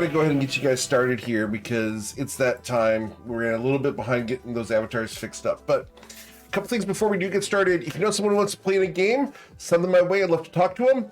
to go ahead and get you guys started here because it's that time. We're a little bit behind getting those avatars fixed up. But a couple things before we do get started. If you know someone who wants to play in a game, send them my way. I'd love to talk to them.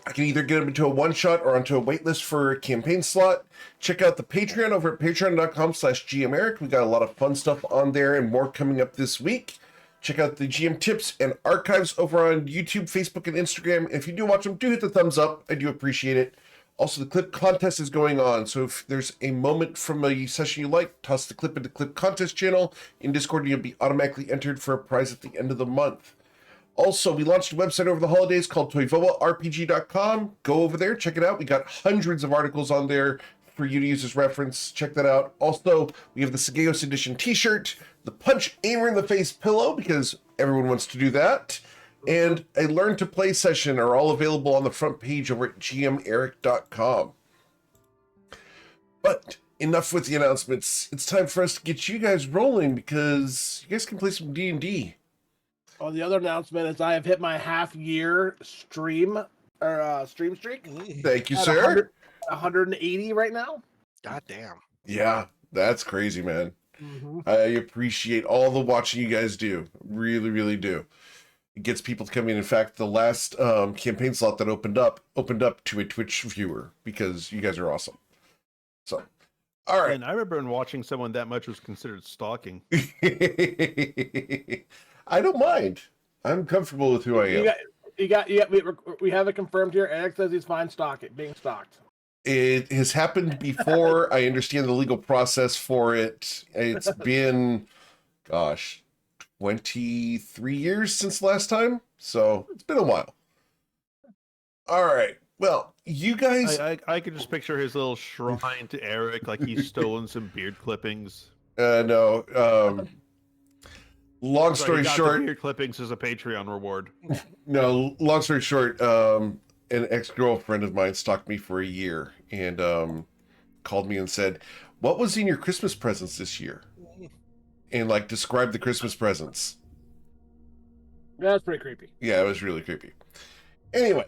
I can either get them into a one-shot or onto a waitlist for a campaign slot. Check out the Patreon over at patreon.com/GMEric. We got a lot of fun stuff on there and more coming up this week. Check out the GM tips and archives over on YouTube, Facebook, and Instagram. If you do watch them, do hit the thumbs up. I do appreciate it. Also, the clip contest is going on. So if there's a moment from a session you like, toss the clip into the clip contest channel in Discord and you'll be automatically entered for a prize at the end of the month. Also, we launched a website over the holidays called toyvoarpg.com. Go over there, check it out. We got hundreds of articles on there for you to use as reference. Check that out. Also, we have the Sageos Edition t-shirt, the Punch Aimer in the Face pillow, because everyone wants to do that, and a Learn to Play session are all available on the front page over at gmeric.com. But enough with the announcements. It's time for us to get you guys rolling because you guys can play some D&D. Oh, the other announcement is I have hit my half-year stream streak. Thank you, sir. 180 right now. God damn. Yeah, that's crazy, man. Mm-hmm. I appreciate all the watching you guys do. Really, really do. It gets people to come in. In fact, the last campaign slot that opened up to a Twitch viewer because you guys are awesome. So, all right. And I remember when watching someone that much was considered stalking. I don't mind. I'm comfortable with who I am. We have it confirmed here. Eric says he's fine being stalked. It has happened before. I understand the legal process for it. It's been, 23 years since last time. So it's been a while. All right. Well, you guys... I could just picture his little shrine to Eric, like he's stolen some beard clippings. No. Long story short... beard clippings as a Patreon reward. No, long story short, an ex-girlfriend of mine stalked me for a year and called me and said, "What was in your Christmas presents this year?" And described the Christmas presents. That's pretty creepy. Yeah, it was really creepy. Anyway,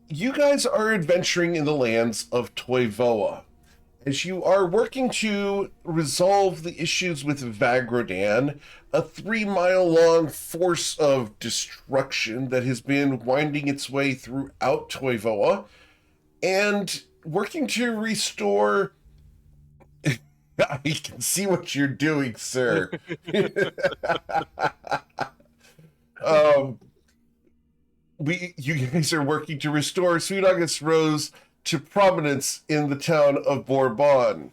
you guys are adventuring in the lands of Toyvoa as you are working to resolve the issues with Vagrodan, a 3-mile-long force of destruction that has been winding its way throughout Toyvoa, and working to restore... I can see what you're doing, sir. You guys are working to restore Sweet August Rose to prominence in the town of Bourbon.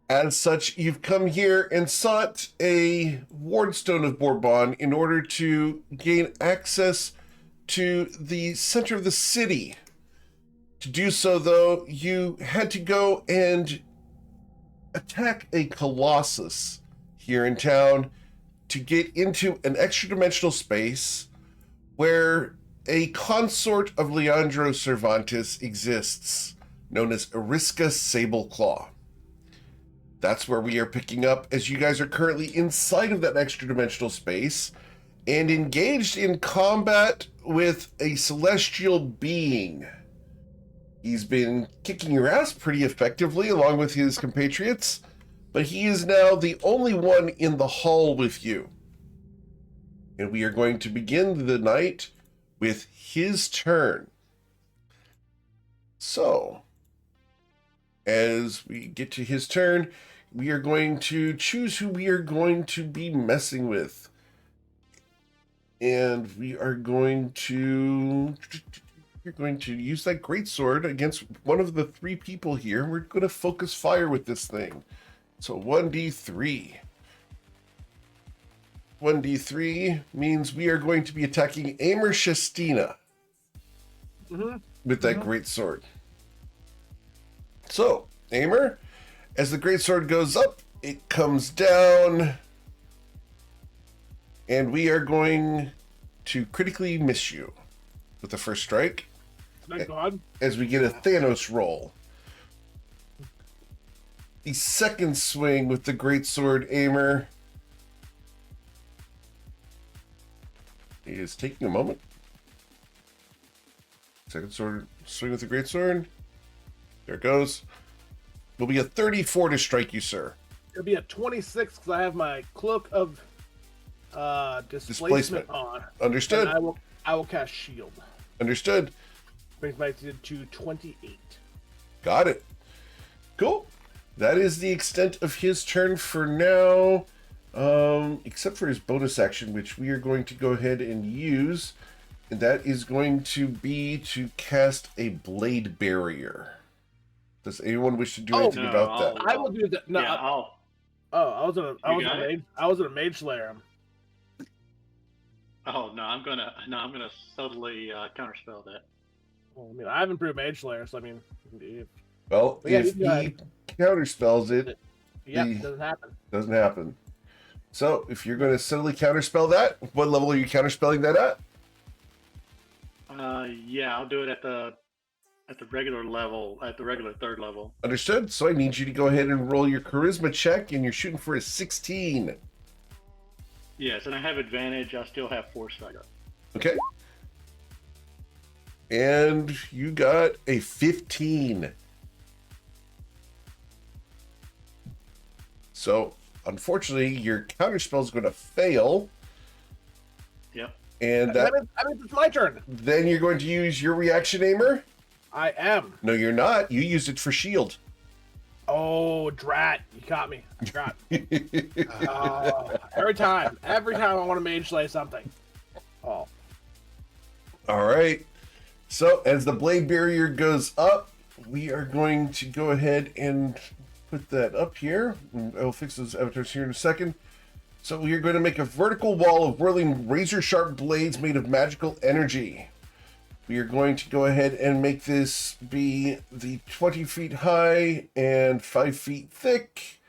As such, you've come here and sought a wardstone of Bourbon in order to gain access to the center of the city. To do so, though, you had to go and attack a colossus here in town to get into an extra-dimensional space where a consort of Leandro Cervantes exists, known as Eriska Sableclaw. That's where we are picking up, as you guys are currently inside of that extra-dimensional space and engaged in combat with a celestial being. He's been kicking your ass pretty effectively along with his compatriots, but he is now the only one in the hall with you. And we are going to begin the night with his turn. So, as we get to his turn, we are going to choose who we are going to be messing with. And we are going to... You're going to use that greatsword against one of the 3 people here. We're going to focus fire with this thing. So 1d3. 1d3 means we are going to be attacking Aimer Shestina with that greatsword. So, Aimer, as the greatsword goes up, it comes down, and we are going to critically miss you with the first strike. Thank God. As we get a Thanos roll. The second swing with the greatsword, Aimer, is taking a moment. Second sword swing with the greatsword. There it goes. Will be a 34 to strike you, sir. It'll be a 26 because I have my cloak of displacement on. Understood. And I will cast shield. Understood. Brings my to 28. Got it. Cool. That is the extent of his turn for now. Except for his bonus action, which we are going to go ahead and use. And that is going to be to cast a blade barrier. Does anyone wish to do anything about that? I will do that. No, Yeah, I'll. I was a mage slayer. Oh no, I'm gonna subtly counterspell that. Well, I mean, I have improved mage slayer, so I mean, Well, yeah, if he counterspells it, it doesn't happen. Doesn't happen. So, if you're going to subtly counterspell that, what level are you counterspelling that at? Yeah, I'll do it at the regular level, at the regular 3rd level. Understood. So I need you to go ahead and roll your charisma check, and you're shooting for a 16. Yes, and I have advantage. I still have foresight. Okay. And you got a 15. So, unfortunately, your counterspell is going to fail. Yep. And that means it's my turn. Then you're going to use your reaction aimer? I am. No, you're not. You used it for shield. Oh, drat. You caught me. Drat. Every time I want to mage slay something. Oh. All right. So as the blade barrier goes up, we are going to go ahead and put that up here. I'll fix those avatars here in a second. So we are going to make a vertical wall of whirling razor-sharp blades made of magical energy. We are going to go ahead and make this be the 20 feet high and 5 feet thick.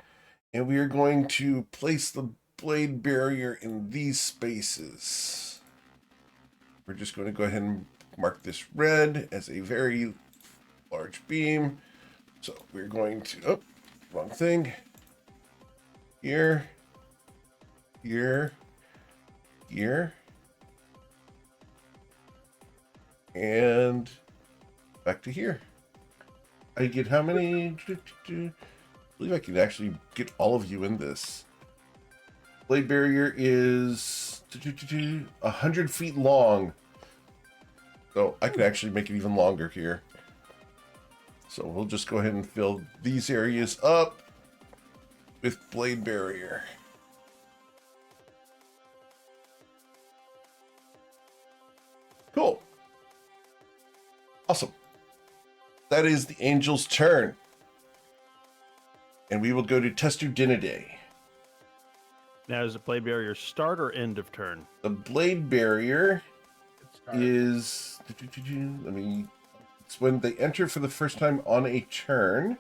And we are going to place the blade barrier in these spaces. We're just going to go ahead and mark this red as a very large beam. So we're going to, oh, wrong thing. Here, here, here. And back to here. I get how many? I believe I can actually get all of you in this. Blade barrier is 100 feet long. So I can actually make it even longer here. So we'll just go ahead and fill these areas up with blade barrier. Cool. Awesome. That is the angel's turn. And we will go to Testudinidae. Now, is the blade barrier start or end of turn? The blade barrier is... it's when they enter for the first time on a turn.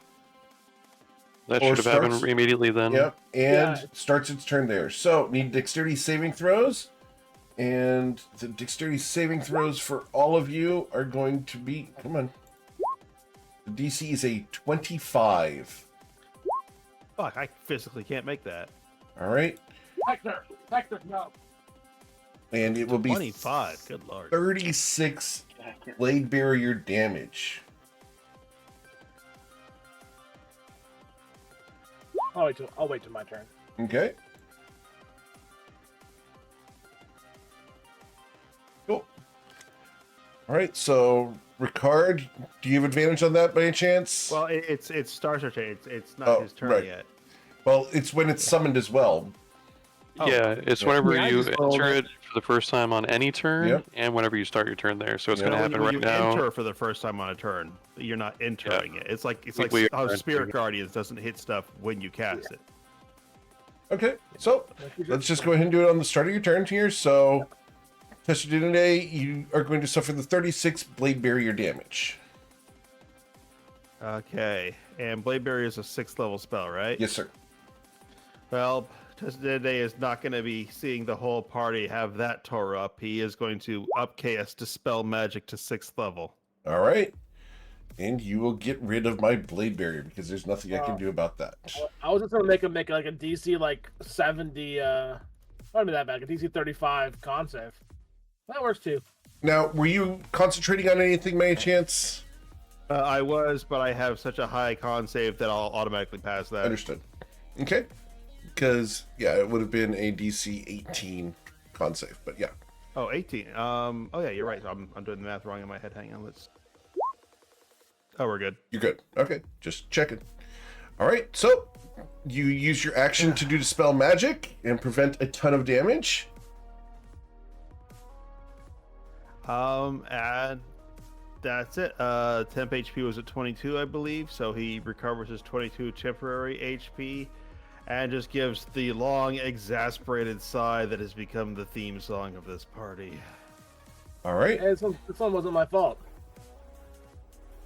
That should have happened immediately then. Yep, and starts its turn there. So, need dexterity saving throws. And the dexterity saving throws for all of you are going to be... Come on. The DC is a 25. Fuck, I physically can't make that. All right. Hector, no. And it will be 25. Good lord. 36 blade barrier damage. I'll wait till my turn. Okay. Cool. All right, so Ricard, do you have advantage on that by any chance? Well, it's Star's turn. It's not his turn right. yet. Well, it's when it's summoned as well. Yeah, it's whenever Yeah, I you just rolled enter it for the first time on any turn, Yep. and whenever you start your turn there. So it's Yeah. going to happen when right you now. enter for the first time on a turn, you're not entering it. It's like We how are Spirit entering. Guardians doesn't hit stuff when you cast it. Okay, so let's just go ahead and do it on the start of your turn here. So, Testudinidae, you are going to suffer the 36 blade barrier damage. Okay, and Blade Barrier is a 6th level spell, right? Yes, sir. Well, Testudinidae is not going to be seeing the whole party have that tore up. He is going to upcast Dispel Magic to 6th level. All right. And you will get rid of my blade barrier because there's nothing I can do about that. I was just gonna make like a DC like 70. Not that bad. A DC 35 con save. That works too. Now, were you concentrating on anything by any chance? I was, but I have such a high con save that I'll automatically pass that. Understood. Okay. Because, yeah, it would have been a DC 18 con save, but yeah. Oh, 18. Oh yeah, you're right. I'm doing the math wrong in my head. Hang on, let's. Oh, we're good. You're good. Okay, just checking. All right, so you use your action to do dispel magic and prevent a ton of damage. And that's it. Temp HP was at 22, I believe, so he recovers his 22 temporary HP, and just gives the long, exasperated sigh that has become the theme song of this party. All right. Hey, this one wasn't my fault.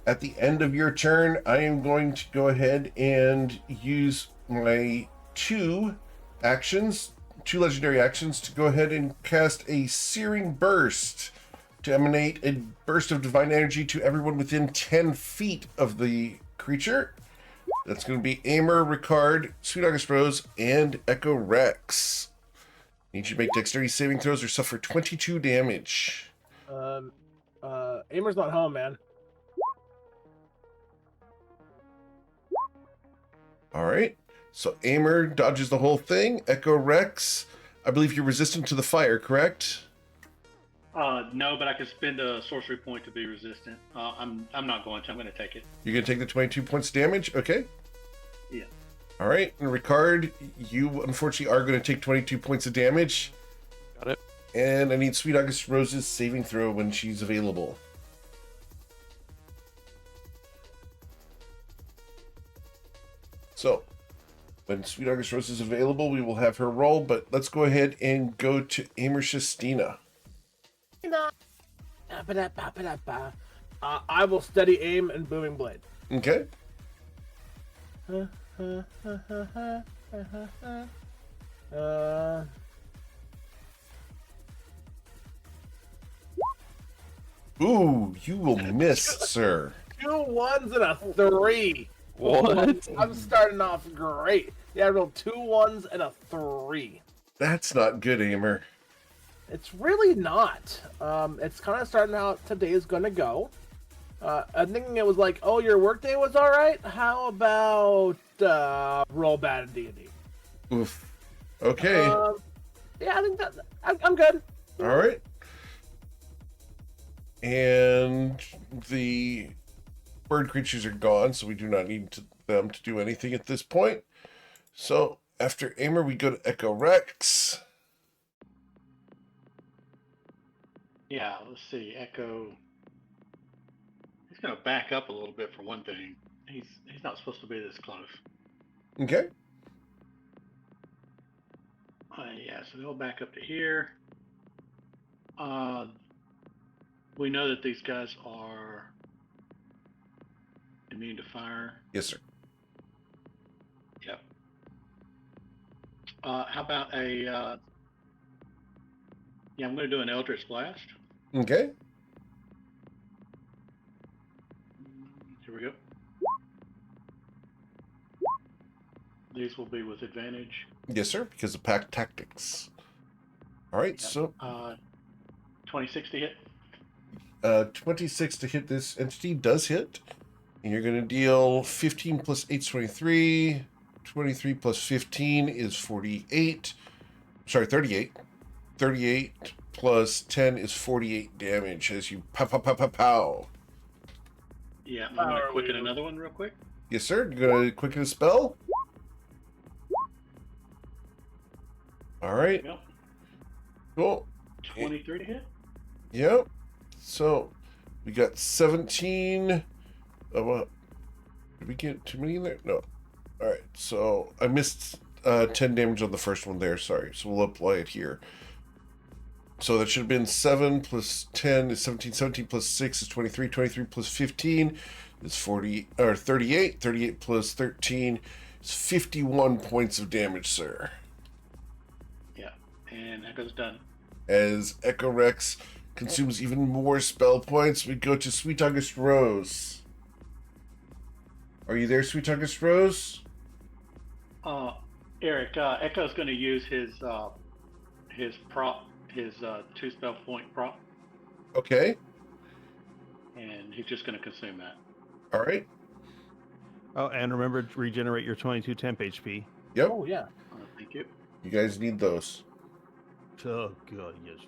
At the end of your turn, I am going to go ahead and use my two legendary actions, to go ahead and cast a Searing Burst to emanate a burst of divine energy to everyone within 10 feet of the creature. That's going to be Aimer, Ricard, Sweet August Rose, and Echo Rex. Need you to make dexterity saving throws or suffer 22 damage. Aimer's not home, man. All right. So Aimer dodges the whole thing. Echo Rex, I believe you're resistant to the fire, correct? No, but I can spend a sorcery point to be resistant. I'm not going to. I'm going to take it. You're going to take the 22 points of damage? Okay. Yeah. All right. And Ricard, you unfortunately are going to take 22 points of damage. Got it. And I need Sweet August Rose's saving throw when she's available. So, when Sweet August Rose is available, we will have her roll, but let's go ahead and go to Aimer Shastina. I will steady aim and booming blade. Okay. Ooh, you will miss, sir. 2 1s and a 3. What? I'm starting off great. Yeah, I rolled 2 1s and a 3. That's not good, Aimer. It's really not. It's kind of starting out today's gonna go. I'm thinking it was like, oh, your workday was all right. How about roll bad in D&D? Oof. Okay. Yeah, I think that I'm good. All right. And the bird creatures are gone, so we do not need them to do anything at this point. So after Aimer, we go to Echo Rex. Yeah, let's see. Echo. He's going to back up a little bit for one thing. He's not supposed to be this close. Okay. Yeah, so they'll back up to here. We know that these guys are immune to fire. Yes, sir. Yep. How about a... yeah, I'm going to do an Eldritch Blast. Okay. Here we go. These will be with advantage. Yes, sir, because of pack tactics. All right, Yep. so 26 to hit. 26 to hit this entity does hit. And you're going to deal 15 plus 8 is 23. 23 plus 15 is 48. Sorry, 38. 38 plus 10 is 48 damage as you pow, pow, pow, pow, pow. Yeah, I'm going to quicken another one real quick. Yes, sir. You're going to quicken a spell. All right. Yep. Cool. 23 to hit. Yep. So we got 17. Did we get too many in there? No. All right. So I missed 10 damage on the first one there. Sorry. So we'll apply it here. So that should have been 7 plus 10 is 17. 17 plus 6 is 23. 23 plus 15 is 40 or 38. 38 plus 13 is 51 points of damage, sir. Yeah, and Echo's done. As Echo Rex consumes even more spell points, we go to Sweet August Rose. Are you there, Sweet August Rose? Eric, Echo's going to use his prop, his 2 spell point prop, Okay. and he's just going to consume that. All right. Oh, and remember to regenerate your 22 temp HP. Yep. Oh yeah. Thank you. You guys need those. Oh god, yes.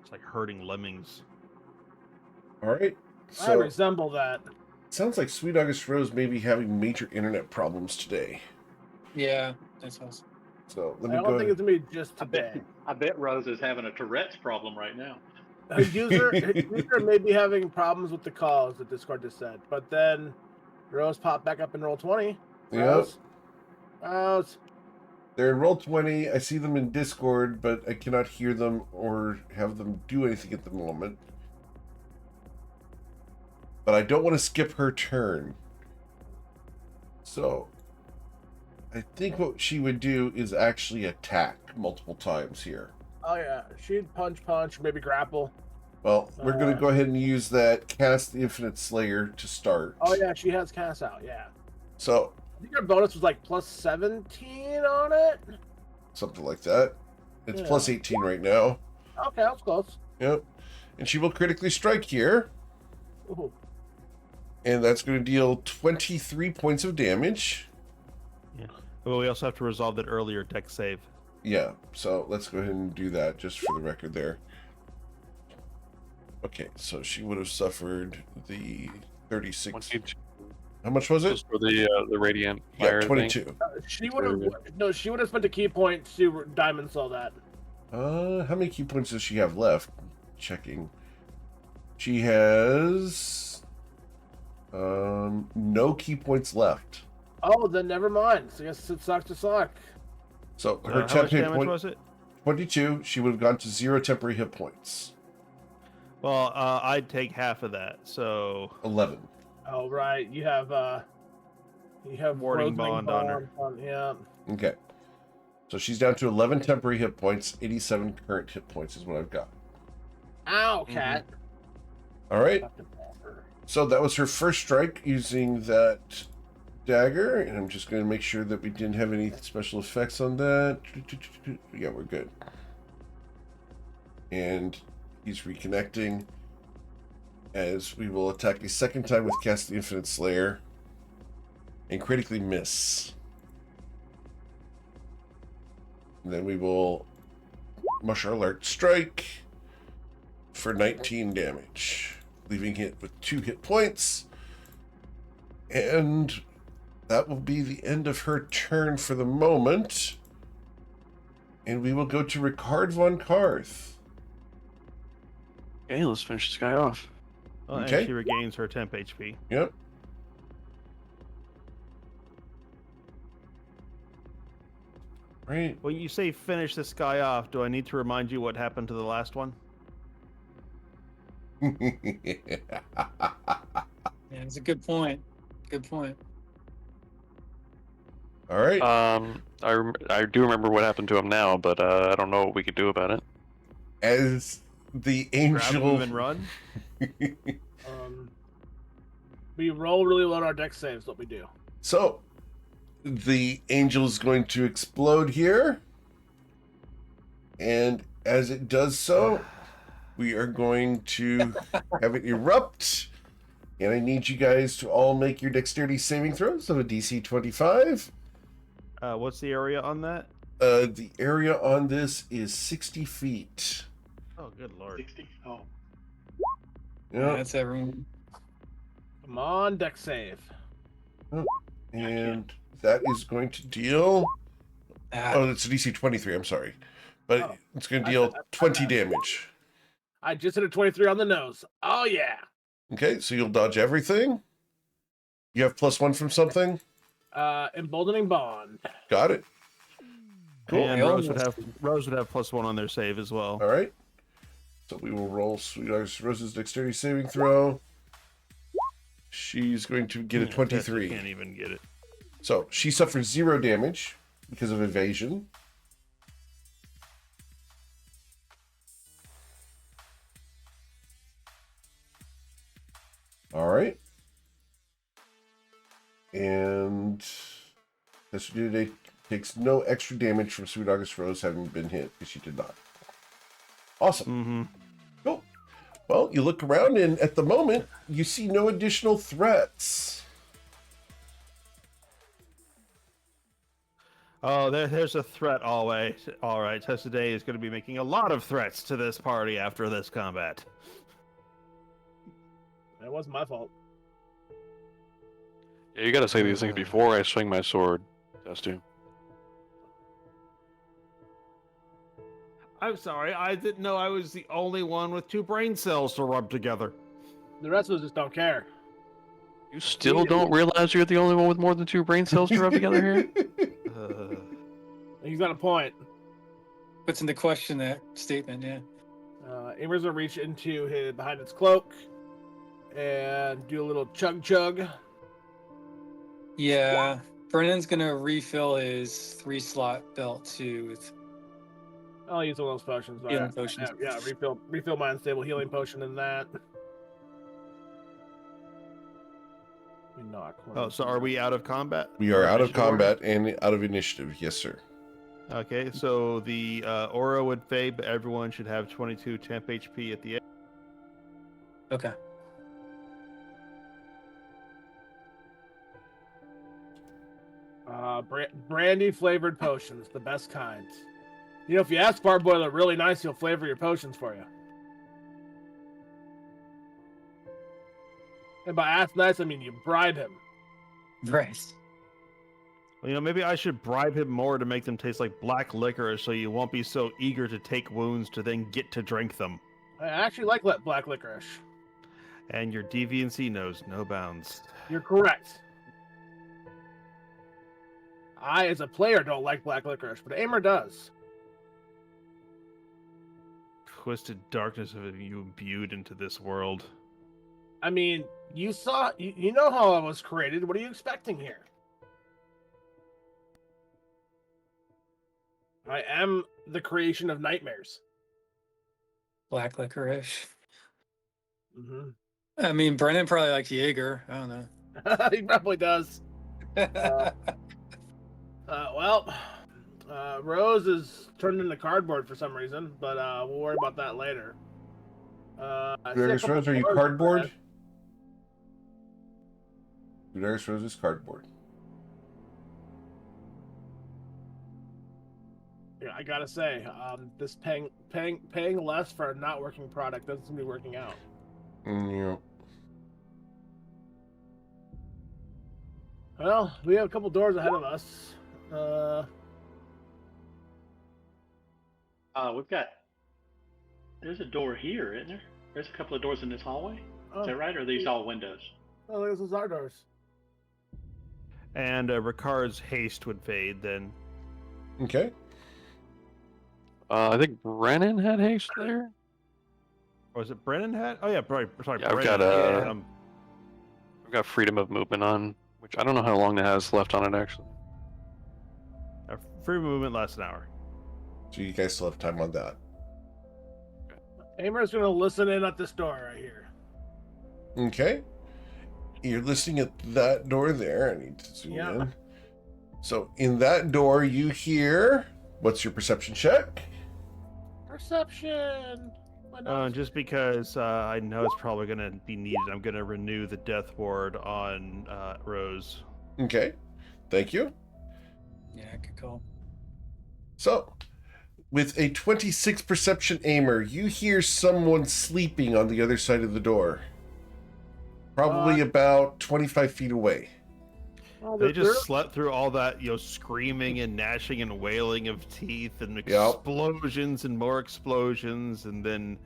It's like herding lemmings. All right. I So resemble that. sounds like Sweet August Rose may be having major internet problems today. Yeah, that's awesome. So let I me don't go. think it's gonna be just I bet, today. I bet Rose is having a Tourette's problem right now. His user may be having problems with the calls that Discord just said, but then Rose popped back up in roll 20. Yep. Rose. They're in roll 20. I see them in Discord, but I cannot hear them or have them do anything at the moment. But I don't want to skip her turn. So I think what she would do is actually attack multiple times here. Oh yeah, she'd punch, maybe grapple. Well, we're going to go ahead and use that Cast the Infinite Slayer to start. Oh yeah, she has cast out. Yeah. So I think her bonus was like plus 17 on it. something like that. It's Yeah. plus 18 right now. Okay, that was close. Yep. And she will critically strike here. Ooh. And that's going to deal 23 points of damage. Yeah. Well, we also have to resolve that earlier deck save. Yeah, so let's go ahead and do that just for the record there. Okay, so she would have suffered the 36. 22 How much was it? just for the radiant Yeah, fire thing. 22. She would have she would have spent a key point to diamond saw that. How many key points does she have left? Checking. She has no key points left. Oh, then never mind. So I guess it sucks to suck. So How her much temp hit damage point was it? 22. She would have gone to 0 temporary hit points. Well, I'd take half of that, so 11. Oh right, you have Warding Rosling bond on her. Yeah. Okay. So she's down to 11 temporary hit points. 87 current hit points is what I've got. Ow, cat. All right. So that was her first strike using that dagger, and I'm just going to make sure that we didn't have any special effects on that. Yeah, we're good. And he's reconnecting as we will attack a second time with Cast the Infinite Slayer and critically miss. And then we will Martial Alert Strike for 19 damage, leaving it with 2 hit points. And that will be the end of her turn for the moment. And we will go to Ricard von Karth. Okay, let's finish this guy off. well, Okay. and she regains her temp HP. Yep. Right. When you say finish this guy off, do I need to remind you what happened to the last one? Yeah, it's a good point. Good point. All right. I do remember what happened to him now, but I don't know what we could do about it. As the Grab him angel. and run? We roll really low on our deck saves. What we do. So, the angel is going to explode here. And as it does so, we are going to have it erupt. And I need you guys to all make your dexterity saving throws of a DC 25. What's the area on that? The area on this is 60 feet. Oh, good lord. 60? Oh, Yeah. That's everyone. Come on, deck save. And that is going to deal. Ah, Oh, it's a DC 23. I'm sorry. But Oh. it's going to deal 20 damage. I just hit a 23 on the nose. Oh yeah. Okay, so you'll dodge everything. You have +1 from something. Emboldening bond. Got it. Cool. And I Rose would almost- have +1 on their save as well. All right. So we will roll Sweet August Rose's dexterity saving throw. She's going to get a Yeah, 23. Can't even get it. So she suffers 0 damage because of evasion. All right. And Yesterday takes no extra damage from Sweet August Rose having been hit because she did not. Awesome. Mm-hmm. Cool. Well, you look around, and at the moment, you see no additional threats. Oh, there's a threat always. All right, Tessa Day is going to be making a lot of threats to this party after this combat. It wasn't my fault. Yeah, you gotta say these things before I swing my sword, Dusty. I'm sorry, I didn't know I was the only one with 2 brain cells to rub together. The rest of us just don't care. You still don't realize you're the only one with more than 2 brain cells to rub together here? He's got a point. Puts into question that statement, yeah. Amer's gonna reach into behind its cloak and do a little chug. Yeah, Brennan's gonna refill his 3-slot belt too with I'll use one of those potions. healing potions. Yeah, refill my unstable healing potion in that. Oh, so are we out of combat? We are Or out of initiative order? combat and out of initiative. Yes, sir. Okay, so the aura would fade, but everyone should have 22 temp HP at the end. Okay. Brandy flavored potions, the best kinds. You know, if you ask Barboiler really nice, he'll flavor your potions for you. And by ask nice, I mean you bribe him. Right. Well, you know, maybe I should bribe him more to make them taste like black liquor so you won't be so eager to take wounds to then get to drink them. I actually like black licorice. And your deviancy knows no bounds. You're correct. I, as a player, don't like black licorice, but Amer does. Twisted darkness of you imbued into this world. I mean, you know how I was created. What are you expecting here? I am the creation of nightmares. Black licorice. Mm-hmm. I mean, Brennan probably likes Jaeger. I don't know. He probably does. Rose is turned into cardboard for some reason, but we'll worry about that later. Darius Rose, are you cardboard? Darius Rose is cardboard. Yeah, I gotta say, this paying less for a not working product doesn't seem to be working out. Yeah. Well, we have a couple doors ahead of us. There's a door here, isn't there? There's a couple of doors in this hallway. Oh, Is that right? Or are these all windows? Oh, this is our doors. And Ricard's haste would fade then. Okay. I think Brennan had haste there. Or was it Brennan had? Oh yeah, sorry. Yeah, I've Brennan. got, I've got freedom of movement on, which I don't know how long it has left on it actually. Free movement lasts an hour. So you guys still have time on that. Amer's gonna listen in at this door right here. Okay. You're listening at that door there. I need to zoom in. So in that door, you hear. What's your perception check? Perception. Just because I know it's probably going to be needed, I'm going to renew the death ward on Rose. Okay. Thank you. Yeah, good call. So, with a 26 perception aimer, you hear someone sleeping on the other side of the door. Probably about 25 feet away. Oh, They just slept through all that, screaming and gnashing and wailing of teeth and explosions and more explosions, and then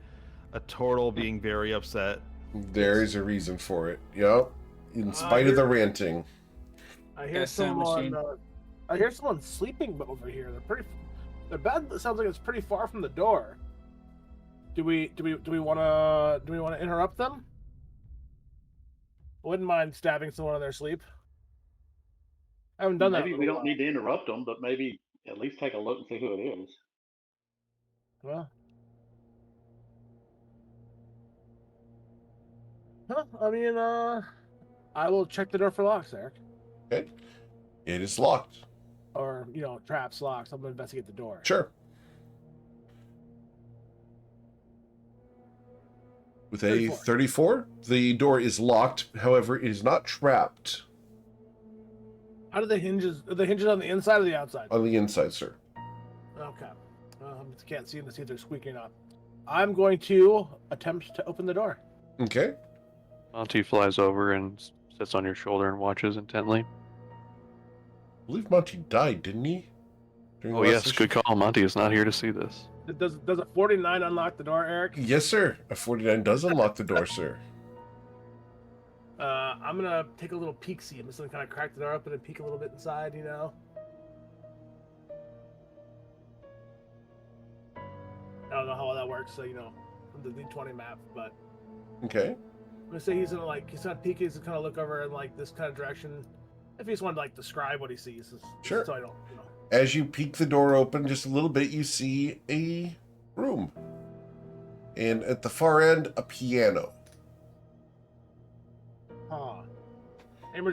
a turtle being very upset. There is a reason for it. Yep. In spite of the ranting. I hear someone. I hear someone sleeping over here. Their bed sounds like it's pretty far from the door. Do we want to interrupt them? Wouldn't mind stabbing someone in their sleep. I haven't done that. Maybe we don't need to interrupt them, but maybe at least take a look and see who it is. Well, I mean, I will check the door for locks, Eric. Okay. It is locked. Or, traps, locks. I'm going to investigate the door. Sure. With a 34, the door is locked. However, it is not trapped. How do the hinges? Are the hinges on the inside or the outside? On the inside, sir. Okay. Can't see them to see if they're squeaking or not. I'm going to attempt to open the door. Okay. Monty flies over and sits on your shoulder and watches intently. I believe Monty died, didn't he? During Oh the last yes, session? good call. Monty is not here to see this. Does a 49 unlock the door, Eric? Yes, sir. A 49 does unlock the door, sir. I'm gonna take a little peek-see. I'm just gonna kind of crack the door open and peek a little bit inside, you know. I don't know how all that works, so you know, the D20 map, but Okay. I'm gonna say he's gonna peek, he's gonna kind of look over in like this kind of direction. If he just wanted to like describe what he sees, Sure. So I don't, you know. As you peek the door open just a little bit, you see a room. And at the far end, a piano. Huh. And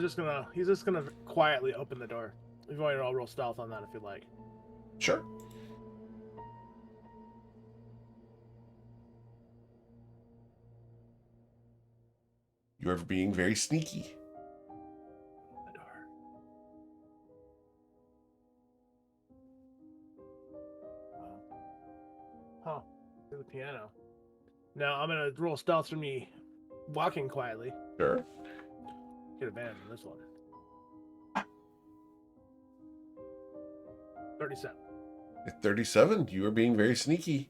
he's just gonna quietly open the door. If you want to roll stealth on that, if you'd like. Sure. You are being very sneaky. The door. Huh. To the piano. Now I'm gonna roll stealth for me walking quietly. Sure. Get advantage on this one. 37. At 37, you are being very sneaky.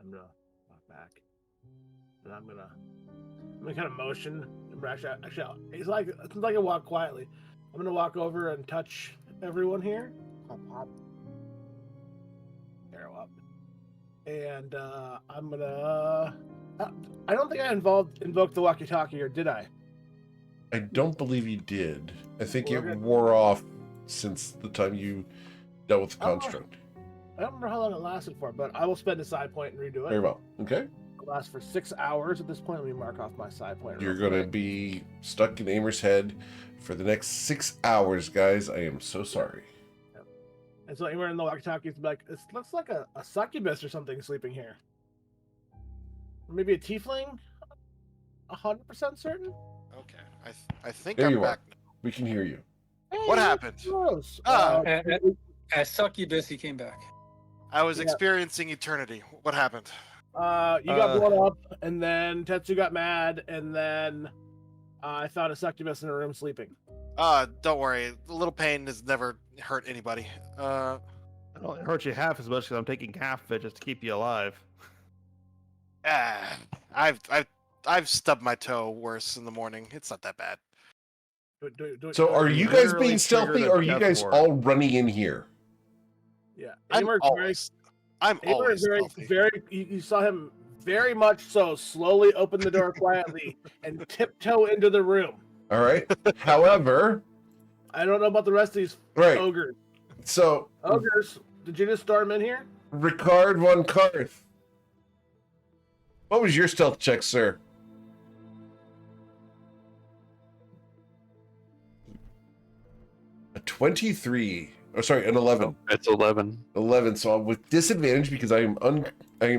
I'm gonna walk back, and I'm gonna kind of motion. Actually, it's like I walk quietly. I'm gonna walk over and touch everyone here. Hop, hop. Arrow up, and I'm gonna. I don't think I invoked the walkie-talkie, or did I? I don't believe you did. I think Well, it we're gonna- wore off since the time you dealt with the Oh. construct. I don't remember how long it lasted for, but I will spend a side point and redo it. Very well. Okay. It lasts for 6 hours at this point. Let me mark off my side point. You're real going to quick. be stuck in Amer's head for the next 6 hours, guys. I am so sorry. And so anywhere in the walkie-talkie, it's like it looks like a succubus or something sleeping here. Or maybe a tiefling. 100% certain. Okay, I think There I'm you are. back. We can hear you. Hey, What happened? Gross. Ah. As succubus, he came back. I was Yeah. experiencing eternity. What happened? You got blown up, and then Tetsu got mad, and then I found a succubus in a room sleeping. Don't worry. A little pain has never hurt anybody. It only hurts you half as much because I'm taking half of it just to keep you alive. I've stubbed my toe worse in the morning. It's not that bad. So are you guys literally being stealthy, triggered a or are you death guys ward. all running in here? Yeah, I'm Amor always very, stealthy. very. You saw him very much so slowly open the door quietly and tiptoe into the room. All right. However, I don't know about the rest of these right. ogres. So, Ogres, did you just storm in here? Ricard von Karth. What was your stealth check, sir? A 23. Oh, sorry, an 11. It's 11. 11. So with disadvantage because I am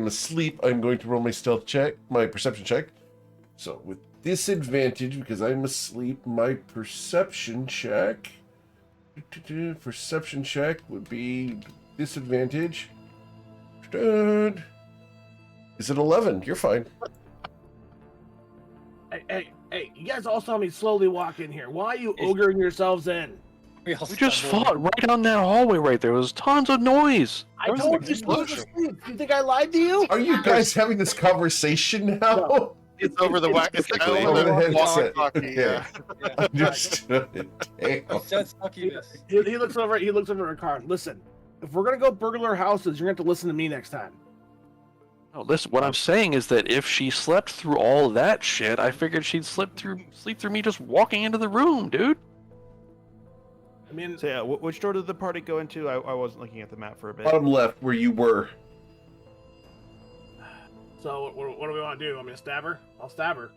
asleep, I'm going to roll my stealth check, my perception check. So with disadvantage because I'm asleep, my perception check. Perception check would be disadvantage. Is it 11? You're fine. Hey! You guys all saw me slowly walk in here. Why are you ogering yourselves in? We, all We just stumbled. fought right down that hallway right there. There was tons of noise. I There was told an you to go to explosion. sleep. Do you think I lied to you? Are you guys having this conversation now? No. It's over the it's Technically, over the over headset. walkie-talkie, yeah. Yeah. Understood. Damn. I said succubus. He looks over. He looks over at Ricard. Listen, if we're gonna go burglar houses, you're gonna have to listen to me next time. No, listen. What I'm saying is that if she slept through all that shit, I figured she'd sleep through me just walking into the room, dude. I mean, So yeah, which door did the party go into? I wasn't looking at the map for a bit. Bottom left, where you were. so what do we want to do? Want me to stab her? I'll stab her.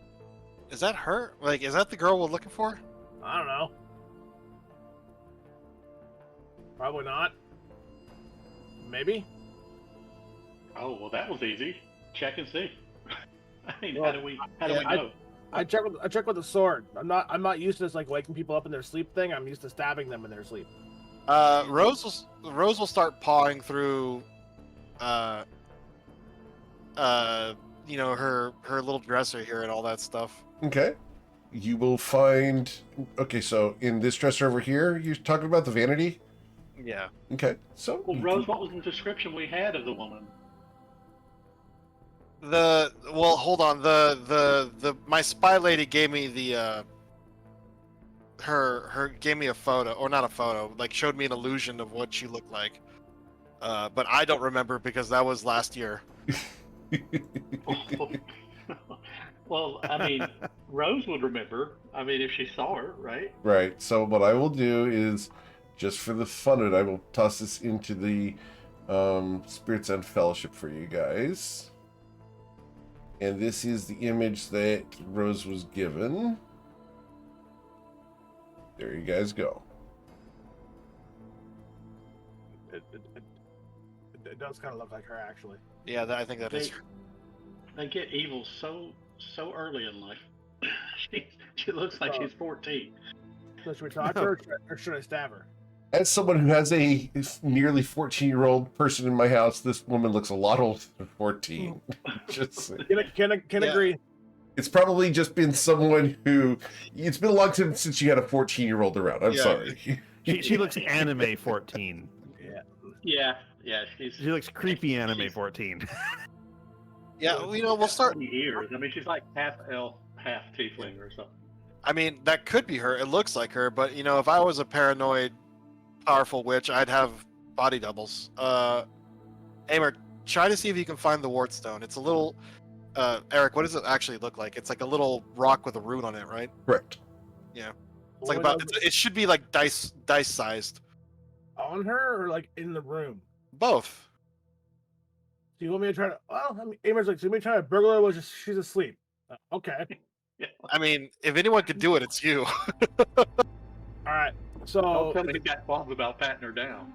Is that her? Like, is that the girl we're looking for? I don't know. Probably not. Maybe. Oh well, that was easy. Check and see. I mean, Well, how do we know? I check with the sword. I'm not used to this like waking people up in their sleep thing. I'm used to stabbing them in their sleep. Rose will start pawing through, her little dresser here and all that stuff. Okay. You will find. Okay, so in this dresser over here, you're talking about the vanity. Yeah. Okay, so Well, Rose, what was the description we had of the woman? Hold on. My spy lady gave me gave me a photo, or not a photo, like showed me an illusion of what she looked like. But I don't remember because that was last year. Well, I mean, Rose would remember. I mean, if she saw her, right? Right. So what I will do is, just for the fun of it, I will toss this into the Spirits and Fellowship for you guys. And this is the image that Rose was given. There you guys go. It does kind of look like her, actually. Yeah, I think that is. They get evil so early in life. she looks like she's 14. So should we talk to her, or should I stab her? As someone who has a nearly 14-year-old person in my house, this woman looks a lot older than 14. Just Can agree. it's probably just been someone who. It's been a long time since you had a 14-year-old around. I'm Yeah. sorry. She looks anime 14. Yeah, she looks creepy anime 14. Yeah, we'll start. Years. I mean, she's like half elf, half tiefling or something. I mean, that could be her. It looks like her, but if I was a paranoid, powerful witch, I'd have body doubles. Amer, try to see if you can find the Wardstone. It's a little. Eric, what does it actually look like? It's like a little rock with a rune on it, right? Correct. Yeah. It's like about. It should be like dice sized. On her or like in the room? Both. Do you want me to try to? Well, I mean, Amer's like, so you want me to try to burglar her? She's asleep. Okay. Yeah. I mean, if anyone could do it, it's you. All right. So Don't tell me he got qualms about patting her down.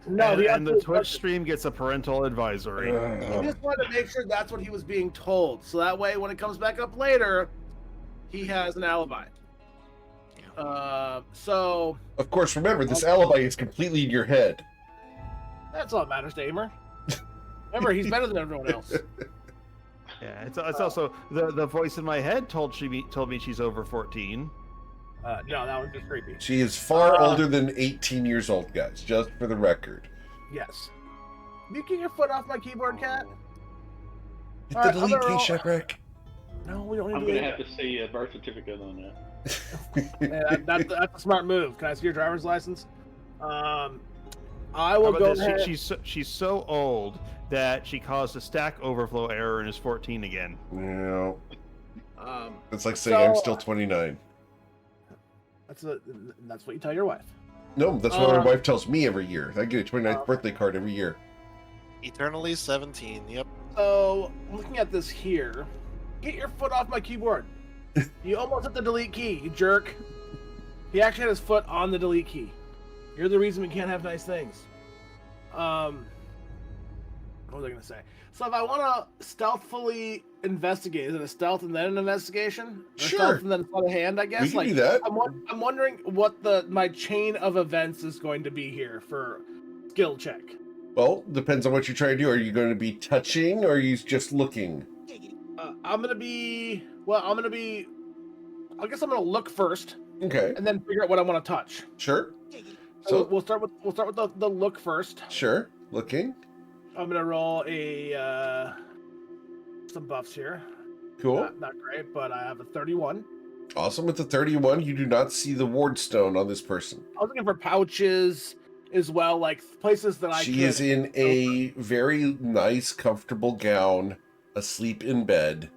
no, and the Twitch stream gets a parental advisory. He just wanted to make sure that's what he was being told, so that way when it comes back up later, he has an alibi. So Of course, remember, this alibi is completely in your head. that's all that matters to Amer. Remember, he's better than everyone else. Yeah, it's also the voice in my head told me she's over 14. No, that was just creepy. She is far older than 18 years old, guys, just for the record. Yes. You get your foot off my keyboard, cat. Hit All the right, delete I'm gonna key, roll- Shadrach. No, we don't I'm need gonna to. have to see a birth certificate on that. Yeah, that's a smart move. Can I see your driver's license? I How will about go this? ahead. She's so old that she caused a stack overflow error and is 14 again. No, Um, it's like saying I'm So- still 29. that's what you tell your wife. No, that's what my wife tells me every year. I get a 29th birthday card every year. Eternally 17. Yep. So, looking at this here, get your foot off my keyboard. You almost hit the delete key, you jerk. He actually had his foot on the delete key. You're the reason we can't have nice things. What was I gonna say? So if I want to stealthfully investigate, is it a stealth and then an investigation? Or Sure. Stealth and then sleight of hand, I guess. We can do that. I'm wondering what my chain of events is going to be here for skill check. Well, depends on what you're trying to do. Are you going to be touching or are you just looking? I'm gonna be. I guess I'm gonna look first Okay, and then figure out what I want to touch. sure. So So, we'll start with the look first. sure, looking. I'm gonna roll some buffs here. Cool. Not great, but I have a 31. Awesome. With the 31, you do not see the Wardstone on this person. I was looking for pouches as well, like places that I She could. is in a very nice, comfortable gown, asleep in bed,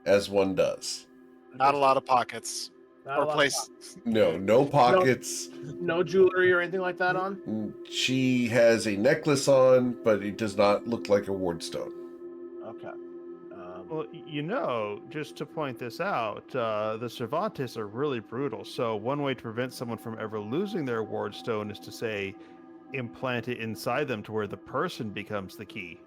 as one does. Not a lot of pockets. Not a Or lot of place. No pockets. no jewelry or anything like that on. She has a necklace on, but it does not look like a Wardstone. Okay. Well, just to point this out, the Cervantes are really brutal. So one way to prevent someone from ever losing their Wardstone is to say, implant it inside them to where the person becomes the key.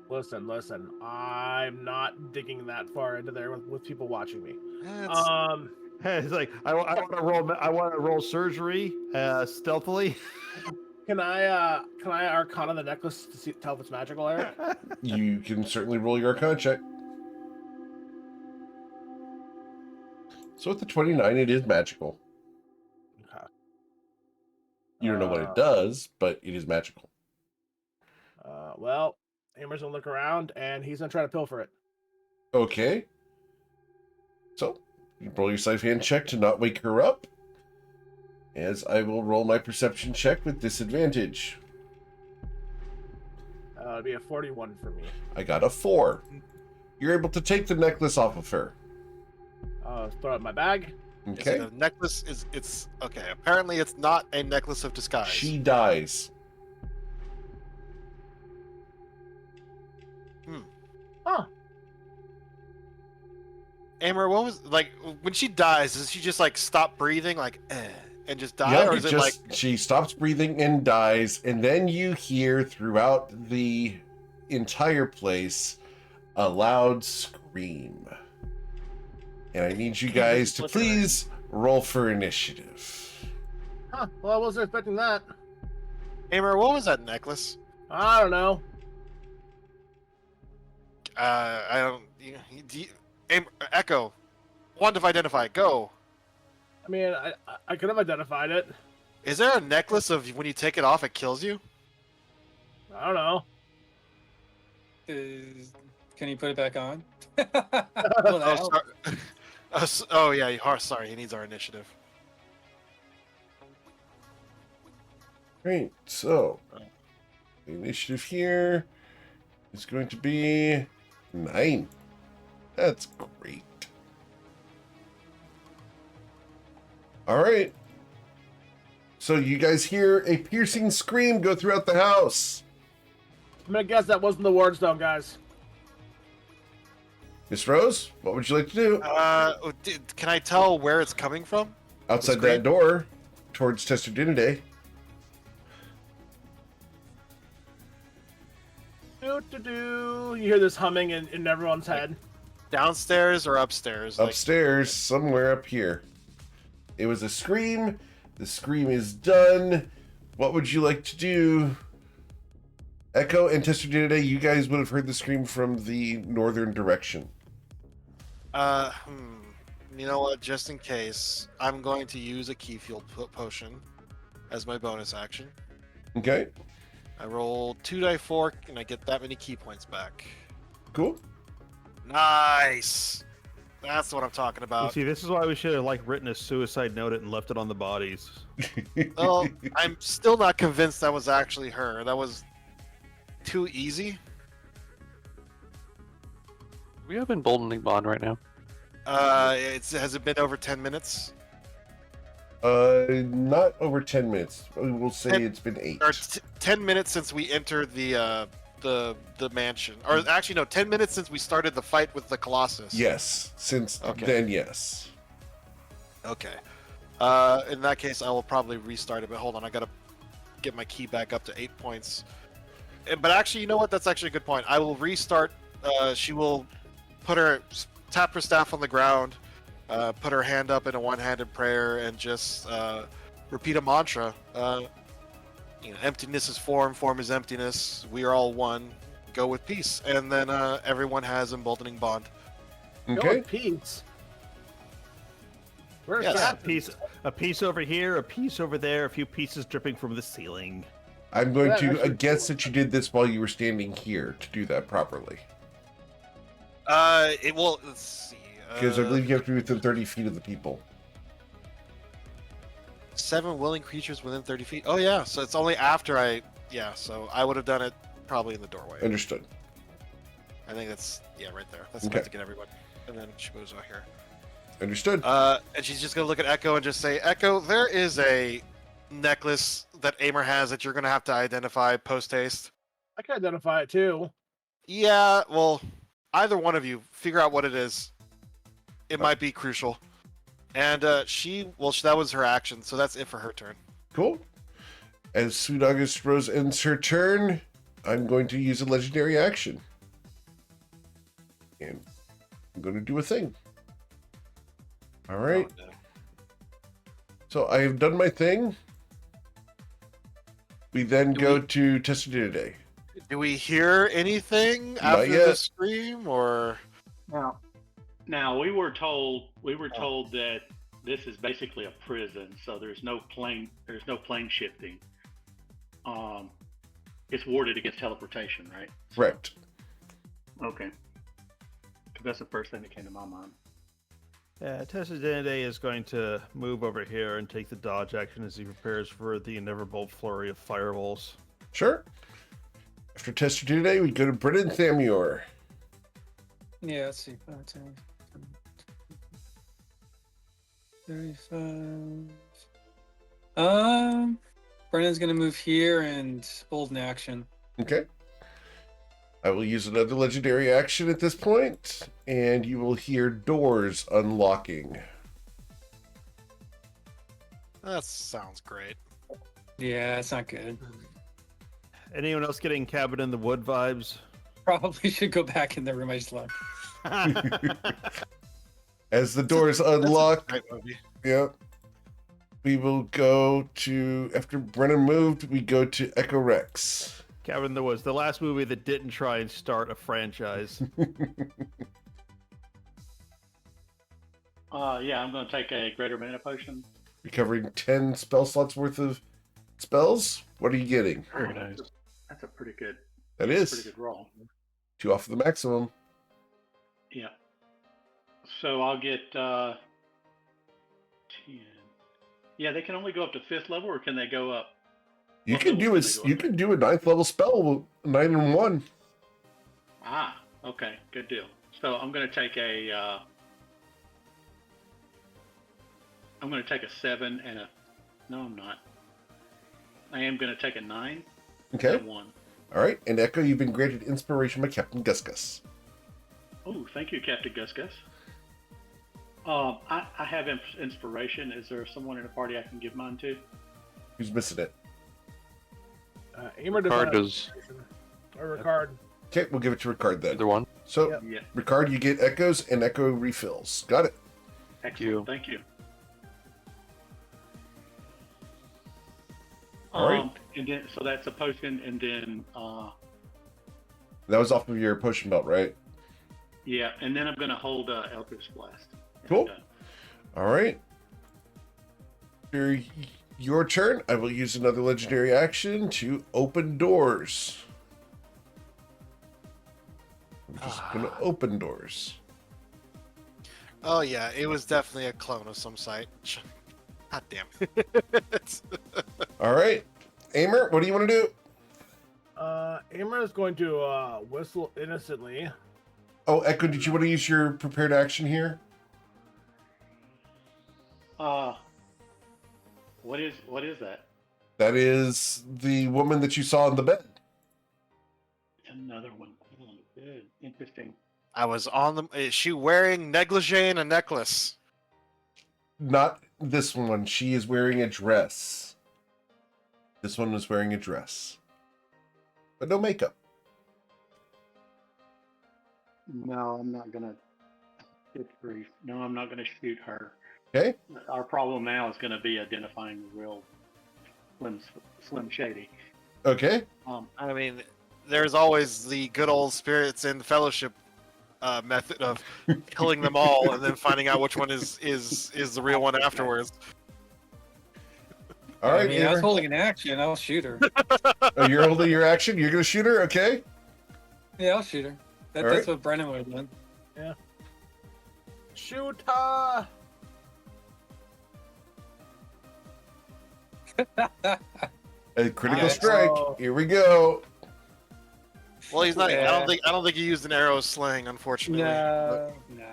Listen. I'm not digging that far into there with people watching me. It's- It's like I want to roll surgery stealthily. Can I Arcana the necklace to tell if it's magical, Eric? You can certainly roll your Arcana check. So with the 29, it is magical. Okay. You don't know what it does, but it is magical. Well, Amber's gonna look around and he's gonna try to pilfer it. Okay. So, you roll your sleight of hand check to not wake her up. As I will roll my perception check with disadvantage. It'd be a 41 for me. I got a 4. You're able to take the necklace off of her. Throw it in my bag. Okay. The necklace it's okay. Apparently, it's not a necklace of disguise. She dies. Huh. Amber, what was like when she dies? Does she just like stop breathing, like, and just die, Yeah, or is it like? she stops breathing and dies, and then you hear throughout the entire place a loud scream. And I need you guys to please roll for initiative. Huh. Well, I wasn't expecting that. Amber, what was that necklace? I don't know. I don't. Echo, want to identify? Go. I mean, I could have identified it. Is there a necklace of when you take it off, it kills you? I don't know. Can you put it back on? Oh, sorry. Oh yeah, sorry. He needs our initiative. Great, so the initiative here is going to be 9. That's great. All right. So you guys hear a piercing scream go throughout the house. I'm gonna guess that wasn't the ward stone, guys. Miss Rose, what would you like to do? Can I tell where it's coming from? Outside scream? that door, towards Tester Dinade. Do. You hear this humming in everyone's head. Downstairs or upstairs? Like, Upstairs, somewhere up here. It was a scream. The scream is done. What would you like to do? Echo and Tester Dinade, you guys would have heard the scream from the northern direction. You know what? Just in case, I'm going to use a key fuel potion as my bonus action. Okay, I roll 2d4 and I get that many key points back. cool. Nice. That's what I'm talking You about. see, this is why we should have like written a suicide note and left it on the bodies. Well, I'm still not convinced that was actually her. That was too easy. We have emboldening bond right now. Has it been over 10 minutes? Not over 10 minutes. We'll say it's been 8. Or 10 minutes since we entered the mansion, or actually no, 10 minutes since we started the fight with the Colossus. Yes, since Okay. then, yes. Okay. In that case, I will probably restart it. But hold on, I gotta get my key back up to 8 points. But actually, you know what? That's actually a good point. I will restart. She will tap her staff on the ground, put her hand up in a one-handed prayer, and just repeat a mantra. Emptiness is form, form is emptiness. We are all one. Go with peace. And then everyone has emboldening bond. Go Okay. with Pete's. Where's Yes. that? A piece over here, a piece over there, a few pieces dripping from the ceiling. I'm going That to actually- guess that you did this while you were standing here to do that properly. It will. Let's see. Because I believe you have to be within 30 feet of the people. 7 willing creatures within 30 feet. Oh yeah, so it's only after I. Yeah, so I would have done it probably in the doorway. Understood. I think that's right there. That's Okay. enough to get everyone. And then she moves out here. Understood. And she's just gonna look at Echo and just say, Echo, there is a necklace that Amer has that you're gonna have to identify post haste. I can identify it too. Yeah, well, either one of you figure out what it is. It might be crucial. And that was her action, so that's it for her turn. Cool. As Sweet August Rose ends her turn, I'm going to use a legendary action. And I'm going to do a thing. All right. Oh, no. So I have done my thing. We then Do go we- to Test Data Day. Do we hear anything Not after yet. the scream, or Now we were told that this is basically a prison, so there's no plane shifting. It's warded against teleportation, right? Correct. Okay. Because that's the first thing that came to my mind. Yeah, Tessadente is going to move over here and take the dodge action as he prepares for the inevitable flurry of fireballs. Sure. After Test Data Day, we go to Brennan Thamior. Yeah, let's see. 35. Brennan's gonna move here and hold an action. Okay. I will use another legendary action at this point, and you will hear doors unlocking. that sounds great. Yeah, it's not good. Anyone else getting Cabin in the Wood vibes? Probably should go back in the room I just left. As the doors That's a unlock, great movie. yep, we will go to, after Brennan moved, we go to Echo Rex. Cabin in the Woods, the last movie that didn't try and start a franchise. Yeah, I'm going to take a greater mana potion. Recovering 10 spell slots worth of spells. What are you getting? Very nice. That's a pretty good. That Pretty is good roll. 2 off of the maximum. Yeah. So I'll get 10. Yeah, they can only go up to 5th level, or can they go up? You What can level do can a they go you up can do a 9th level spell, 9 and 1. Ah, okay, good deal. So I'm going to take a. I'm going to take a 7 and a. No, I'm not. I am going to take a 9 Okay. and a 1. All right. And Echo, you've been granted inspiration by Captain Gus Gus. Oh, thank you, Captain Gus Gus. I have inspiration. Is there someone in the party I can give mine to? Who's missing it? Aimer does Card not have does inspiration. Or Ricard. Okay, we'll give it to Ricard then. either one. So, Yep. Yeah. Ricard, you get echoes and echo refills. Got it. Excellent. Thank you. All right. And then, so that's a potion, and then, That was off of your potion belt, right? yeah, and then I'm going to hold Eldritch Blast. Cool. And, All right. After your turn, I will use another legendary action to open doors. I'm just going to open doors. Oh yeah, it was definitely a clone of some site. God damn it. All right. Aimer, what do you want to do? Aimer is going to whistle innocently. Oh, Echo, did you want to use your prepared action here? what is that? That is the woman that you saw in the bed. Another one. Oh, good. Interesting. I was on the. Is she wearing negligee and a necklace? Not this one. She is wearing a dress. This one was wearing a dress. But no makeup. No, I'm not gonna. It's brief. No, I'm not gonna shoot her. Okay? Our problem now is gonna be identifying the real Slim Shady. Okay. I mean, there's always the good old spirits in fellowship method of killing them all and then finding out which one is the real one afterwards. All right, I mean, I was Aimer. holding an action. I'll shoot her. Oh, you're holding your action? You're going to shoot her? Okay. Yeah, I'll shoot her. All That's right. what Brennan would have done. Shoot her! A critical Okay. strike. Oh. Here we go. Well, he's not. Yeah. I don't think he used an arrow sling, unfortunately. No, nah.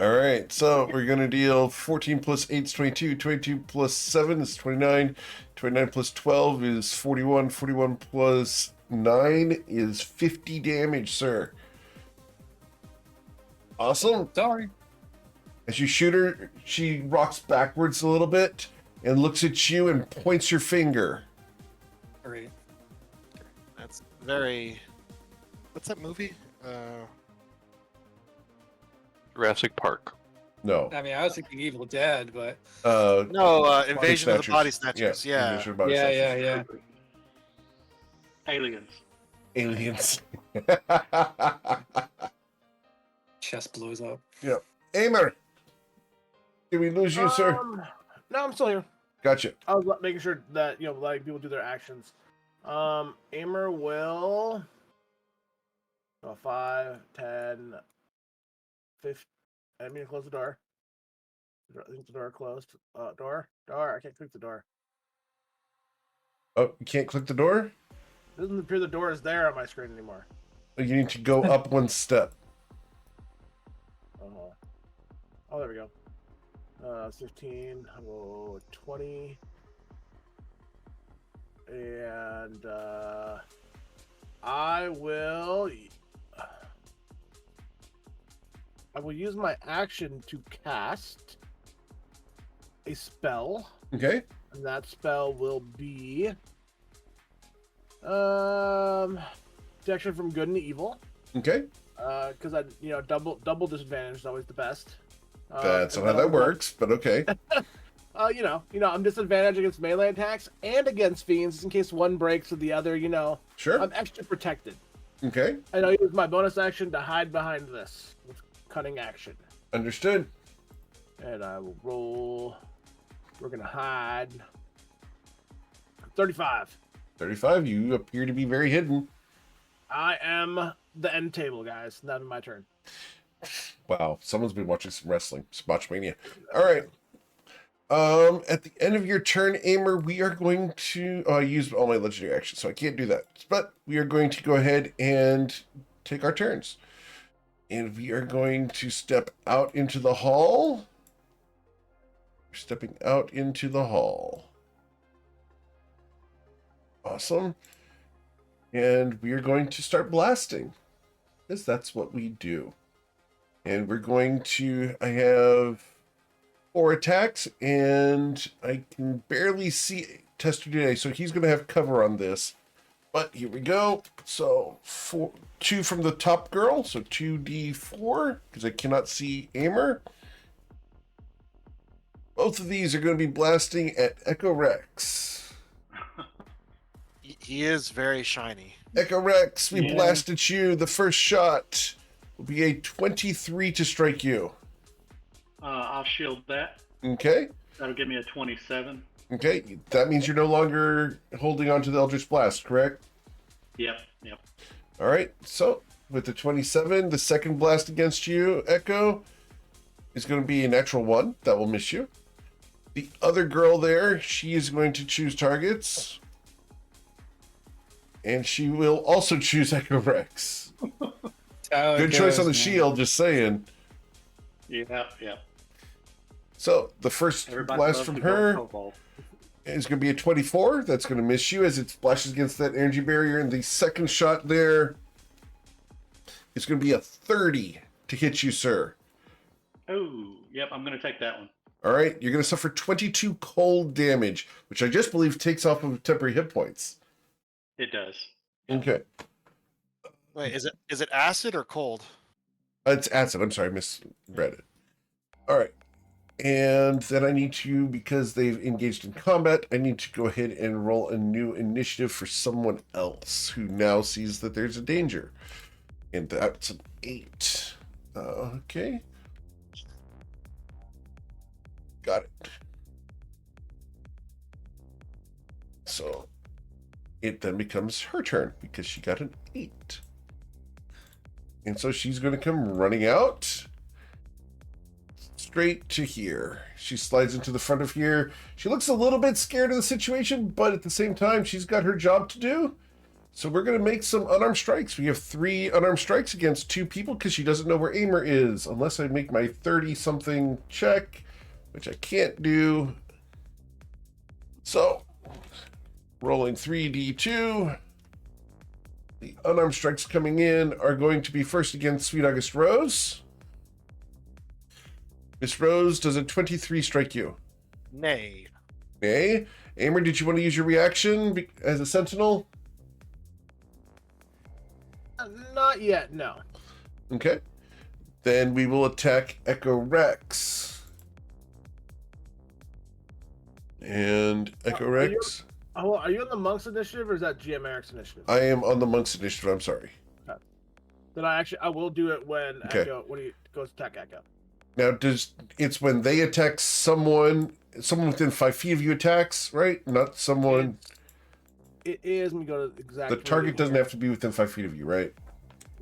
All right. So we're going to deal 14 plus 8 is 22. 22 plus 7 is 29. 29 plus 12 is 41. 41 plus 9 is 50 damage, sir. Awesome. Sorry. As you shoot her, she rocks backwards a little bit and looks at you and points your finger. Great. That's very. What's that movie? Jurassic Park. No. I mean, I was thinking Evil Dead, but No, Invasion of the Snatchers. Body Snatchers. Yeah. Invasion of the Body yeah, Snatchers. yeah, yeah. Aliens. Aliens. Chest blows up. Aimer, did we lose you, sir? No, I'm still here. Gotcha. I was making sure that letting people do their actions. Aimer will 5, 10, 15. I didn't mean to close the door. I think the door closed. Door. I can't click the door. Oh, you can't click the door? It doesn't appear the door is there on my screen anymore. You need to go up one step. Oh, there we go. 15, 20, and I will use my action to cast a spell, Okay. and that spell will be protection from good and evil. Okay. Because I double disadvantage is always the best. That's and not how that then works, but okay. I'm disadvantaged against melee attacks and against fiends, just in case one breaks with the other. Sure. I'm extra protected. Okay. And I'll use my bonus action to hide behind this with cunning action. Understood. And I will roll. We're gonna hide. 35. 35. You appear to be very hidden. I am the end table, guys. Now my turn. Wow. Someone's been watching some wrestling. Spotchmania. All right. At the end of your turn, Aimer, we are going to use all my legendary actions, so I can't do that. But we are going to go ahead and take our turns. And we are going to step out into the hall. We're stepping out into the hall. Awesome. And we are going to start blasting, because that's what we do. And we're going to, I have 4 attacks, and I can barely see Tester today, so he's going to have cover on this. But here we go. So 2 from the top girl, so 2d4, because I cannot see Aimer. Both of these are going to be blasting at Echo Rex. He is very shiny. Echo Rex, we Yeah. blast at you. The first shot will be a 23 to strike you. I'll shield that. Okay. That'll give me a 27. Okay. That means you're no longer holding on to the Eldritch Blast, correct? Yep. All right. So with the 27, the second blast against you, Echo, is going to be a natural 1. That will miss you. The other girl there, she is going to choose targets. And she will also choose Echo Rex. Good choice on the shield, just saying. Yep. So the first Everybody blast loves from to go her cobalt. is going to be a 24. That's going to miss you as it splashes against that energy barrier. And the second shot there is going to be a 30 to hit you, sir. Oh, yep. I'm gonna take that one. All right, you're going to suffer 22 cold damage, which I just believe takes off of temporary hit points. It does. Okay. Wait, is it acid or cold? It's acid. I'm sorry, I misread it. All right. And then I need to, because they've engaged in combat, I need to go ahead and roll a new initiative for someone else who now sees that there's a danger. And that's an 8. Okay. Got it. So it then becomes her turn because she got an 8. And so she's going to come running out straight to here. She slides into the front of here. She looks a little bit scared of the situation, but at the same time, she's got her job to do. So we're going to make some unarmed strikes. We have 3 unarmed strikes against 2 people because she doesn't know where Aimer is, unless I make my 30-something check, which I can't do. So, rolling 3d2. The unarmed strikes coming in are going to be first against Sweet August Rose. Miss Rose, does a 23 strike you? Nay. Okay. Aimer, did you want to use your reaction as a sentinel? Not yet, no. Okay. Then we will attack Echo Rex. And Echo Rex. Are you on the Monks initiative or is that GM Eric's initiative? I am on the Monks initiative. I'm sorry. Then I will do it when Okay. Echo goes to attack Echo. Now, it's when they attack someone within 5 feet of you attacks, right? Not someone. It is. Let me go to exactly. The target doesn't have to be within 5 feet of you, right?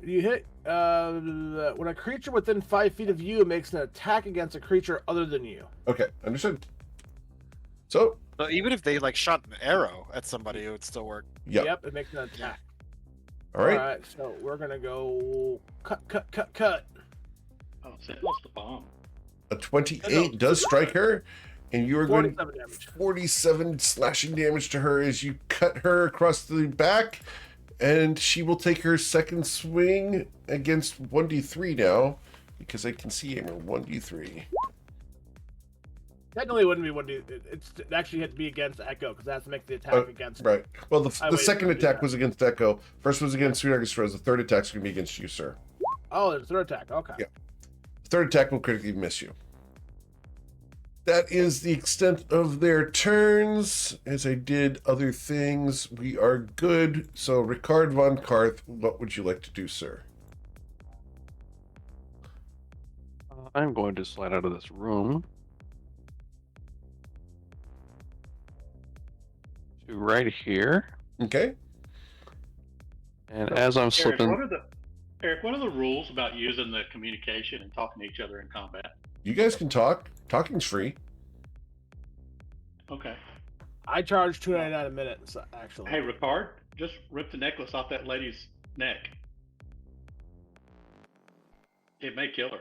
You hit when a creature within 5 feet of you makes an attack against a creature other than you. Okay, understood. So, Even if they like shot an arrow at somebody, it would still work. yep. It makes an attack. All right. All right, so we're gonna go cut. Oh, Sentinel's the bomb. A 28 does strike her, and you are going 47 damage. 47 slashing damage to her as you cut her across the back, and she will take her second swing against 1d3 now, because I can see Aimer 1d3. Technically, it wouldn't be one. It actually had to be against Echo because that's to make the attack against. Right. Well, the waited second to do attack that. was against Echo. First was against Sweet August Rose. The third attack's going to be against you, sir. Oh, there's a third attack. Okay. Yeah. The third attack will critically miss you. That is the extent of their turns. As I did other things, we are good. So, Ricard von Karth, what would you like to do, sir? I'm going to slide out of this room. To right here. Okay. And as I'm Eric, slipping... what are the rules about using the communication and talking to each other in combat? You guys can talk. Talking's free. Okay. I charge $2.99 a minute. So actually. Hey, Ricard, just rip the necklace off that lady's neck. It may kill her.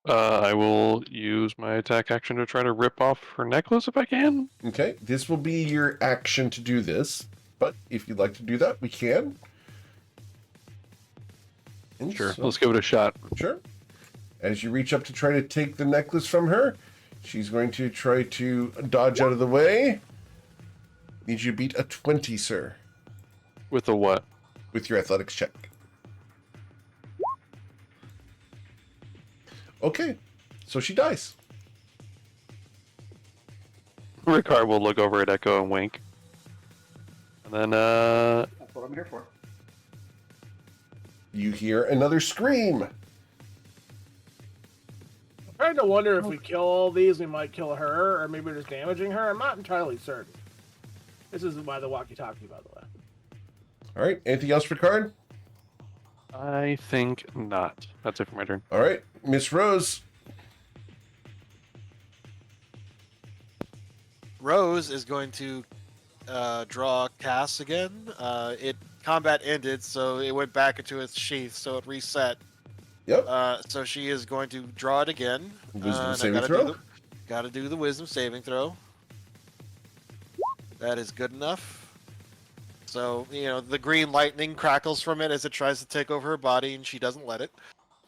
I will use my attack action to try to rip off her necklace if I can. Okay. This will be your action to do this. But if you'd like to do that, we can. And Sure, so- let's give it a shot. Sure. As you reach up to try to take the necklace from her, she's going to try to dodge out of the way. Need you to beat a 20, sir, With a what? with your athletics check. Okay. So she dies. Ricard will look over at Echo and wink. And then, That's what I'm here for. You hear another scream. I'm trying to wonder if we kill all these, we might kill her, or maybe we're just damaging her. I'm not entirely certain. This is by the walkie-talkie, by the way. All right. Anything else, Ricard? I think not. That's it for my turn. All right. Miss Rose. Rose is going to draw Cass again. Combat ended, so it went back into its sheath, so it reset. Yep. So she is going to draw it again. Wisdom and I saving gotta throw. Gotta do the wisdom saving throw. That is good enough. So, the green lightning crackles from it as it tries to take over her body, and she doesn't let it.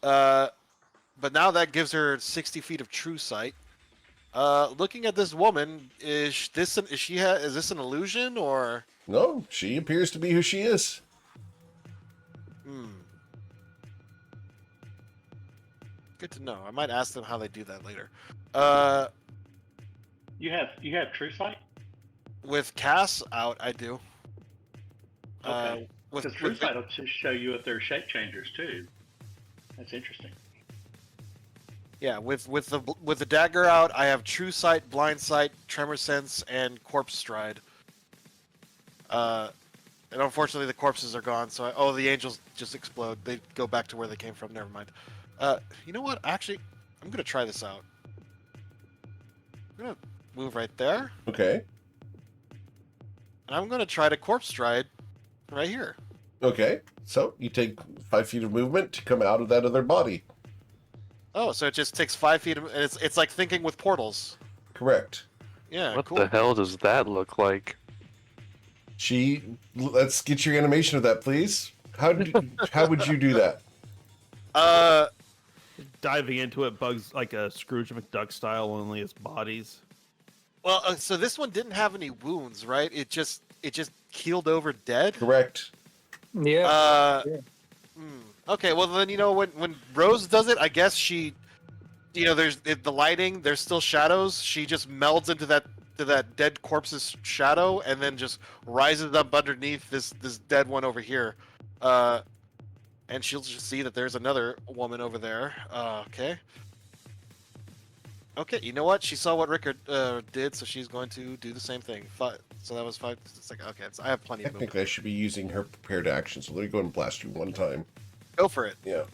But now that gives her 60 feet of true sight. Looking at this woman, is this an illusion, or? No, she appears to be who she is. Good to know. I might ask them how they do that later. You have true sight? With Cass out, I do. Okay. With Because true sight will just show you if they're shape changers too. That's interesting. Yeah, with the dagger out, I have true sight, blind sight, tremor sense, and corpse stride. And unfortunately, the corpses are gone. So the angels just explode. They go back to where they came from. Never mind. You know what? Actually, I'm gonna try this out. I'm gonna move right there, Okay. and I'm gonna try to corpse stride right here. Okay. So you take 5 feet of movement to come out of that other body. Oh, so it just takes 5 feet, and it's like thinking with portals. Correct. Yeah, What cool. the hell does that look like? Let's get your animation of that, please. How would you do that? Diving into it, bugs like a Scrooge McDuck style, only it's bodies. Well, so this one didn't have any wounds, right? It just keeled over dead. Correct. Yeah. Yeah. Okay, well then when Rose does it, I guess she, there's the lighting. There's still shadows. She just melds into that dead corpse's shadow, and then just rises up underneath this dead one over here, and she'll just see that there's another woman over there. Okay. Okay, you know what? She saw what Rickard did, so she's going to do the same thing. So that was 5. It's like, okay, I have plenty of movement. Technically, I should be using her prepared action, so let me go and blast you one time. Go for it. Yeah.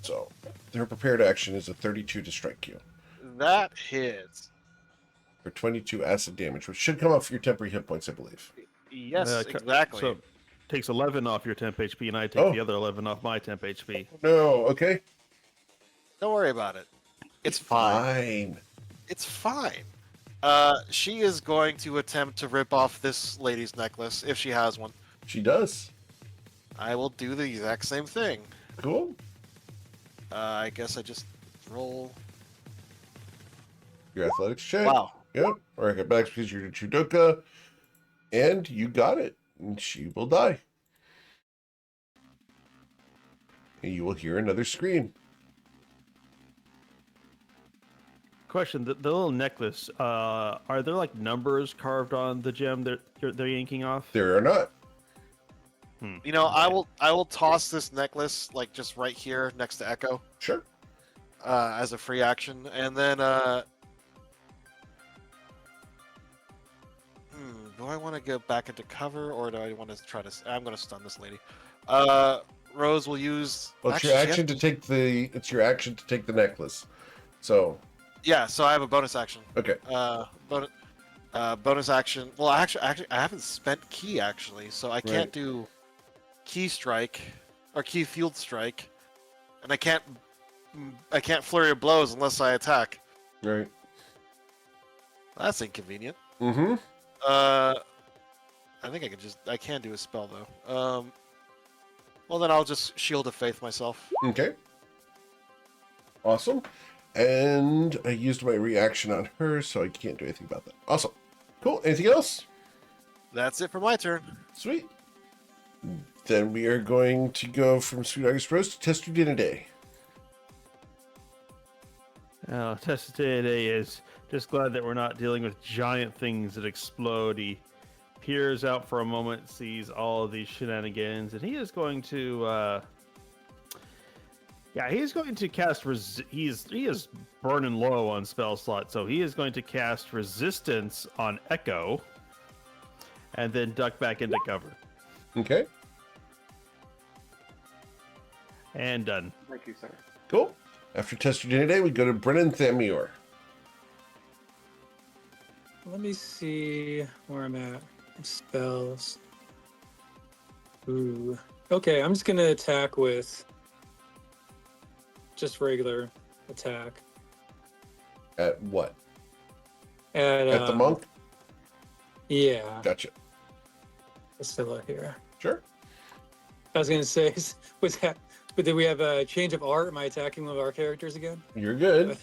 So, her prepared action is a 32 to strike you. That hits. For 22 acid damage, which should come off your temporary hit points, I believe. Yes, exactly. So takes 11 off your temp HP, and I take the other 11 off my temp HP. No, okay. Don't worry about it. It's fine. It's fine. She is going to attempt to rip off this lady's necklace, if she has one. She does. I will do the exact same thing. Cool. I guess I just roll. Your athletics check. Wow. Yep. Or I got back because you're Chudoka. And you got it. And she will die. And you will hear another scream. Question: the little necklace. Are there like numbers carved on the gem they're yanking off? There are not. I will toss this necklace like just right here next to Echo. Sure. As a free action, and then do I want to go back into cover, or do I want to try to? I'm going to stun this lady. Rose will use. Well, it's your action to take the. It's your action to take the necklace. So. Yeah, so I have a bonus action. Okay. Bonus action. Well, actually, I haven't spent key actually, so I can't do key strike or key field strike, and I can't flurry of blows unless I attack. Right. That's inconvenient. Mm-hmm. I think I can do a spell though. Well then I'll just Shield of Faith myself. Okay. Awesome. And I used my reaction on her, so I can't do anything about that. Awesome. Cool. Anything else? That's it for my turn. Sweet. Then we are going to go from Sweet August Rose to Test Your Dinner Day. Test today is just glad that we're not dealing with giant things that explode. He peers out for a moment, sees all of these shenanigans, and he is going to he's going to cast he is burning low on spell slot, so he is going to cast resistance on Echo and then duck back into cover. Okay. And done. Thank you, sir. Cool. After Test Your Dinner Day, we go to Brennan Thamior. Let me see where I'm at. Spells. Ooh. Okay, I'm just gonna attack with just regular attack. At what? At the monk? Yeah. Gotcha. Priscilla here. Sure. I was gonna say, but did we have a change of art? Am I attacking one of our characters again? You're good.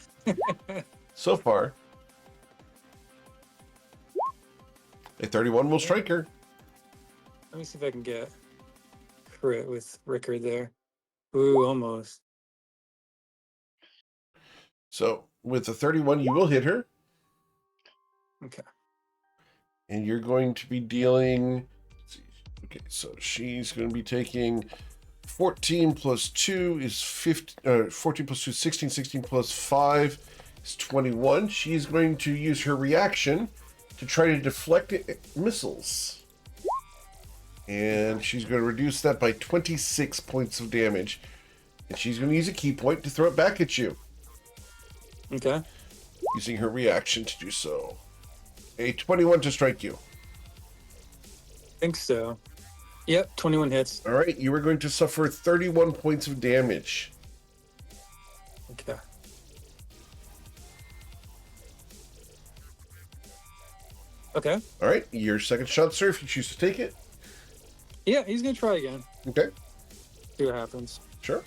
So far. A 31 will strike her. Let me see if I can get crit with Rickard there. Ooh, almost. So with the 31, you will hit her. Okay. And you're going to be dealing. Let's see. Okay, so she's going to be taking 14 plus 2 is 15. 14 plus 2 is 16. 16 plus 5 is 21. She's going to use her reaction to try to deflect missiles. And she's going to reduce that by 26 points of damage. And she's going to use a key point to throw it back at you. Okay. Using her reaction to do so. A 21 to strike you. Think so. Yep, 21 hits. All right, you are going to suffer 31 points of damage. Okay. Okay. All right, your second shot, sir, if you choose to take it. Yeah, he's gonna try again. Okay, See what happens. sure.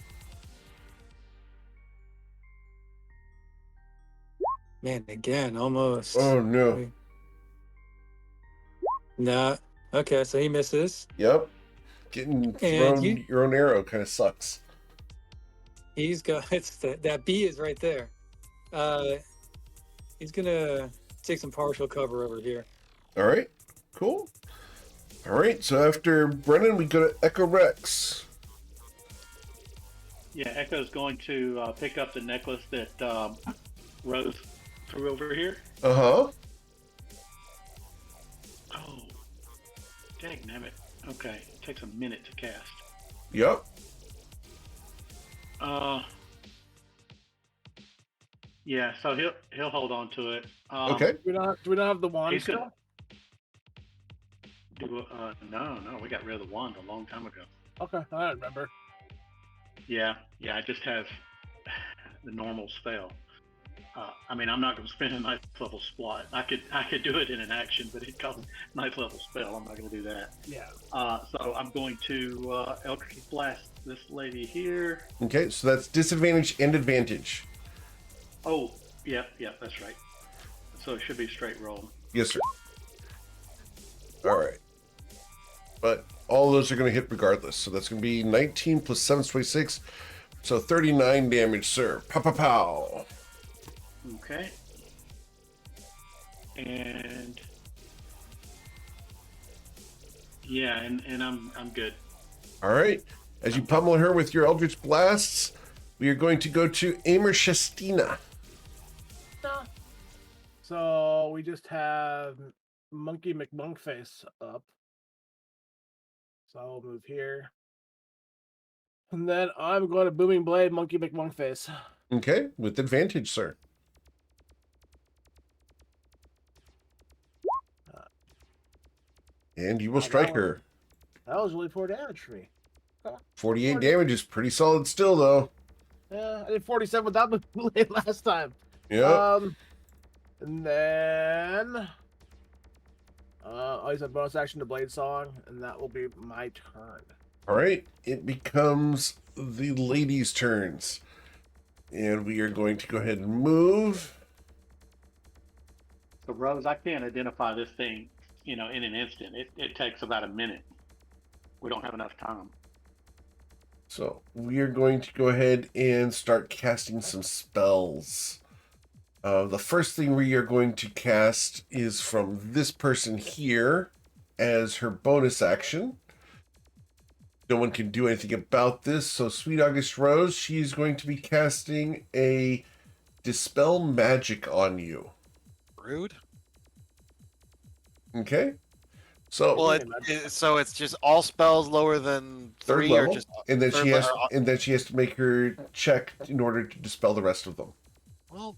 Man, again, almost. Oh no. Wait. Nah. Okay, so he misses. Yep. Getting And thrown your own arrow kind of sucks. he's got that B is right there. He's gonna take some partial cover over here. All right. Cool. All right. So after Brennan, we go to Echo Rex. Yeah, Echo's going to pick up the necklace that Rose threw over here. Uh huh. Oh, dang it. Okay, it takes a minute to cast. Yep. Yeah, so he'll hold on to it. Okay. Do we not have the wand He's still? gonna no, we got rid of the wand a long time ago. Okay, I don't remember. Yeah, I just have the normal spell. I mean, I'm not going to spend a ninth level slot. I could do it in an action, but it costs ninth level spell. I'm not going to do that. Yeah. So I'm going to Eldritch Blast this lady here. Okay. So that's disadvantage and advantage. Oh, yeah, that's right. So it should be straight roll. Yes, sir. All right. But all those are going to hit regardless. So that's going to be 19 plus 7 is 26. So 39 damage, sir. Pow, pow, pow. Okay. And yeah, and I'm good. All right. As you pummel her with your Eldritch Blasts, we are going to go to Amer Shestina. So we just have Monkey McMonkface up. So I'll move here. And then I'm going to Booming Blade Monkey McMonkface. Okay. With advantage, sir. And you will strike her. That was really 4 damage for me. 48 damage is pretty solid still, though. Yeah, I did 47 without the blade last time. Yeah. And then I'll use a bonus action to Blade Song, and that will be my turn. All right. It becomes the ladies' turns. And we are going to go ahead and move. So Rose, I can't identify this thing, in an instant. It takes about a minute. We don't have enough time. So we are going to go ahead and start casting some spells. The first thing we are going to cast is from this person here as her bonus action. No one can do anything about this. So Sweet August Rose, she's going to be casting a Dispel Magic on you. Rude. Okay? So Well, so it's just all spells lower than third 3, level, or just and then third she has level? and then she has to make her check in order to dispel the rest of them. Well,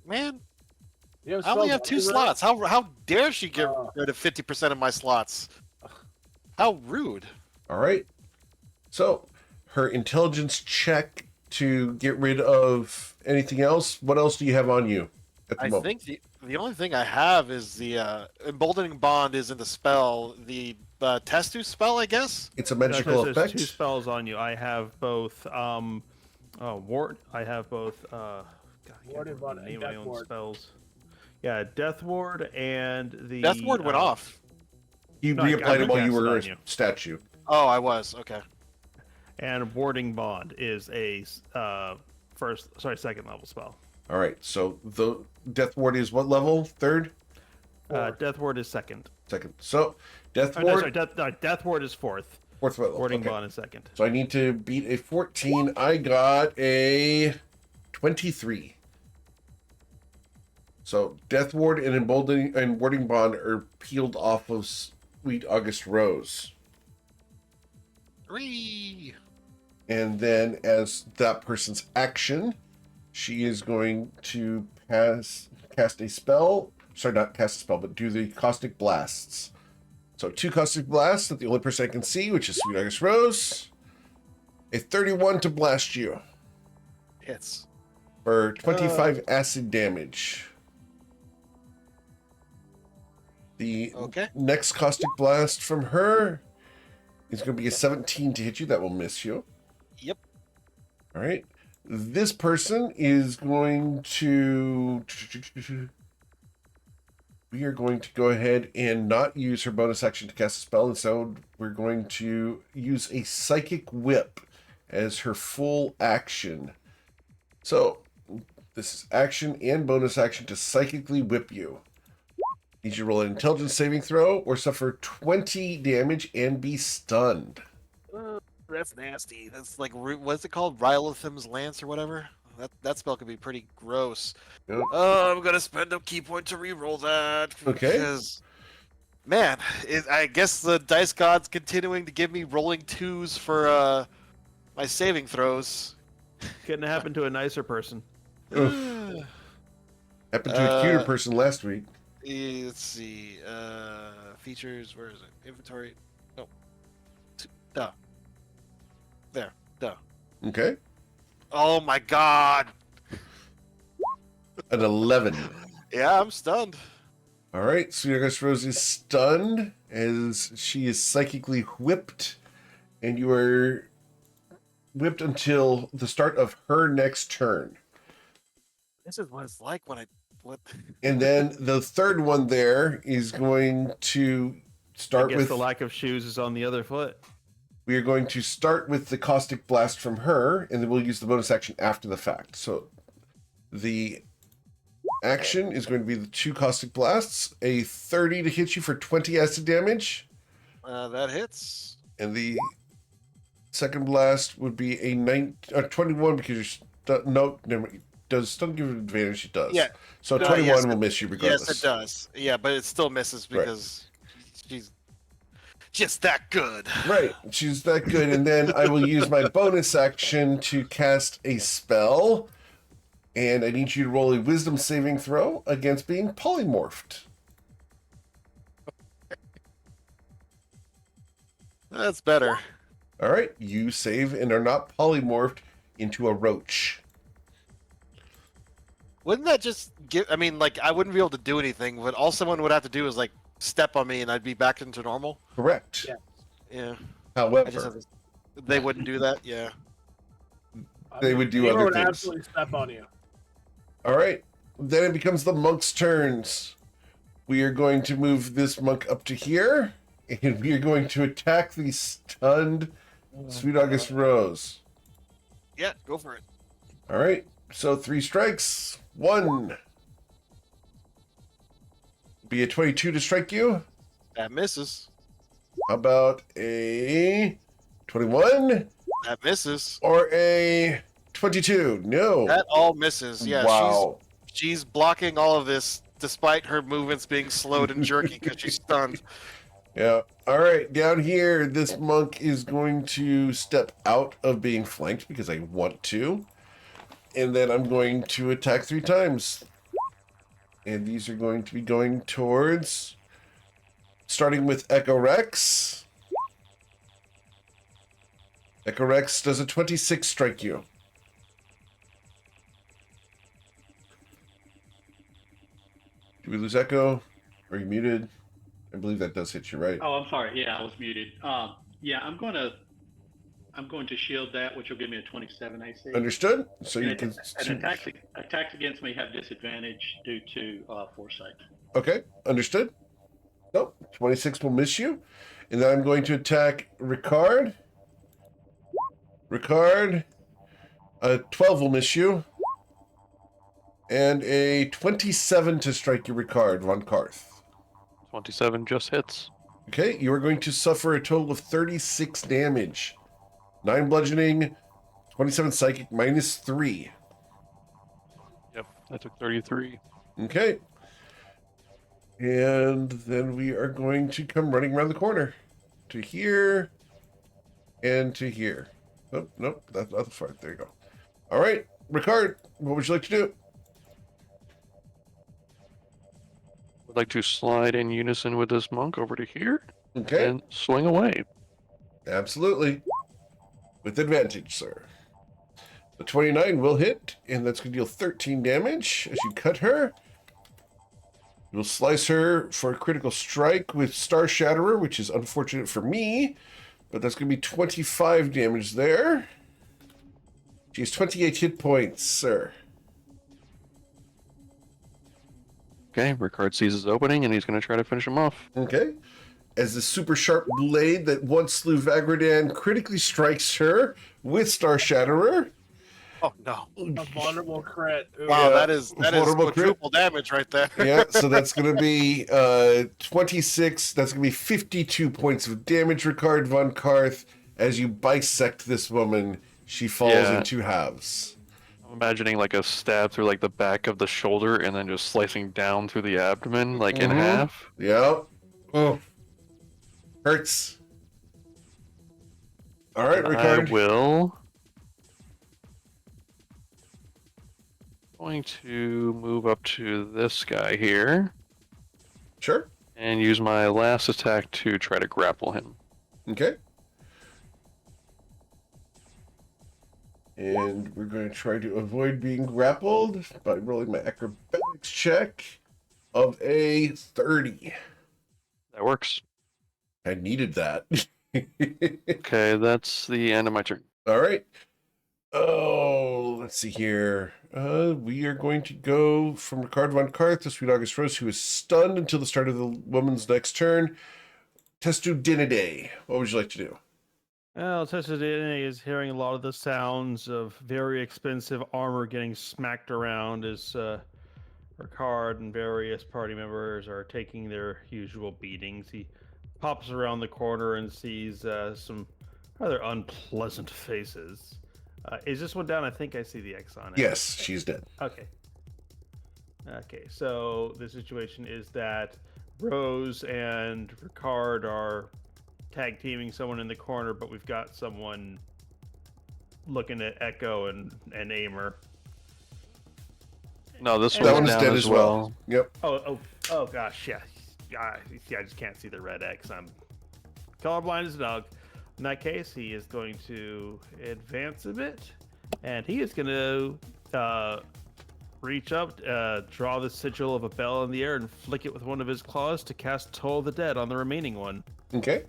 man, You have I only spells have 2 on you, right? slots. How dare she get rid of 50% of my slots? How rude. All right. So her intelligence check to get rid of anything else. What else do you have on you at the I moment? think the only thing I have is the emboldening bond is in the spell. The Testu spell, I guess. It's a magical There's effect. 2 spells on you. I have both ward. I have both God, I can't Warded remember Ward the and name of my Death own Ward. spells. Yeah, Death Ward and the Death Ward went off. You No, I reapplied it while you recast were it a on you. statue. Oh, I was okay. And Warding Bond is a second level spell. All right. So the Death Ward is what level? Third? Death Ward is second. Second. So Death Oh, no, Ward, sorry, Death Ward is fourth. fourth level. Warding Okay. Bond is second. So I need to beat a 14. I got a 23. So Death Ward and Emboldening and Warding Bond are peeled off of Sweet August Rose. 3. And then as that person's action, she is going to cast a spell. Sorry, not cast a spell, but do the Caustic Blasts. So 2 Caustic Blasts that the only person I can see, which is Sweet August Rose. A 31 to blast you Hits. for 25 acid damage. The Okay. next Caustic Blast from her is going to be a 17 to hit you. That will miss you. Yep. All right. This person is going to... We are going to go ahead and not use her bonus action to cast a spell, and so we're going to use a Psychic Whip as her full action. So, this is action and bonus action to psychically whip you. Need you to roll an intelligence saving throw or suffer 20 damage and be stunned. That's nasty. That's like, what's it called? Rylithim's Lance or whatever? That spell could be pretty gross. Yep. Oh, I'm going to spend a key point to reroll that. Okay. Because, man, I guess the dice god's continuing to give me rolling 2s for my saving throws. Couldn't happen to a nicer person. Happened to a cuter person last week. Let's see. Features, where is it? Inventory. No. Duh. There. Duh. Okay. Oh my god. An 11. Yeah, I'm stunned. All right, Sweet August Rose is stunned as she is psychically whipped, and you are whipped until the start of her next turn. This is what it's like when And then the third one there is going to I start guess with... the lack of shoes is on the other foot. We are going to start with the Caustic Blast from her, and then we'll use the bonus action after the fact. So the action is going to be the 2 Caustic Blasts, a 30 to hit you for 20 acid damage, that hits. and the second blast would be a 21 because you're no, never mind. Does stun give advantage? It does. Yeah. So No, 21 yes, will miss you regardless. Yes, it does. Yeah, but it still misses Right. because she's just that good. Right, she's that good. And then I will use my bonus action to cast a spell. And I need you to roll a wisdom saving throw against being polymorphed. That's better. All right, you save and are not polymorphed into a roach. Wouldn't that just give? I mean, like, I wouldn't be able to do anything, but all someone would have to do is like step on me, and I'd be back into normal. Correct. Yeah. Yeah. However, I just have to, they wouldn't do that. Yeah. They would do Gamer other would things. absolutely step on you. all right, then it becomes the monk's turns. We are going to move this monk up to here, and we are going to attack the stunned Sweet August Rose. Yeah. Go for it. All right, so 3 strikes. 1. Be a 22 to strike you. That misses. How about a 21 That misses. or a 22? No. That all misses. Yeah. Wow. She's blocking all of this despite her movements being slowed and jerky because she's stunned. Yeah. All right. Down here, this monk is going to step out of being flanked because I want to. And then I'm going to attack 3 times. And these are going to be going towards... Starting with Echo Rex. Echo Rex does a 26 strike you. Did we lose Echo? Are you muted? I believe that does hit you, right? Oh, I'm sorry. Yeah, I was muted. Yeah, I'm going to shield that, which will give me a 27 AC. Understood? So you And can... attacks against me have disadvantage due to foresight. Okay, understood. Nope, 26 will miss you. And then I'm going to attack Ricard. Ricard, a 12 will miss you. And a 27 to strike you, Ricard, Von Karth. 27 just hits. Okay, you are going to suffer a total of 36 damage. 9 bludgeoning, 27 psychic, minus 3. Yep, I took 33. Okay. And then we are going to come running around the corner to here and to here. Nope, nope, that's not the front. There you go. All right, Ricard, what would you like to do? Would like to slide in unison with this monk over to here Okay, and swing away. absolutely. With advantage, sir. The 29 will hit, and that's going to deal 13 damage as you cut her. You'll slice her for a critical strike with Star Shatterer, which is unfortunate for me, but that's going to be 25 damage there. She has 28 hit points, sir. Okay, Ricard sees his opening, and he's going to try to finish him off. Okay. As the super sharp blade that once slew Vagradan critically strikes her with Star Shatterer. Oh no! A vulnerable crit. Ooh. Wow, Yeah, that is vulnerable crit. quadruple damage right there. Yeah, so that's going to be 26. That's going to be 52 points of damage, Ricard von Karth. As you bisect this woman, she falls Yeah. in two halves. I'm imagining like a stab through like the back of the shoulder, and then just slicing down through the abdomen, like in Mhm. half. Yeah. Oh. Hurts. All right, And I Ricard. will. Going to move up to this guy here Sure. and use my last attack to try to grapple him. Okay. And we're going to try to avoid being grappled by rolling my acrobatics check of a 30. That works. I needed that. Okay, that's the end of my turn. All right. Oh, let's see here. We are going to go from Ricard von Karth to Sweet August Rose, who is stunned until the start of the woman's next turn. Testu Dinide, what would you like to do? Well, Tessa is hearing a lot of the sounds of very expensive armor getting smacked around as Ricard and various party members are taking their usual beatings. He pops around the corner and sees some rather unpleasant faces. Is this one down? I think I see the X on it. Yes, she's dead. Okay. Okay, so the situation is that Rose and Ricard are tag teaming someone in the corner, but we've got someone looking at Echo and Aimer. No, this That one's one's down dead as as well. Yep. Oh gosh, yeah. I just can't see the red X. I'm colorblind as a dog. In that case, he is going to advance a bit, and he is going to reach up, draw the sigil of a bell in the air, and flick it with one of his claws to cast Toll the Dead on the remaining one. Okay.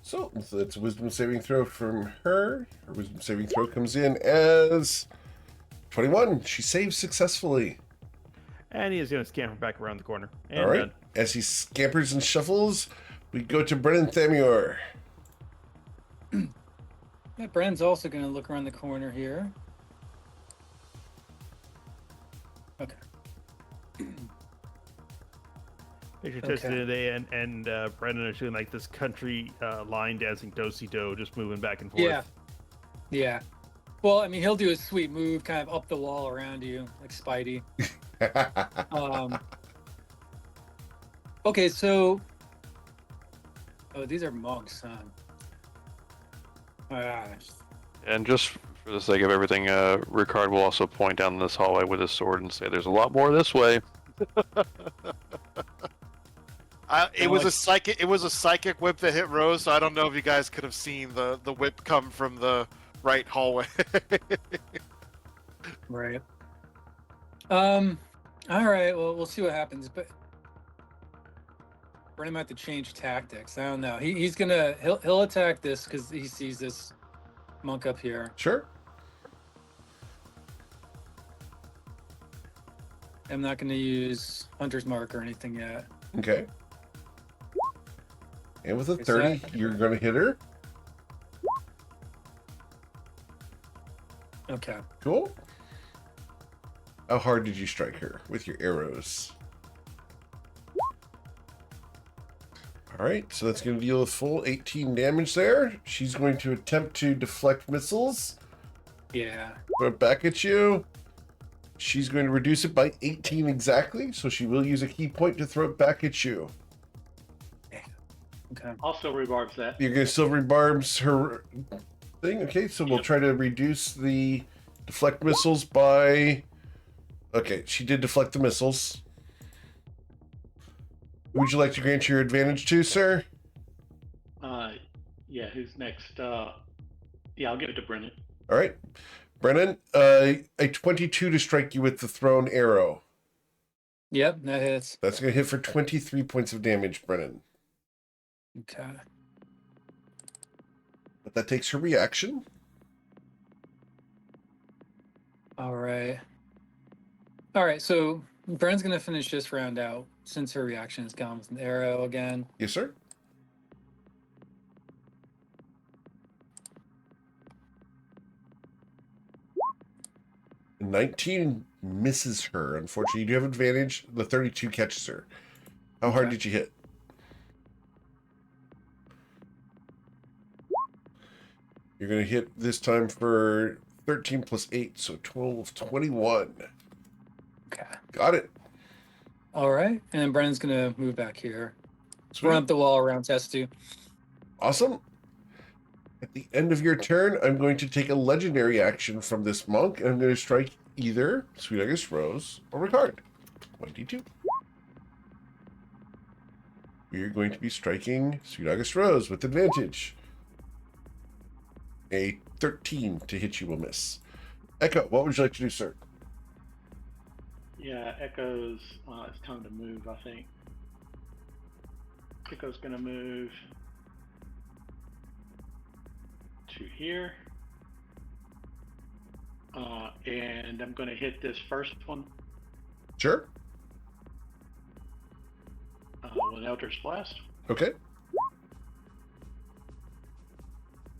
So that's a wisdom saving throw from her. Her wisdom saving throw comes in as 21. She saves successfully. And he is going to scamper back around the corner. And All right. done. As he scampers and shuffles, we go to Brennan Thamior. Yeah, Brennan's also going to look around the corner here. Okay. Picture Okay. tested today, and Brendan are doing like this country line dancing do-si-do, just moving back and forth. Yeah. Yeah. Well, I mean, he'll do a sweet move kind of up the wall around you, like Spidey. Okay, so... Oh, these are monks, huh? And just for the sake of everything, Ricard will also point down this hallway with his sword and say, "There's a lot more this way." It was a psychic. It was a psychic whip that hit Rose. So I don't know if you guys could have seen the whip come from the right hallway. Right. All right. Well, we'll see what happens. But Brennan might have to change tactics. I don't know. He'll attack this because he sees this monk up here. Sure. I'm not going to use Hunter's Mark or anything yet. Okay. And with a Is 30, that- you're going to hit her. Okay. Cool. How hard did you strike her with your arrows? All right, so that's going to deal a full 18 damage there. She's going to attempt to deflect missiles. Yeah. Throw it back at you. She's going to reduce it by 18 exactly, so she will use a key point to throw it back at you. Okay. Also rebarbs that. You're going to silvery barbs her thing. Okay, so we'll try to reduce the deflect missiles by... Okay, she did deflect the missiles. Who would you like to grant your advantage to, sir? Yeah, who's next? Yeah, I'll give it to Brennan. All right. Brennan, a 22 to strike you with the thrown arrow. Yep, that hits. That's going to hit for 23 points of damage, Brennan. Okay. But that takes her reaction. All right. All right. So Brenn's gonna finish this round out since her reaction is gone with an arrow again. Yes, sir. "19 misses her. Unfortunately, you do have advantage. The 32 catches her. How hard Okay. did you hit? You're going to hit this time for 13 plus 8, so 12, 21. Okay. Got it. All right. And then Brennan's gonna move back here. Sweet. Run up the wall around Testu. Awesome. At the end of your turn, I'm going to take a legendary action from this monk, and I'm going to strike either Sweet August Rose or Ricard. 1d2. We're going to be striking Sweet August Rose with advantage. A 13 to hit you will miss. Echo, what would you like to do, sir? Yeah, Echo's. It's time to move, I think. Echo's gonna move to here. And I'm gonna hit this first one Sure. with Eldritch Blast. Okay.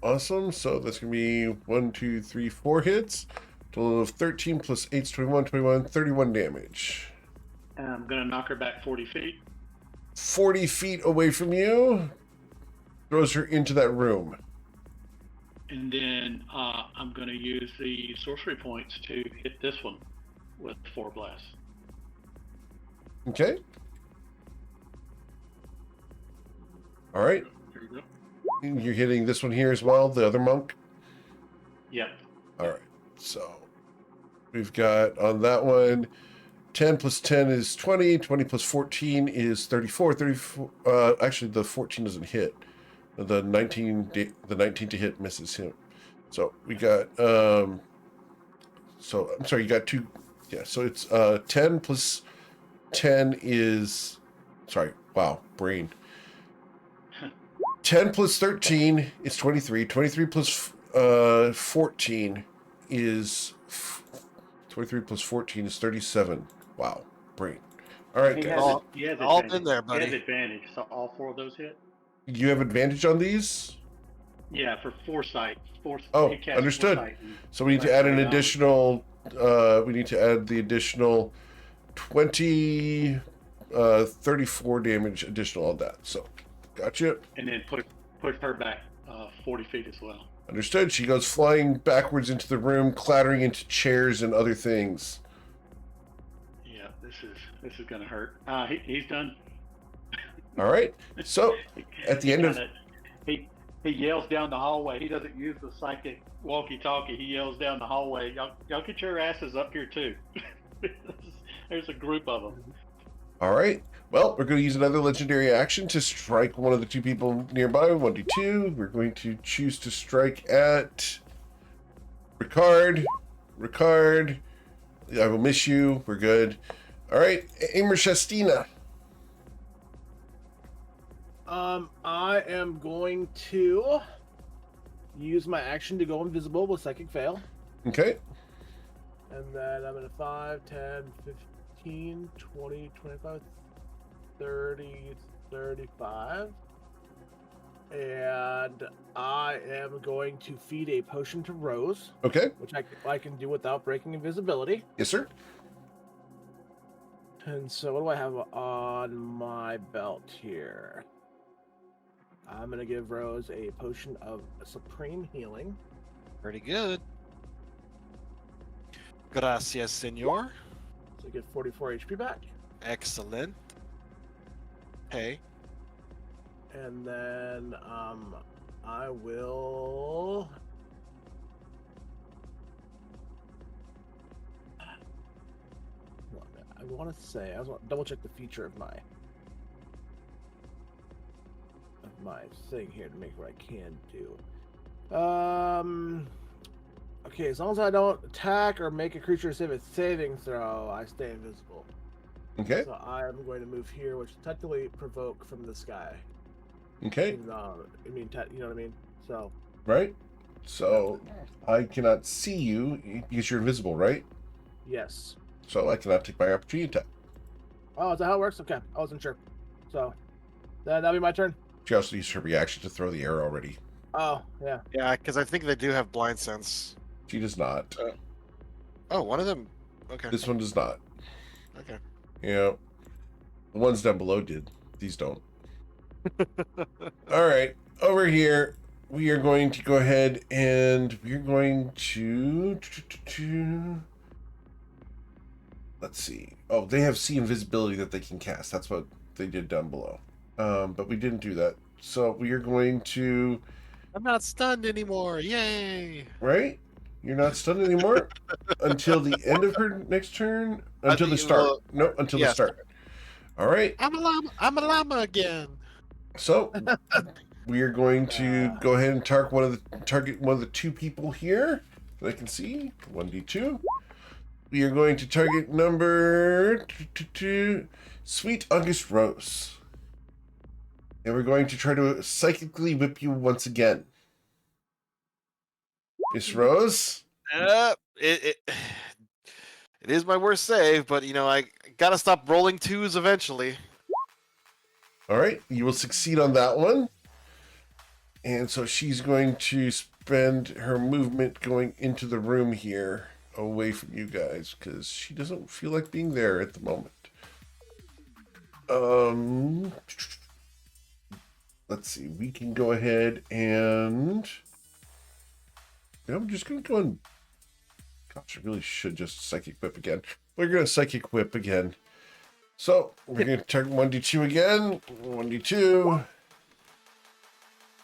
Awesome. So that's going to be 1, 2, 3, 4 hits. Total of 13 plus 8 is 21, 31 damage. And I'm gonna knock her back 40 feet. 40 feet away from you. Throws her into that room. And then I'm gonna use the sorcery points to hit this one with 4 blasts. Okay. All right. There you go. You're hitting this one here as well, the other monk. Yep. All right. So we've got on that one 10 plus 10 is 20, 20 plus 14 is 34, 34. Actually, the 14 doesn't hit. The 19 to hit misses him. So we got so I'm sorry, you got 2. Yeah, so it's 10 plus 10 is, sorry, wow, brain. 10 plus 13 is 23. 23 plus 14 is 23 plus 14 is 37. Wow, brain. All right, He guys. has, he has all advantage. been there, He has buddy. advantage, so all 4 of those hit. You have advantage on these? Yeah, for foresight. Oh, he cast understood. Foresight and- So we need to add an additional we need to add the additional 20 34 damage additional on that. So gotcha. And then push her back 40 feet as well. Understood. She goes flying backwards into the room, clattering into chairs and other things. Yeah, this is gonna hurt. He's done. All right. So at the end of he yells down the hallway. He doesn't use the psychic walkie-talkie. He yells down the hallway. Y'all get your asses up here too. There's a group of them. all right. Well, we're going to use another legendary action to strike one of the 2 people nearby. 1d2. We're going to choose to strike at Ricard. Ricard. I will miss you. We're good. All right. Aimer Shastina. I am going to use my action to go invisible with Psychic Fail. Okay. And then I'm going to 5, 10, 15, 20, 25, 30, 35. And I am going to feed a potion to Rose, Okay. which I can do without breaking invisibility. Yes, sir. And so what do I have on my belt here? I'm going to give Rose a potion of supreme healing. Pretty good. Gracias, senor. So I get 44 HP back. Excellent. Hey. And then I will I want to say I want to double check the feature of my thing here to make what I can do. Okay, as long as I don't attack or make a creature save a saving throw, I stay invisible. Okay. So I am going to move here, which technically provoke from the sky. Okay. No, I mean, you know what I mean? So, Right. So I cannot see you because you're invisible, right? Yes. So I cannot take my opportunity attack. Oh, is that how it works? Okay, I wasn't sure. So, then that'll be my turn. She also used her reaction to throw the arrow already. Oh, yeah. Yeah, because I think they do have blind sense. She does not. Oh, one of them. Okay. This one does not. Okay. Yeah. The ones down below did. These don't. All right. Over here, we are going to go ahead and we're going to... Let's see. Oh, they have see invisibility that they can cast. That's what they did down below. But we didn't do that. So we are going to... I'm not stunned anymore. Yay! Right? You're not stunned anymore until the end of her next turn? Until the start. No, until the start. All right. I'm a llama. I'm a llama again. So we are going to go ahead and target one of the two people here that I can see. 1d2. We are going to target number 2, Sweet August Rose. And we're going to try to psychically whip you once again. Miss Rose? It is my worst save, but I gotta stop rolling 2s eventually. All right, you will succeed on that one. And so she's going to spend her movement going into the room here, away from you guys, because she doesn't feel like being there at the moment. Let's see. We can go ahead and... I'm just going to go and... Gosh, I really should just Psychic Whip again. We're going to Psychic Whip again. So, we're going to target 1d2 again. 1d2.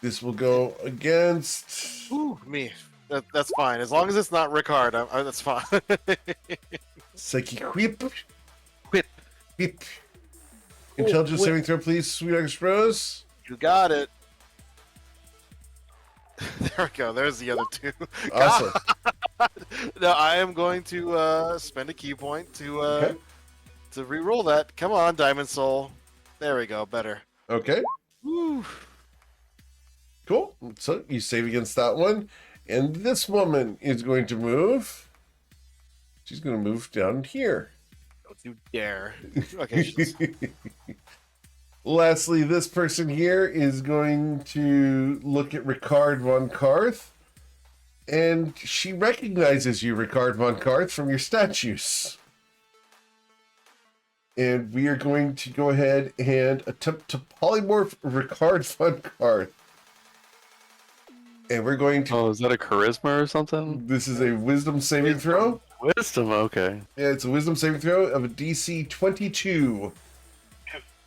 This will go against... Ooh, me. That's fine. As long as it's not Ricard, that's fine. Psychic Whip. Whip. Whip. Intelligence saving throw, please, Sweet August Rose. You got it. There we go. There's the other 2. Awesome. Now I am going to spend a key point to re-roll that. Come on, Diamond Soul. There we go. Better. Okay. Woo. Cool. So you save against that one. And this woman is going to move. She's going to move down here. Don't you dare. Okay. Lastly, this person here is going to look at Ricard von Karth. And she recognizes you, Ricard von Karth, from your statues. And we are going to go ahead and attempt to polymorph Ricard von Karth. And we're going to... Oh, is that a charisma or something? This is a wisdom saving throw. Wisdom, okay. Yeah, it's a wisdom saving throw of a DC 22.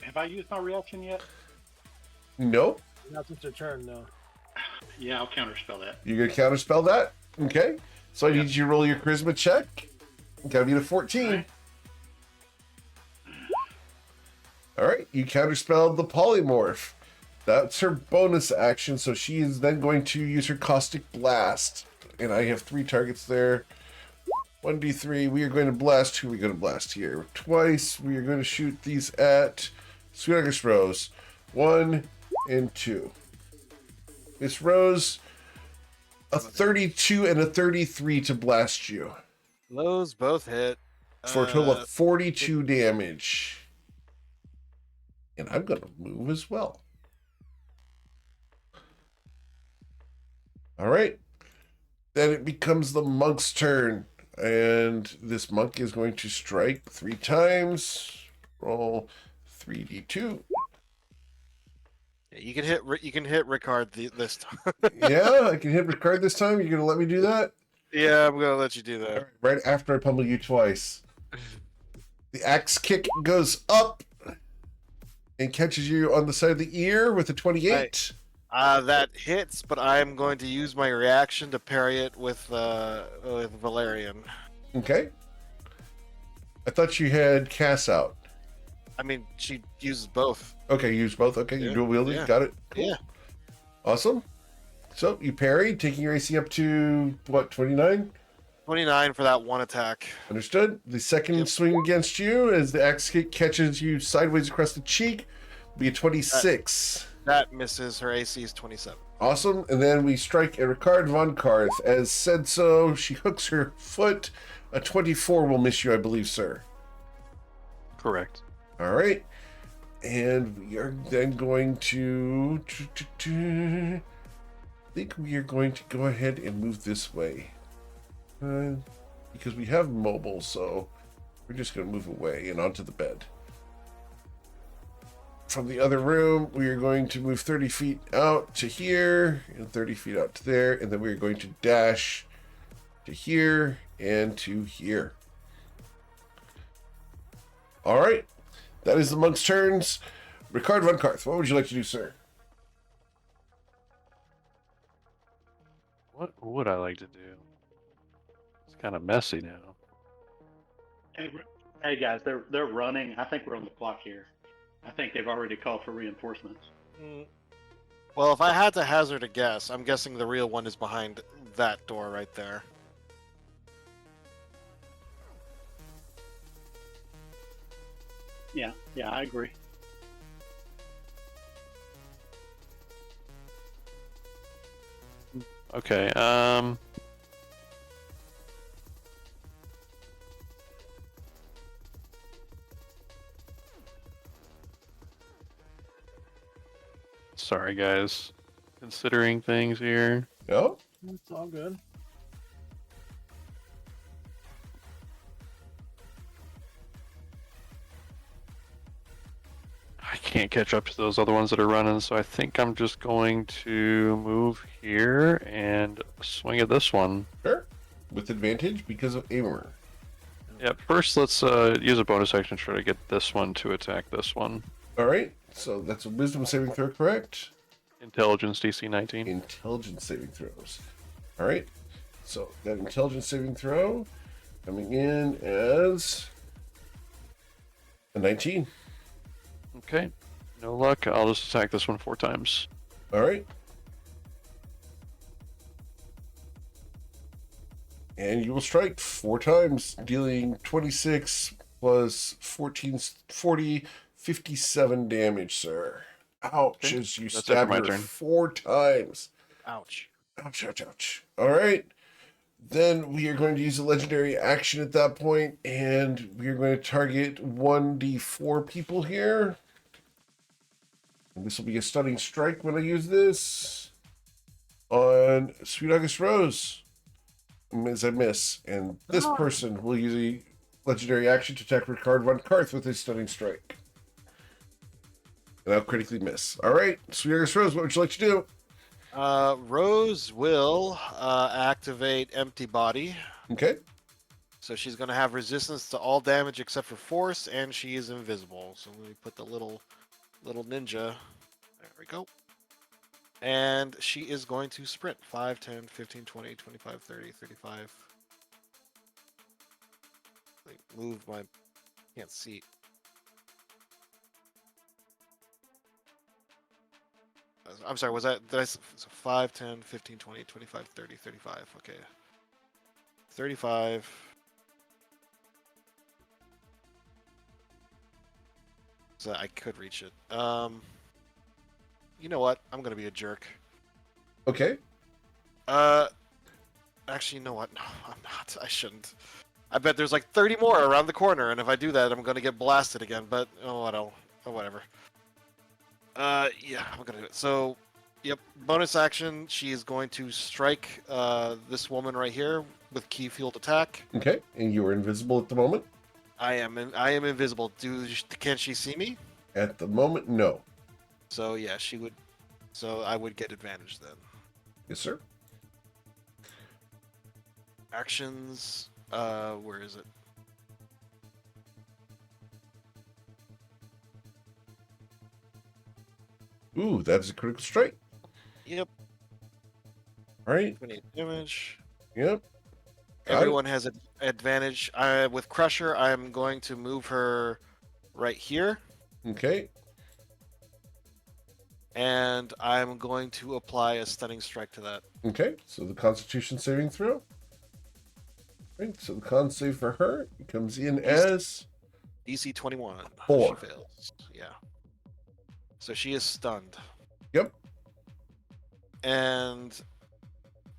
Have I used my reaction yet? Nope. Not since your turn, no. Yeah, I'll counterspell that. You're going to counterspell that? Okay. So I Yep. need you to roll your charisma check. Gotta be a 14. All right. You counterspelled the polymorph. That's her bonus action, so she is then going to use her Caustic Blast. And I have 3 targets there. 1d3. We are going to blast. Who are we going to blast here? Twice. We are going to shoot these at Sweet August Rose. 1 and 2. Miss Rose, a 32 and a 33 to blast you. Those both hit. For a total of 42 damage. And I'm going to move as well. All right. Then it becomes the monk's turn. And this monk is going to strike 3 times. Roll 3d2. You can hit Ricard this time. Yeah, I can hit Ricard this time. You're going to let me do that? Yeah, I'm gonna let you do that. Right after I pummel you twice. The axe kick goes up and catches you on the side of the ear with a 28. That hits, but I am going to use my reaction to parry it with Valerian. Okay. I thought you had Cass out. I mean, she uses both. Okay, you use both. Okay, you Yeah, dual wielding. yeah. Got it. Cool. Yeah. Awesome. So you parry, taking your AC up to what, 29? 29 for that one attack. Understood. The second Yep. swing against you as the axe kick catches you sideways across the cheek, be a 26. That misses. Her AC is 27. Awesome. And then we strike a Ricard von Karth. As said so, she hooks her foot. A 24 will miss you, I believe, sir. Correct. All right. And we are then going to... I think we are going to go ahead and move this way. Because we have mobile, so we're just going to move away and onto the bed. From the other room, we are going to move 30 feet out to here and 30 feet out to there, and then we are going to dash to here and to here. All right, that is the monk's turns. Ricard von Karth, what would you like to do, sir? What would I like to do? It's kind of messy now. Hey guys, they're running. I think we're on the clock here. I think they've already called for reinforcements. Well, if I had to hazard a guess, I'm guessing the real one is behind that door right there. Yeah, I agree. Okay. Sorry, guys. Considering things here. No? It's all good. I can't catch up to those other ones that are running, so I think I'm just going to move here and swing at this one. Sure. With advantage because of Aimer. Yep, first let's use a bonus action to try to get this one to attack this one. All right, so that's a wisdom saving throw, correct? Intelligence DC 19. Intelligence saving throws. All right, so that intelligence saving throw coming in as a 19. Okay, no luck. I'll just attack this one 4 times. All right. And you will strike 4 times, dealing 26 plus 14, 40, 57 damage, sir. Ouch, Okay. as you That's it stab for my her turn. 4 times. Ouch. Ouch, ouch, ouch. All right. Then we are going to use a legendary action at that point, and we are going to target 1d4 people here. And this will be a stunning strike when I use this on Sweet August Rose. As I miss, and this person will use a legendary action to attack Ricard von Karth with a stunning strike. And I'll critically miss. All right, Sweet August Rose, what would you like to do? Rose will activate Empty Body. Okay. So she's going to have resistance to all damage except for force, and she is invisible. So let me put the little ninja. There we go. And she is going to sprint 5, 10, 15, 20, 25, 30, 35. Like, move my... Can't see. I'm sorry, was that... So 5, 10, 15, 20, 25, 30, 35. Okay. 35. So I could reach it. You know what? I'm gonna be a jerk. Okay. Actually, you know what? No, I'm not. I shouldn't. I bet there's like 30 more around the corner, and if I do that, I'm gonna get blasted again. But whatever. Yeah, I'm gonna do it. So, yep. Bonus action. She is going to strike this woman right here with key field attack. Okay, and you are invisible at the moment? I am invisible. Can she see me? At the moment, no. So yeah, she would. So I would get advantage then. Yes, sir. Actions. Where is it? Ooh, that is a critical strike. Yep. All right. 28 damage. Yep. Got it. Everyone has an advantage. With Crusher, I'm going to move her right here, Okay. and I'm going to apply a stunning strike to that. Okay, so the Constitution saving throw. Right, so the con save for her comes in as DC 21. 4. She fails. Yeah. So she is stunned. Yep. And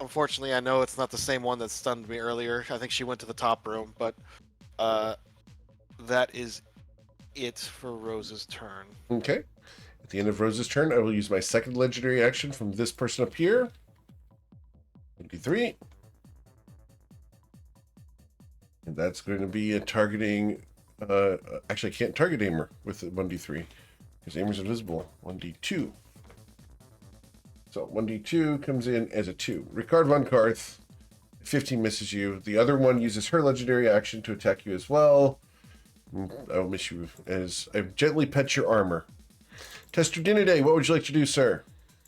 unfortunately, I know it's not the same one that stunned me earlier. I think she went to the top room, but that is it for Rose's turn. Okay. At the end of Rose's turn, I will use my second legendary action from this person up here. 23. And that's going to be a targeting. Actually, I can't target Aimer with the 1d3 because Aimer's invisible. 1d2. So 1d2 comes in as a 2. Ricard von Karth, 15 misses you. The other one uses her legendary action to attack you as well. I will miss you as I gently pet your armor. Tester Dinaday, what would you like to do, sir?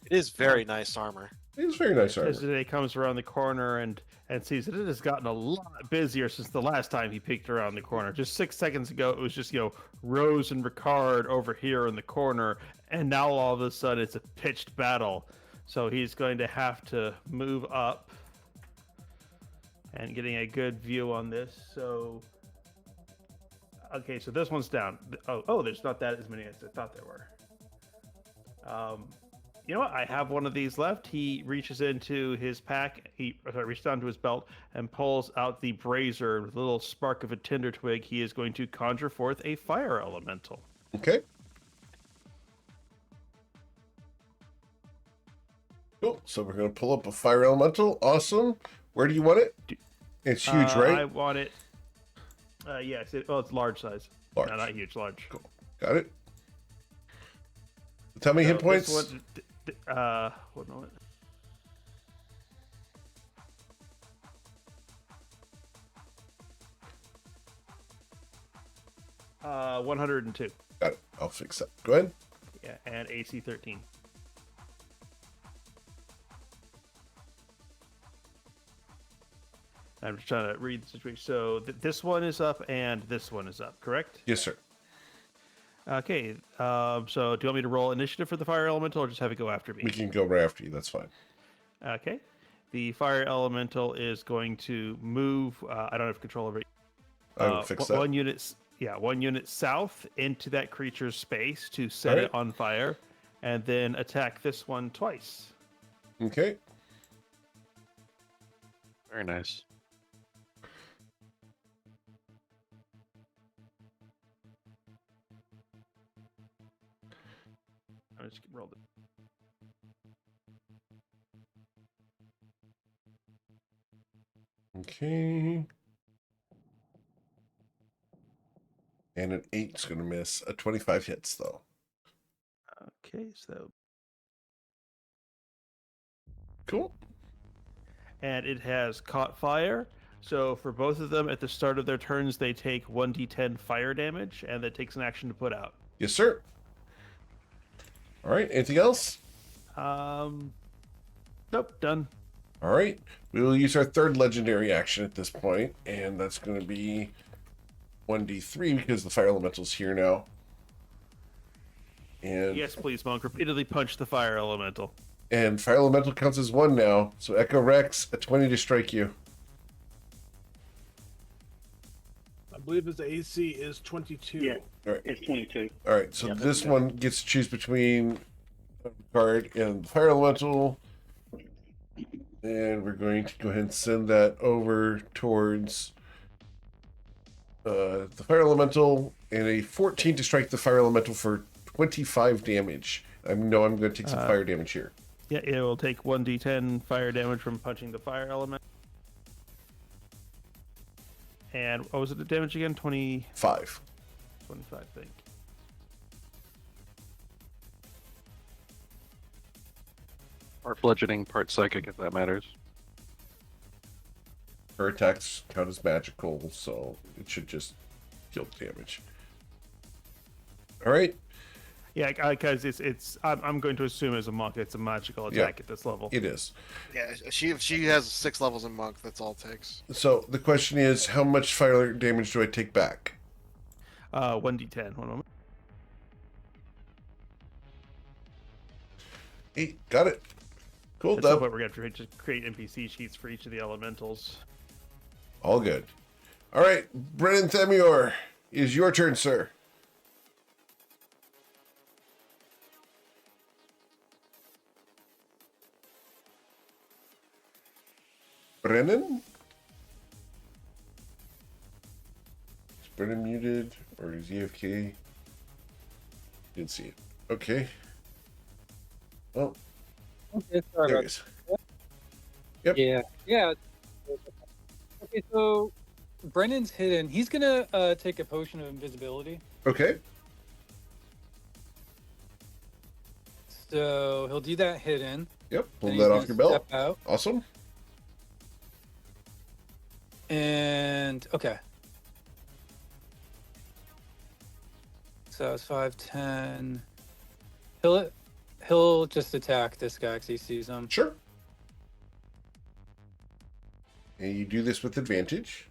It is very nice armor. It is very nice armor. Today comes around the corner and sees that it has gotten a lot busier since the last time he peeked around the corner. Just 6 seconds ago, it was just, Rose and Ricard over here in the corner, and now all of a sudden it's a pitched battle. So he's going to have to move up and getting a good view on this. So, okay, so this one's down. Oh, there's not that as many as I thought there were. You know what? I have one of these left. He reaches into his pack. He reaches down to his belt and pulls out the brazier with a little spark of a tinder twig. He is going to conjure forth a fire elemental. Okay. Cool. So we're going to pull up a fire elemental. Awesome. Where do you want it? It's huge, right? I want it. Yes. It's large size. Large. No, not huge. Large. Cool. Got it. Tell me hit points. One moment. Uh, 102. Got it. I'll fix that. Go ahead. Yeah, and AC 13. I'm just trying to read the situation. So this one is up and this one is up, correct? Yes, sir. Okay. So do you want me to roll initiative for the fire elemental, or just have it go after me? We can go right after you. That's fine. Okay. The fire elemental is going to move. I don't have control over it. I will fix that. One unit south into that creature's space to set it on fire, and then attack this one twice. Okay. Very nice. I just rolled it. Okay. And an 8's going to miss. A 25 hits, though. Okay, so. Cool. And it has caught fire. So for both of them, at the start of their turns, they take 1d10 fire damage, and that takes an action to put out. Yes, sir. All right. Anything else? Nope, done. All right. We will use our third legendary action at this point, and that's going to be 1d3 because the fire elemental's here now. And Yes, please, Monk. Repeatedly punch the fire elemental. And fire elemental counts as 1 now. So Echo Rex, a 20 to strike you. I believe his AC is 22. Yeah, All right. it's 22. All right. So Yeah, this that's one gets to choose between card and the fire elemental. And we're going to go ahead and send that over towards the fire elemental, and a 14 to strike the fire elemental for 25 damage. I know I'm going to take some fire damage here. Yeah, it will take 1d10 fire damage from punching the fire element. And what was it, the damage again? 5. 25, I think. Part bludgeoning, part psychic, if that matters. Her attacks count as magical, so it should just deal damage. All right. Yeah, because I'm going to assume as a monk it's a magical attack at this level. It is. Yeah, she has 6 levels in monk. That's all it takes. So the question is, how much fire damage do I take back? 1d10. One moment. 8. Got it. Cool. At some point we're going to have to create NPC sheets for each of the elementals. All good. All right. Brennan Themior, is your turn, sir. Brennan? Is Brennan muted or is he AFK? Didn't see it. Okay. Oh, Okay, sorry there about it is. that. Yep. Yeah. Okay, so Brennan's hidden. He's gonna take a potion of invisibility. Okay. So he'll do that hidden. Yep. Pull Then he's that gonna off your belt. step out. Awesome. And okay. So it's 5, 10. He'll just attack this guy because he sees him. Sure. And you do this with advantage.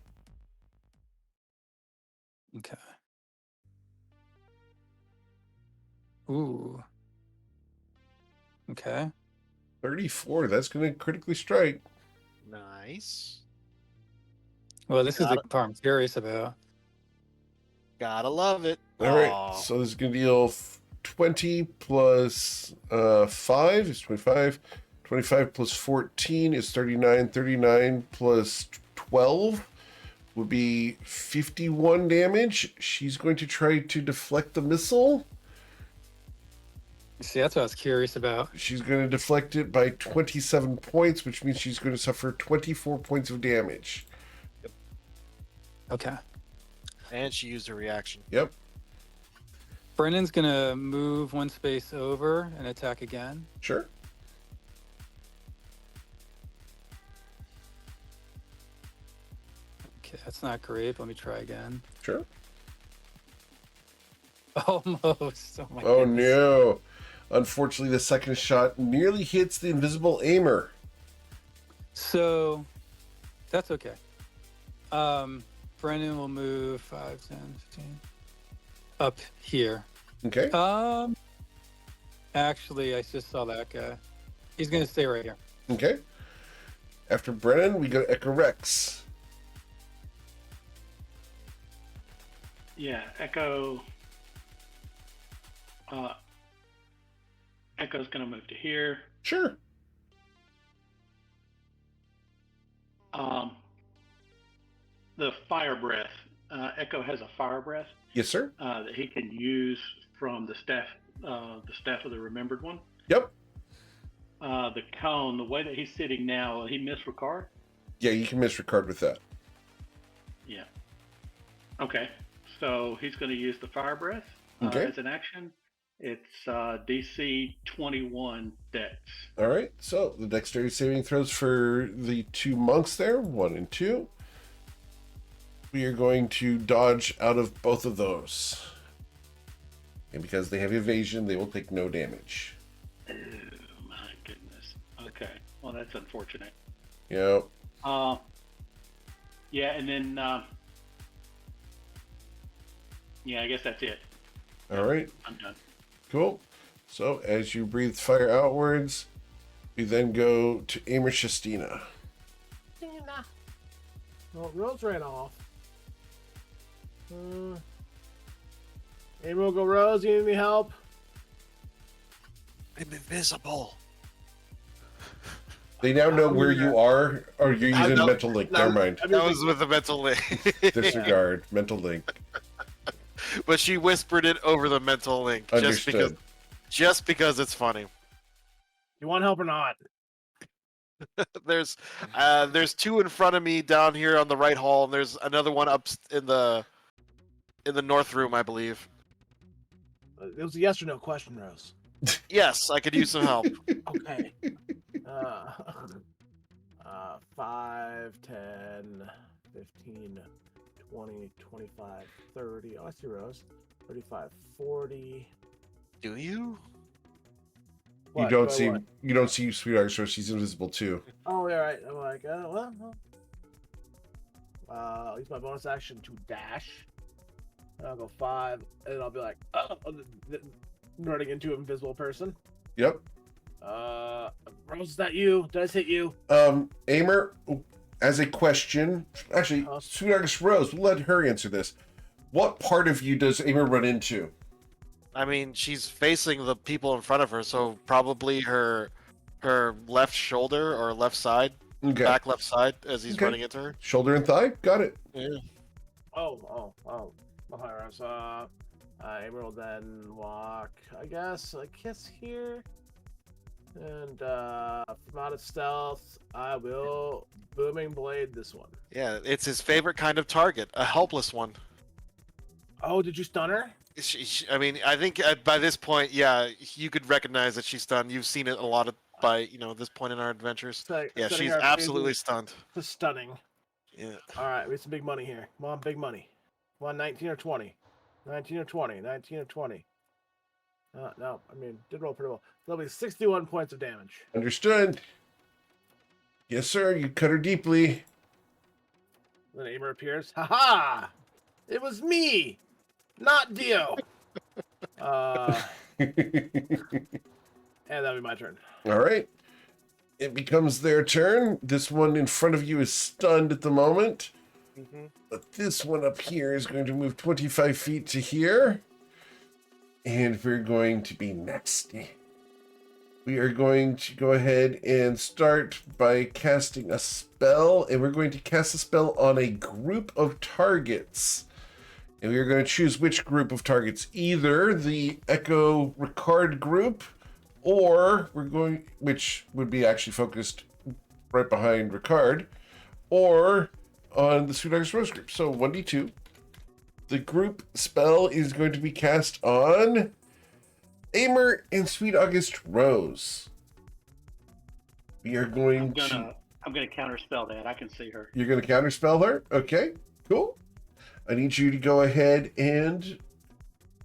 Okay. Ooh. Okay. 34. That's going to critically strike. Nice. Well, this is Got the part I'm curious about. Gotta love it. All right. Aw. So this is going to deal 20 plus 5 is 25. 25 plus 14 is 39. 39 plus 12 would be 51 damage. She's going to try to deflect the missile. See, that's what I was curious about. She's going to deflect it by 27 points, which means she's going to suffer 24 points of damage. Okay. And she used her reaction. Yep. Brennan's gonna move one space over and attack again. Sure. Okay, that's not great. Let me try again. Sure. Almost. Oh my Oh goodness. no. Unfortunately, the second shot nearly hits the invisible aimer. So that's okay. Brennan will move 5, 10, 15 up here. Okay. Actually, I just saw that guy. He's gonna stay right here. Okay. After Brennan, we go to Echo Rex. Yeah, Echo. Echo's gonna move to here. Sure. The fire breath. Echo has a fire breath Yes, sir. that he can use from the staff of the remembered one. Yep. The cone, the way that he's sitting now, will he miss Ricard? Yeah, you can miss Ricard with that. Yeah. Okay. So he's going to use the fire breath Okay. as an action. It's DC 21 Dex. All right. So the dexterity saving throws for the two monks there, 1 and 2. We are going to dodge out of both of those. And because they have evasion, they will take no damage. Oh my goodness. Okay. Well, that's unfortunate. Yep. Yeah, and then yeah, I guess that's it. All right. I'm done. Cool. So as you breathe fire outwards, we then go to Aimer Shastina. Well, Rose ran off. Amy will go, Rose, you need any help? I'm invisible. They now know where you are, or you're I using know. mental link. No, Never mind. That was with the mental link. Disregard. Mental link. But she whispered it over the mental link Understood. just because it's funny. You want help or not? There's 2 in front of me down here on the right hall, and there's another one up in the north room, I believe. It was a yes or no question, Rose. Yes, I could use some help. Okay. 5, 10, 15, 20, 25, 30. Oh, I see Rose. 35, 40. Do you? You don't see Sweetheart, so she's invisible too. Oh, yeah, right. I'm like, well. I'll use my bonus action to dash. I'll go 5, and I'll be like, running into an invisible person. Yep. Rose, is that you? Did I hit you? Aimer, as a question, actually, Sweetheart Rose, we'll let her answer this. What part of you does Aimer run into? I mean, she's facing the people in front of her, so probably her left shoulder or left side. Okay. back left side as he's Okay. running into her. Shoulder and thigh. Got it. Yeah. Oh. Mahara's, Amber will then walk, I guess here. And, from out of stealth, I will booming blade this one. Yeah, it's his favorite kind of target, a helpless one. Oh, did you stun her? I mean, I think by this point, yeah, you could recognize that she's stunned. You've seen it a lot by this point in our adventures. Yeah, she's absolutely stunned. Just stunning. Yeah. All right, we have some big money here. Come on, big money. Come on, 19 or 20. 19 or 20. 19 or 20. No, I mean, did roll pretty well. That'll be 61 points of damage. Understood. Yes, sir. You cut her deeply. Then Amer appears. Ha! It was me, not Dio. And that'll be my turn. All right. It becomes their turn. This one in front of you is stunned at the moment. But this one up here is going to move 25 feet to here. And we're going to be nasty. We are going to go ahead and start by casting a spell. And we're going to cast a spell on a group of targets. And we are going to choose which group of targets. Either the Echo Ricard group, or which would be actually focused right behind Ricard, or on the Sweet August Rose group. So 1d2. The group spell is going to be cast on Amer and Sweet August Rose. We are going I'm gonna counterspell that. I can see her. You're going to counterspell her? Okay, cool. I need you to go ahead and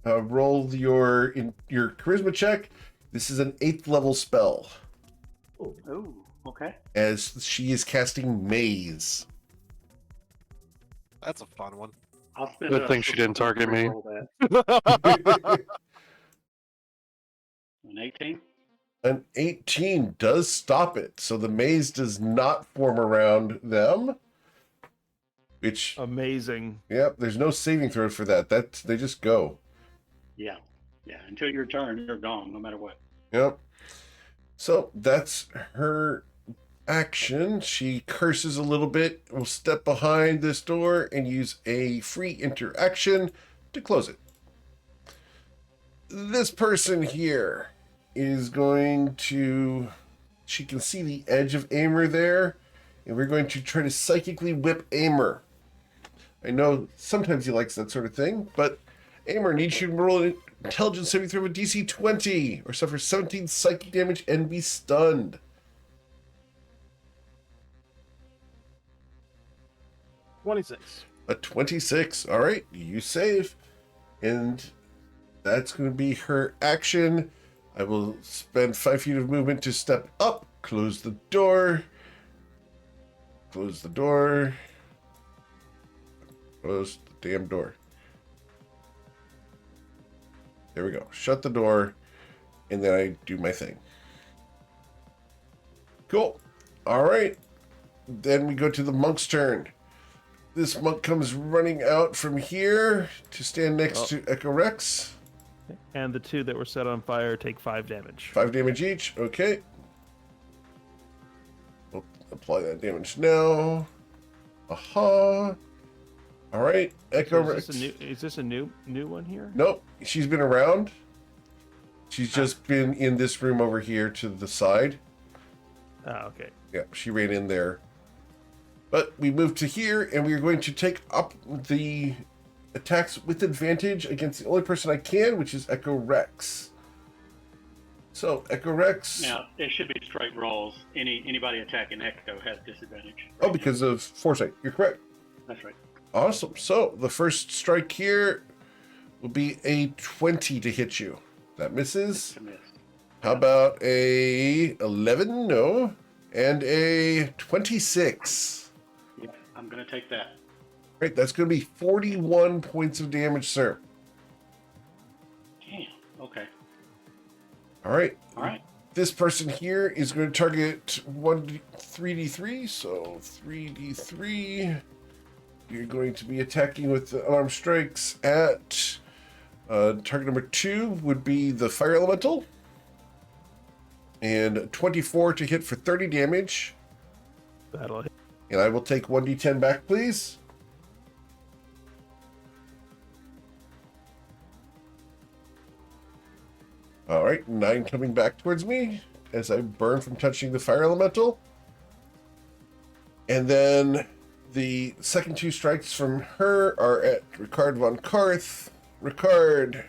roll your charisma check. This is an 8th level spell. Oh, okay. As she is casting Maze. That's a fun one. I'll spend Good thing she didn't target me. An 18. An 18 does stop it, so the maze does not form around them. Which, Amazing. yep, there's no saving throw for that. They just go. Yeah. Until your turn, you're gone, no matter what. Yep. So that's her action. She curses a little bit, will step behind this door and use a free interaction to close it. This person here is going to... She can see the edge of Amer there, and we're going to try to psychically whip Amer. I know sometimes he likes that sort of thing, but Amer needs you to roll an intelligence saving throw of a DC 20 or suffer 17 psychic damage and be stunned. 26. A 26. All right, you save. And that's going to be her action. I will spend 5 feet of movement to step up, close the door. Close the door. Close the damn door. There we go. Shut the door. And then I do my thing. Cool. All right. Then we go to the monk's turn. This monk comes running out from here to stand next to Echo Rex. And the two that were set on fire take 5 damage. 5 damage each. Okay. We'll apply that damage now. Aha. All right. Echo Rex. Is this a new one here? Nope. She's been around. She's just been in this room over here to the side. Ah, okay. Yeah, she ran in there. But we moved to here, and we are going to take up the attacks with advantage against the only person I can, which is Echo Rex. So, Echo Rex... Now, it should be straight rolls. Anybody attacking Echo has disadvantage. Oh, because of foresight. You're correct. That's right. Awesome. So, the first strike here will be a 20 to hit you. That misses. It's a miss. How about a 11? No. And a 26. Yeah, I'm going to take that. Great. That's going to be 41 points of damage, sir. Damn. Okay. All right. All right. This person here is going to target 3d3. So 3d3. You're going to be attacking with the unarmed strikes at target number 2 would be the fire elemental. And 24 to hit for 30 damage. That'll hit. And I will take 1d10 back, please. All right, 9 coming back towards me as I burn from touching the fire elemental. And then the second 2 strikes from her are at Ricard von Karth. Ricard,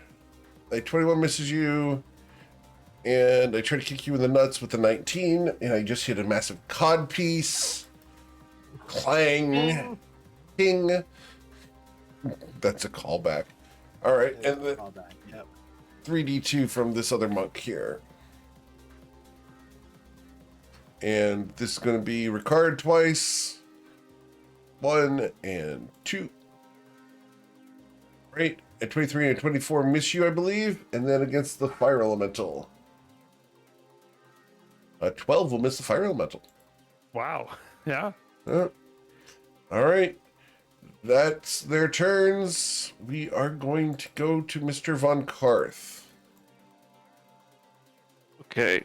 a 21 misses you. And I try to kick you in the nuts with the 19, and I just hit a massive cod piece. Clang. Ping. That's a callback. All right, and the Yep. 3d2 from this other monk here. And this is going to be Ricard twice. 1 and 2. Right, at 23 and 24 miss you, I believe. And then against the fire elemental. 12 will miss the fire elemental. Wow. Yeah. All right. That's their turns. We are going to go to Mr. Von Karth. Okay.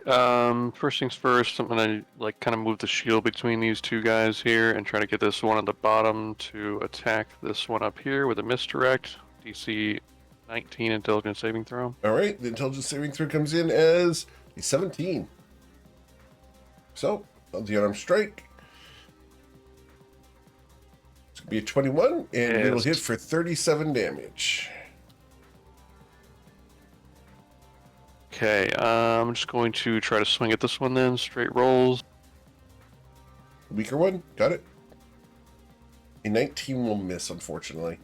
First things first, I'm gonna like kind of move the shield between these two guys here and try to get this one at the bottom to attack this one up here with a misdirect. DC 19 intelligence saving throw. All right. The intelligence saving throw comes in as a 17. So, on the unarmed strike. It's going to be a 21, and it will Yes. hit for 37 damage. Okay, I'm just going to try to swing at this one then. Straight rolls. Weaker one. Got it. A 19 will miss, unfortunately.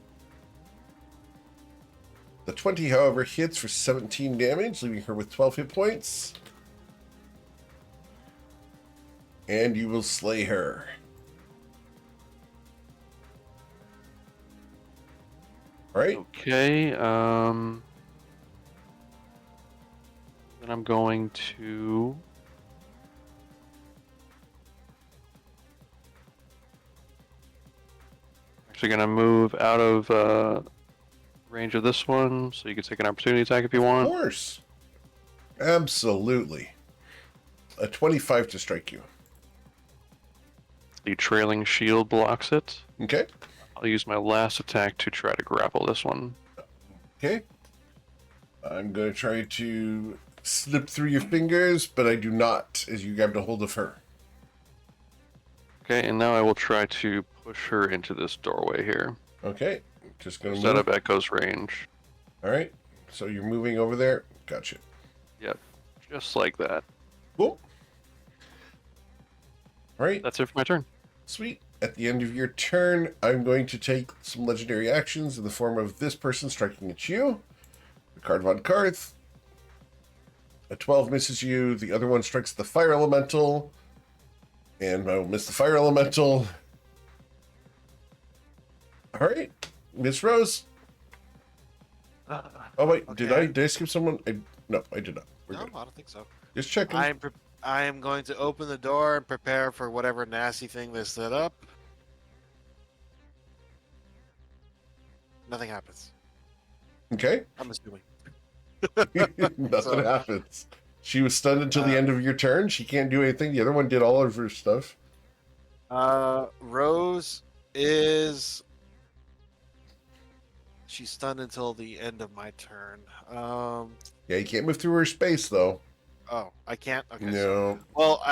The 20, however, hits for 17 damage, leaving her with 12 hit points. And you will slay her. All right. Okay, then I'm going to... Actually gonna move out of range of this one, so you can take an opportunity attack if you Of want. course. Absolutely. A 25 to strike you. The trailing shield blocks it. Okay. I'll use my last attack to try to grapple this one. Okay. I'm going to try to slip through your fingers, but I do not, as you grabbed a hold of her. Okay, and now I will try to push her into this doorway here. Okay. Just going to Set move. up Echo's range. All right. So you're moving over there. Gotcha. Yep, just like that. Cool. All right. That's it for my turn. Sweet. At the end of your turn, I'm going to take some legendary actions in the form of this person striking at you. Ricard von Karth. A 12 misses you. The other one strikes the fire elemental. And I will miss the fire elemental. All right. Miss Rose. Oh, wait. Okay. Did I skip someone? No, I did not. We're No, good. I don't think so. Just checking. I am going to open the door and prepare for whatever nasty thing they set up. Nothing happens. Okay. I'm assuming. Nothing So- happens. She was stunned until the end of your turn. She can't do anything. The other one did all of her stuff. Rose is. She's stunned until the end of my turn. Yeah, you can't move through her space, though. Oh, I can't. Okay. So, No. well,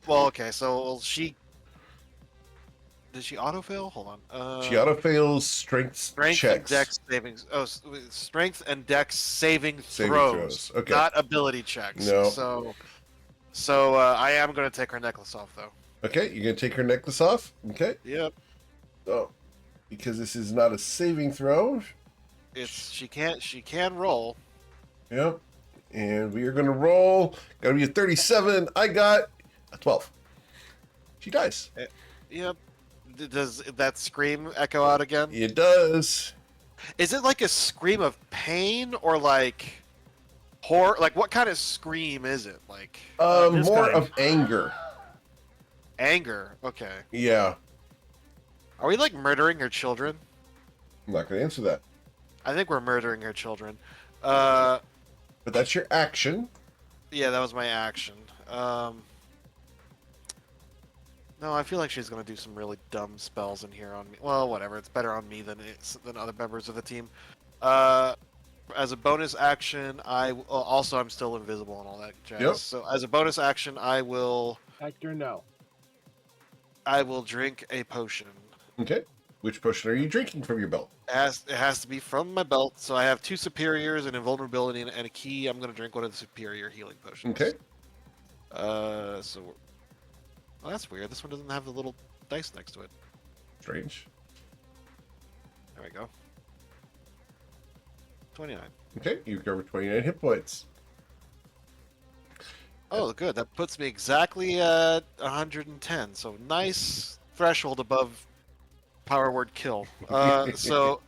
well. Okay, so she. Did she autofill? Hold on. She auto fails strength Strength checks. and dex savings. Oh, strength and dex saving Saving throws. throws. Okay. Not ability checks. No. So I am going to take her necklace off, though. Okay, you're gonna take her necklace off. Okay. Yep. Oh, because this is not a saving throw. She can roll. Yep. And we are gonna roll. Gotta be a 37. I got a 12. She dies. Yep. Does that scream echo out again? It does. Is it like a scream of pain or like horror? Like what kind of scream is it? Like This More kind. of anger. anger? Okay. Yeah. Are we like murdering her children? I'm not gonna answer that. I think we're murdering her children. But that's your action. Yeah, that was my action. No, No, I feel like she's gonna do some really dumb spells in here on me. Well, whatever. It's better on me than other members of the team. As a bonus action, also I'm still invisible and all that jazz. Yep. So as a bonus action, I will Hector, no. drink a potion. Okay. Which potion are you drinking from your belt? It has to be from my belt. So I have 2 superiors, an invulnerability, and a key. I'm gonna drink one of the superior healing potions. Okay. Well, that's weird. This one doesn't have the little dice next to it. Strange. There we go. 29. Okay, you recover 29 hit points. Oh, good. That puts me exactly at 110. So nice threshold above power word kill. So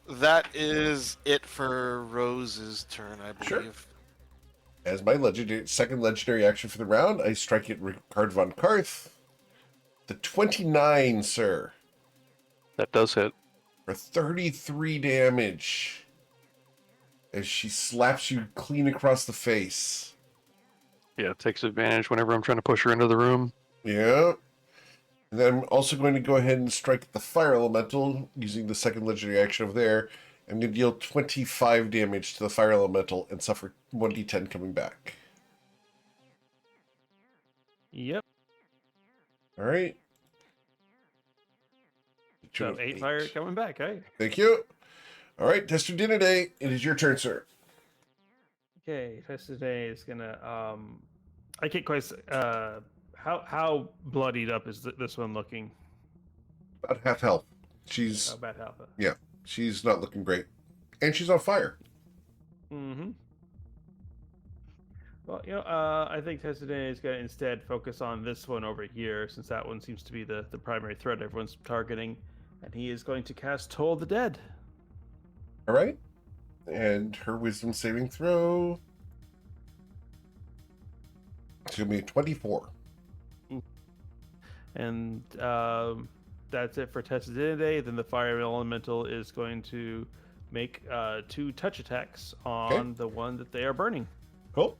that is it for Rose's turn, I Sure. believe. As my second legendary action for the round, I strike at Ricard von Karth. The 29, sir. That does hit. For 33 damage. As she slaps you clean across the face. Yeah, it takes advantage whenever I'm trying to push her into the room. Yeah. And then I'm also going to go ahead and strike at the fire elemental using the second legendary action over there. I'm going to deal 25 damage to the fire elemental and suffer 1d10 coming back. Yep. All right. So 8 fire coming back, eh? Thank you. All right, Tester Dinnerday, it is your turn, sir. Okay, Festiday is gonna I can't quite how bloodied up is this one looking? About half health. She's How bad health? yeah, she's not looking great, and she's on fire. Mm-hmm. Well, I think Tessaday is gonna instead focus on this one over here, since that one seems to be the primary threat everyone's targeting, and he is going to cast Toll the Dead. All right, and her wisdom saving throw. It's gonna be a 24. And that's it for Tessaday. Then the fire elemental is going to make 2 touch attacks on the one that they are burning. Cool.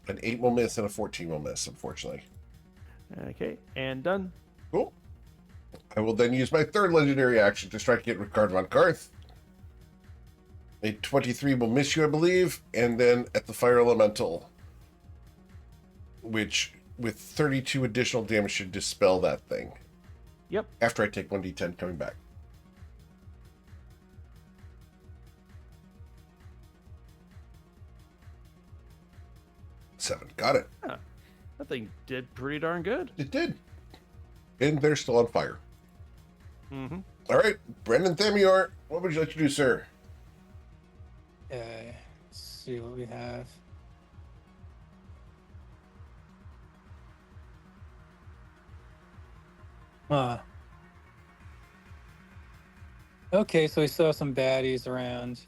An 8 will miss and a 14 will miss, unfortunately. Okay, and done. Cool. I will then use my third legendary action to strike at Ricard von Karth. A 23 will miss you, I believe, and then at the fire elemental, which with 32 additional damage should dispel that thing. Yep. After I take 1d10 coming back. Seven. Got it. Yeah, that thing did pretty darn good. It did. And they're still on fire. Mm-hmm. All right, Brendan Thamior, what would you like to do, sir? Okay, let's see what we have. Okay, so we still have some baddies around.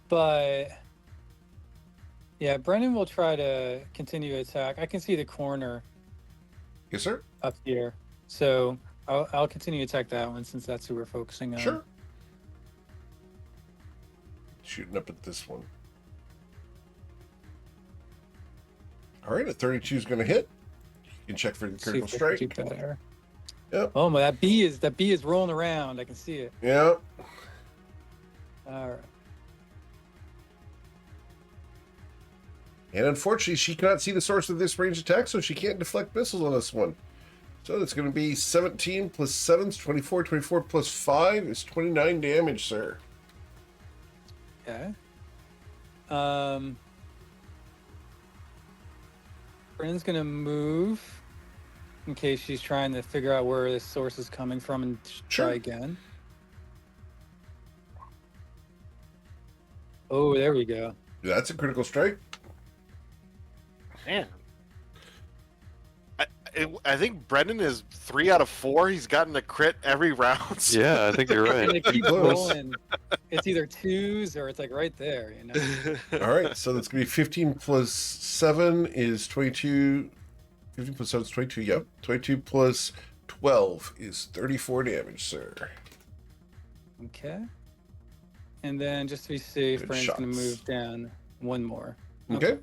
But yeah, Brendan will try to continue attack. I can see the corner Yes, sir. up here. So I'll continue to attack that one since that's who we're focusing on. Sure. Shooting up at this one. All right, a 32 is going to hit. You can check for the See critical if I can strike. do better. Yep. Oh my, that bee is rolling around. I can see it. Yeah. All right. And unfortunately, she cannot see the source of this range attack, so she can't deflect missiles on this one. So it's going to be 17 plus 7 is 24. 24 plus 5 is 29 damage, sir. Okay. Brendan's gonna move in case she's trying to figure out where this source is coming from and Sure. try again. Oh, there we go. That's a critical strike. Man. I think Brendan is 3 out of 4. He's gotten a crit every round. so- Yeah, I think you're And right. it keeps Close. rolling. It's either 2s or it's like right there, you know. All right, so that's going to be 15 plus 7 is 22. 15 plus 7 is 22, yep. 22 plus 12 is 34 damage, sir. Okay. And then just to be safe, Good Brendan's gonna shots. move down one more. Okay.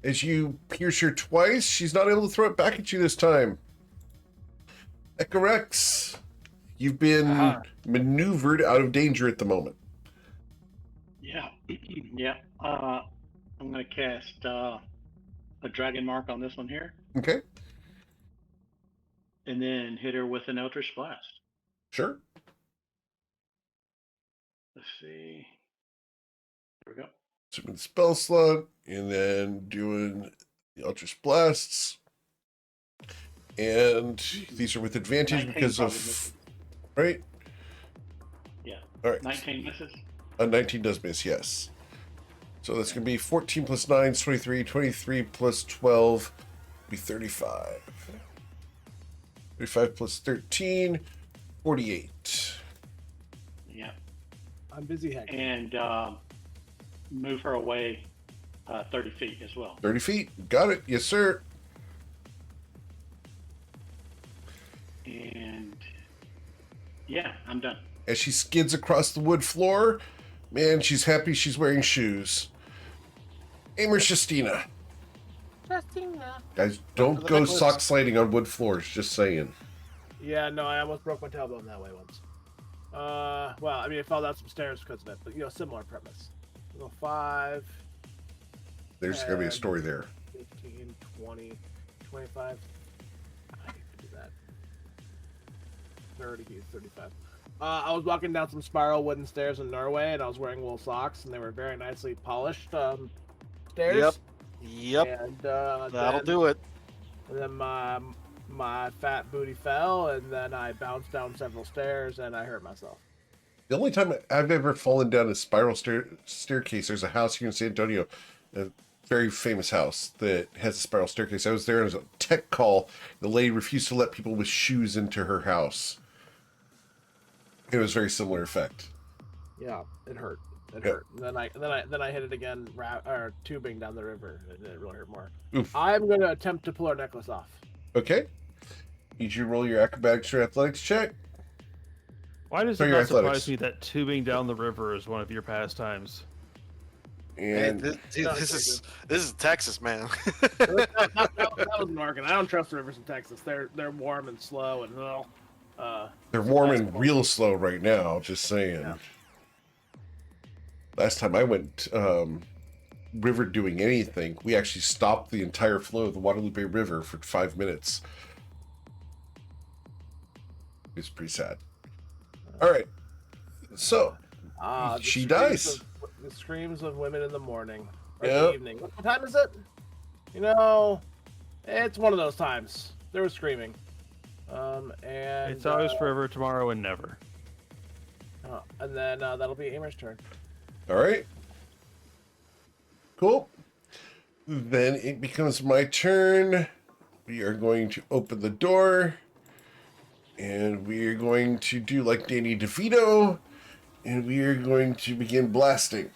As you pierce her twice, she's not able to throw it back at you this time. Echorex, you've been maneuvered out of danger at the moment. Yeah. Yeah. I'm going to cast a dragon mark on this one here, Okay, and then hit her with an Eldritch Blast. sure. Let's see. There we go. So the spell slot, and then doing the Eldritch Blasts. And these are with advantage 19 because probably of... misses. Right? Yeah. All right. 19 misses. A 19 does miss, yes. So that's going to be 14 plus 9 is 23. 23 plus 12 be 35. 35 plus 13, 48. Yeah. I'm busy hacking. And move her away 30 feet as well. 30 feet. Got it. Yes, sir. And yeah, I'm done. As she skids across the wood floor, man, she's happy she's wearing shoes. Aimer Justina. Justina. Guys, don't the go necklace. sock sliding on wood floors, just saying. Yeah, no, I almost broke my tailbone that way once. Well, I mean, I fell down some stairs because of it, but similar premise. We'll go 5, There's going to be a story there. 15, 20, 25. I can do that. 30, 35. I was walking down some spiral wooden stairs in Norway, and I was wearing wool socks, and they were very nicely polished stairs. Yep. And That'll do it. And then my fat booty fell, and then I bounced down several stairs, and I hurt myself. The only time I've ever fallen down a spiral staircase, there's a house here in San Antonio, a very famous house that has a spiral staircase. I was there, and it was a tech call. The lady refused to let people with shoes into her house. It was a very similar effect. Yeah, it hurt. It Yeah. hurt. And then I hit it again, or tubing down the river, and it really hurt more. Oof. I'm gonna attempt to pull her necklace off. Okay. Need you to roll your acrobatics or athletics check. Why does For it your not surprise athletics. me that tubing down the river is one of your pastimes? Man, And this is Texas, man. that wasn't working. I don't trust the rivers in Texas. They're warm and slow and they're warm and real slow right now, just saying. Yeah. Last time I went river doing anything, we actually stopped the entire flow of the Guadalupe River for 5 minutes. It's pretty sad. All right. So, the she screams dies. The screams of women in the morning or Yep. the evening. What time is it? It's one of those times. They were screaming. And It's always forever, tomorrow, and never. and then that'll be Amer's turn. all right. Cool. Then it becomes my turn. We are going to open the door. And we are going to do like Danny DeVito. And we are going to begin blasting.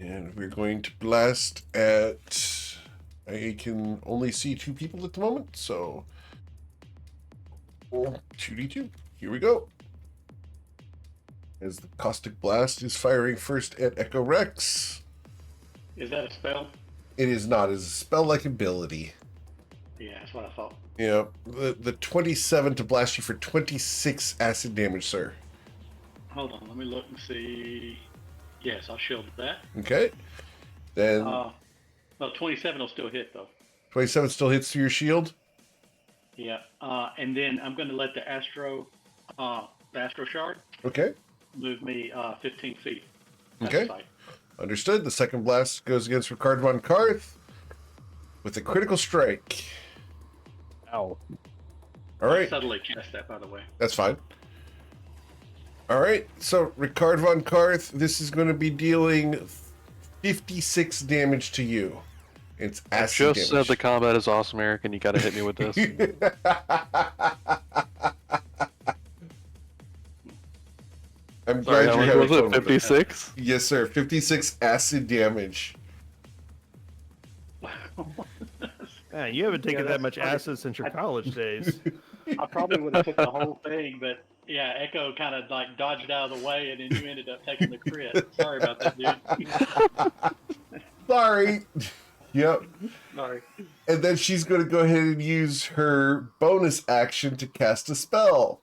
And we're going to blast at... I can only see 2 people at the moment, so... 2d2. Here we go. As the caustic blast is firing first at Echo Rex. Is that a spell? It is not. It's a spell-like ability. Yeah, that's what I thought. Yeah, the 27 to blast you for 26 acid damage, sir. Hold on, let me look and see. Yes, I'll shield that. Okay. Then Well, 27 will still hit though. 27 still hits through your shield. Yeah, and then I'm going to let the Astro Shard Okay. move me 15 feet. Okay. Understood. The second blast goes against Ricard von Karth with a critical strike. Ow. All right. Subtly cast that, by the way. That's fine. All right. So, Ricard von Karth, this is going to be dealing 56 damage to you. It's acid Just damage. said the combat is awesome, Eric, and you gotta hit me with this. I'm Sorry, glad how you're much having was fun it? with it. 56? Yes, sir. 56 acid damage. Man, you haven't taken Yeah, that that's much funny. acid since your college days. I probably would have took the whole thing, but yeah, Echo kind of like dodged out of the way, and then you ended up taking the crit. Sorry about that, dude. Sorry. Yep. Sorry. And then she's going to go ahead and use her bonus action to cast a spell.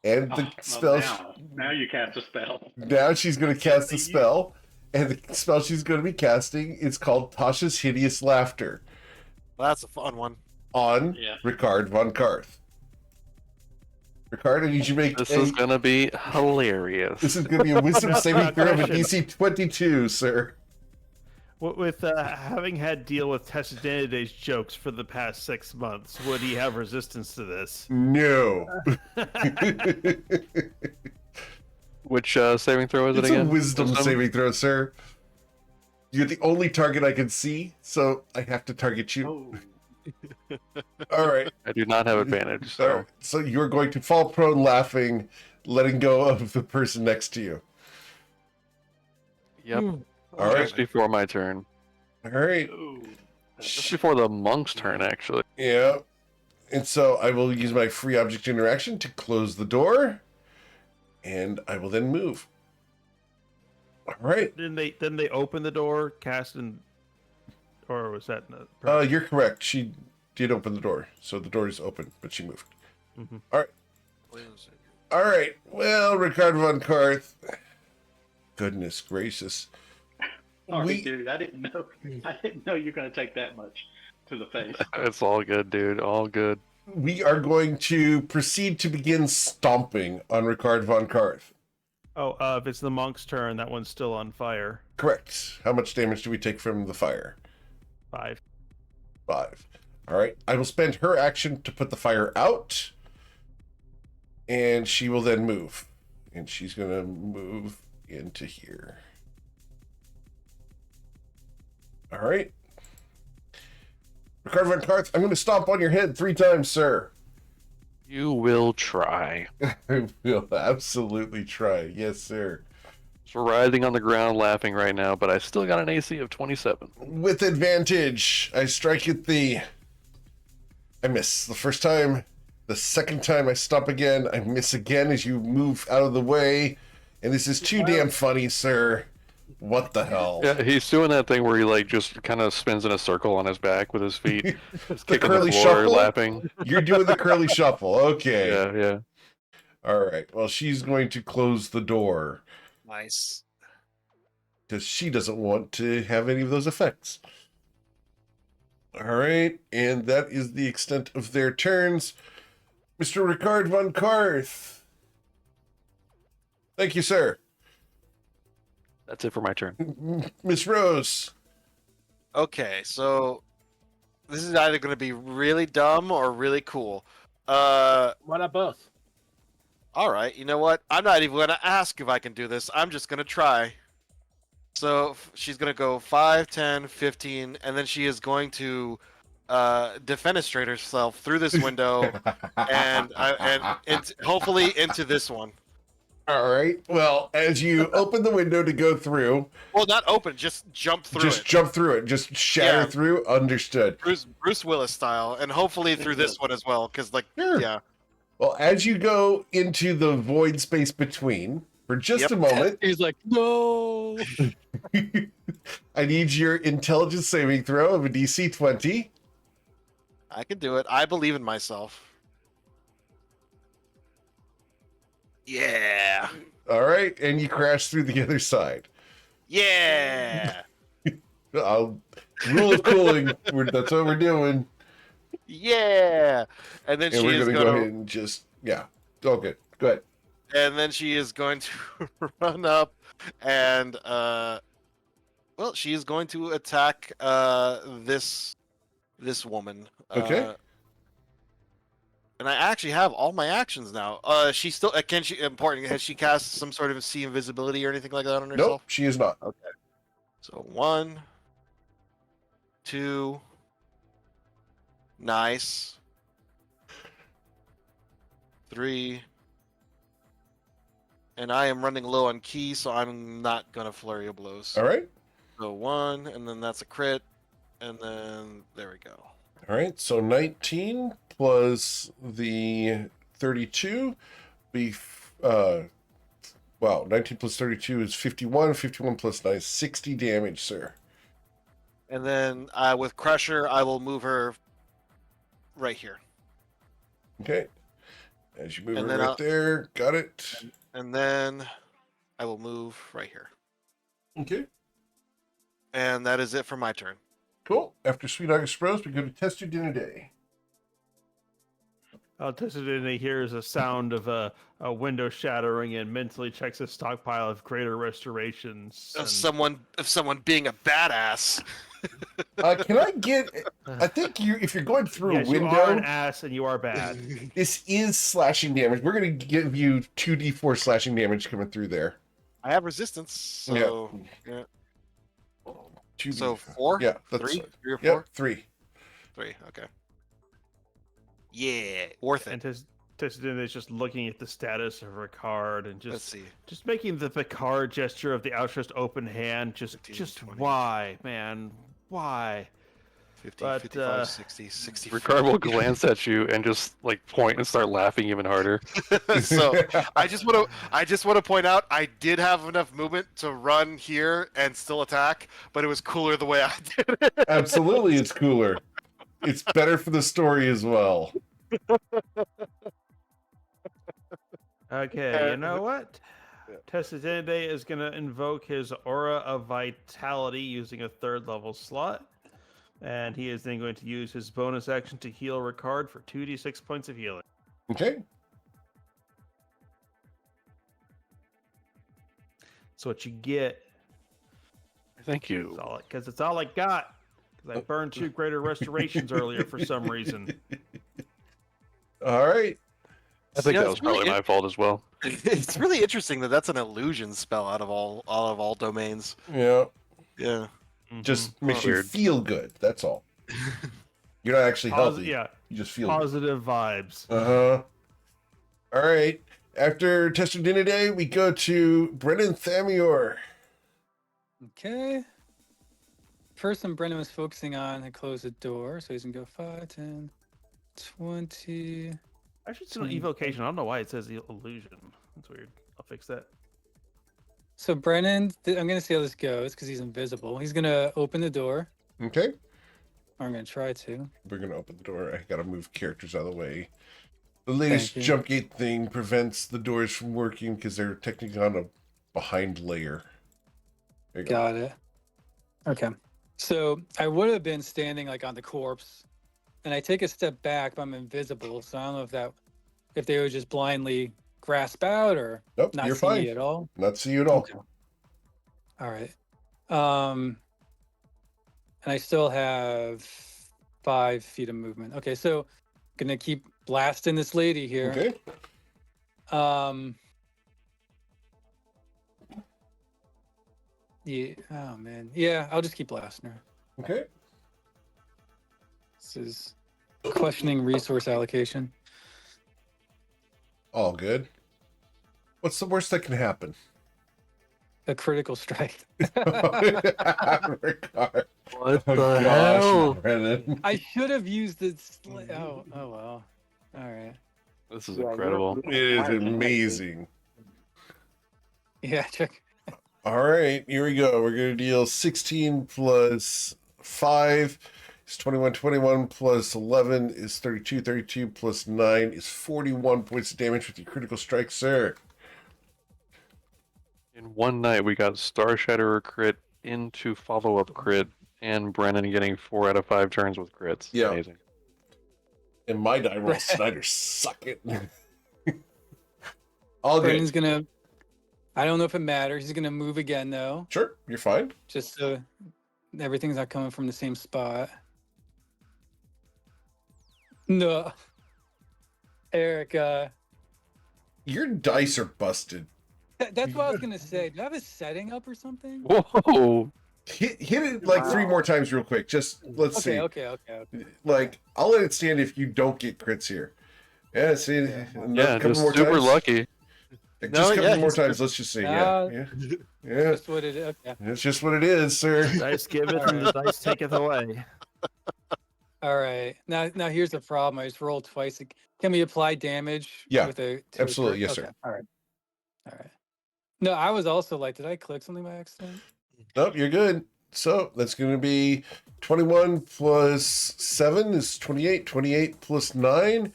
And the spell. Now you cast a spell. Now she's going to cast a spell. And the spell she's going to be casting is called Tasha's Hideous Laughter. That's a fun one. On Ricard von Karth. Ricard, I need you to make This is going to be hilarious. This is going to be a wisdom saving throw of a DC 22, sir. With having had deal with Testadenides jokes for the past 6 months, would he have resistance to this? No. Which saving throw is it It's again? a wisdom saving throw, sir. You're the only target I can see, so I have to target you. Oh. All right. I do not have advantage. So. All right. So you're going to fall prone laughing, letting go of the person next to you. Yep. All right. Just before my turn. All right. Just before the monk's turn, actually. Yeah. And so I will use my free object interaction to close the door, and I will then move. All right. Then they open the door, cast and, or was that? Not You're correct. She did open the door, so the door is open, but she moved. Mm-hmm. All right. All right. Well, Ricard von Karth. Goodness gracious. Sorry, dude. I didn't know you were going to take that much to the face. It's all good, dude. All good. We are going to proceed to begin stomping on Ricard von Karth. Oh, if it's the monk's turn, that one's still on fire. Correct. How much damage do we take from the fire? 5. 5. All right. I will spend her action to put the fire out, and she will then move. And she's going to move into here. All right. Ricard von Karth, I'm going to stomp on your head 3 times, sir. You will try. I will absolutely try. Yes, sir. Just writhing on the ground laughing right now, but I still got an AC of 27. With advantage, I strike at the... I miss. The first time. The second time I stomp again, I miss again as you move out of the way. And this is too damn funny, sir. What the hell? Yeah, he's doing that thing where he like just kind of spins in a circle on his back with his feet, The kicking curly the floor, shuffle? laughing. You're doing the curly shuffle. Okay. Yeah. All right. Well, she's going to close the door Nice. because she doesn't want to have any of those effects. All right. And that is the extent of their turns. Mr. Ricard von Karth. Thank you, sir. That's it for my turn. Miss Rose. Okay, so this is either going to be really dumb or really cool. Why not both? All right, you know what? I'm not even going to ask if I can do this. I'm just going to try. So she's going to go 5, 10, 15, and then she is going to defenestrate herself through this window and hopefully into this one. All right. Well, as you open the window to go through, Well, not open, just jump through just it. jump through it. Just shatter Yeah. through. Understood. Bruce Willis style, and hopefully through this one as well, because Sure. yeah. Well, as you go into the void space between, for just Yep. a moment, He's like, no. I need your intelligence saving throw of a DC 20. I can do it. I believe in myself. Yeah. All right, and you crash through the other side. Yeah. Rule of cooling. That's what we're doing. Yeah. And then And she we're is going to going go to, ahead and just, yeah. Okay, go ahead. and then she is going to run up and well, she is going to attack this woman. Okay. And I actually have all my actions now. She still can she important has she cast some sort of see invisibility or anything like that on herself? Nope, she is not. So 1, 2, nice. 3, and I am running low on ki, so I'm not gonna flurry of blows. All right. So 1, and then that's a crit, and then there we go. All right, so 19 plus the 32 be, wow, 19 plus 32 is 51, 51 plus 9 is 60 damage, sir. And then with Crusher, I will move her right here. Okay. As you move And it then right I'll- there, got it. And then I will move right here. Okay. And that is it for my turn. Cool. After Sweet August Rose, we go to Test Your Dinner Day. Tessadine hears a sound of a window shattering and mentally checks his stockpile of greater restorations. If and- someone being a badass. Can I get? I think if you're going through yes, a window, you are an ass and you are bad. this is slashing damage. We're going to give you 2d4 slashing damage coming through there. I have resistance, so yeah. 2d4. So 4? Yeah, that's 3? 3 or 4? Yep, 3. 3. Okay. Yeah, worth it. And Tessadine is just looking at the status of her card and Let's just see. making the Picard gesture of the outstretched open hand. 15, Just 20. why, man? Why? 50, But, 55, 60, 60. Ricard will glance at you and just like point and start laughing even harder. So I just want to point out I did have enough movement to run here and still attack, but it was cooler the way I did it. Absolutely, it's cooler. It's better for the story as well. Okay, you know what? Tessadine is going to invoke his Aura of Vitality using a 3rd level slot. And he is then going to use his bonus action to heal Ricard for 2d6 points of healing. Okay. So what you get, Thank you. because it's all I got. Because I burned 2 greater restorations earlier for some reason. All right. I think Yeah, that it's was probably really my fault as well. It's really interesting that that's an illusion spell out of all domains. Yeah. Yeah. Just makes you Weird. feel good. That's all. You're not actually healthy. Yeah, You just feel good. positive vibes. Uh-huh. All right. After Test Your Dinner Day, we go to Brennan Thamior. Okay. Person Brendan was focusing on had closed the door, so he's gonna go 5, 10, 20. Actually, it's an evocation. I don't know why it says illusion. That's weird. I'll fix that. So Brennan, I'm gonna see how this goes because he's invisible. He's gonna open the door. Okay. Or I'm gonna try to. We're going to open the door. I got to move characters out of the way. The latest Thank you. jump gate thing prevents the doors from working because they're technically on a behind layer. There you go. Got it. Okay. So I would have been standing like on the corpse, and I take a step back, but I'm invisible. So I don't know if they would just blindly grasp out or Nope, not you're see fine. me at all. Not see you at all. Okay. All right. And I still have 5 feet of movement. Okay, so gonna keep blasting this lady here. Okay. Yeah. Oh man. Yeah, I'll just keep blasting her. Okay. This is questioning resource allocation. All good. What's the worst that can happen? A critical strike. Ricard. What Oh, the gosh, hell? Brennan. I should have used the. Oh well. All right. This is incredible. It is amazing. Yeah. Check. All right, here we go. We're going to deal 16 plus 5 is 21. 21 plus 11 is 32. 32 plus 9 is 41 points of damage with your critical strike, sir. In one night, we got Star Shatterer crit into follow-up crit, and Brennan getting 4 out of 5 turns with crits. Yeah. Amazing. And my die roll, Snyder, suck it. All good. Brandon's gonna. I don't know if it matters. He's gonna move again though, Sure, you're fine. just so everything's not coming from the same spot. No. Eric, Your dice are busted. that's what I was gonna say. Do I have a setting up or something? Whoa! Hit it like 3 more times real quick. Just let's see. Okay. Like, I'll let it stand if you don't get crits here. Yeah, see, Yeah. another Yeah, couple just more super times. lucky. Just No, a couple yeah, more he's times. Let's just see. Uh, Yeah. That's what it is. Okay. It's just what it is, sir. Dice giveth and the dice taketh away. All right. Now here's the problem. I just rolled twice. Can we apply damage? Yeah, With a absolutely. Yes, sir. okay. All right. No, I was also like, did I click something by accident? Nope, you're good. So that's going to be 21 plus 7 is 28. 28 plus 9.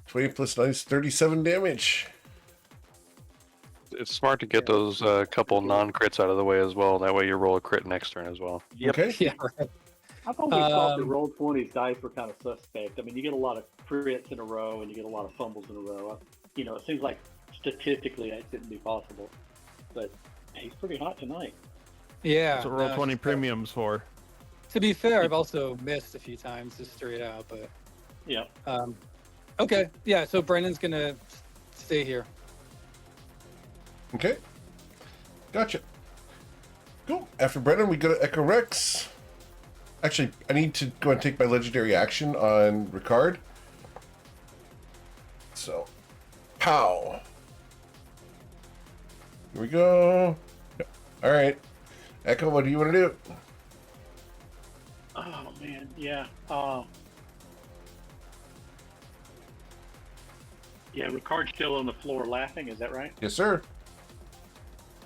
28 plus 9 is 37 damage. It's smart to get those couple non-crits out of the way as well. That way you roll a crit next turn as well. Okay. Yeah, right. I've always thought the roll 20s dice were kind of suspect. I mean, you get a lot of crits in a row and you get a lot of fumbles in a row. You know, it seems like statistically that shouldn't be possible. But he's pretty hot tonight. Yeah. That's what roll no, 20 premiums for. To be fair, I've also missed a few times just straight out, but Yeah. okay. Yeah, so Brennan's gonna stay here. Okay. Gotcha. Cool. After Brennan, we go to Echo Rex. Actually, I need to go and take my legendary action on Ricard. So, pow. Here we go. All right. Echo, what do you want to do? Oh man, yeah. Yeah, Ricard's still on the floor laughing. Is that right? Yes, sir.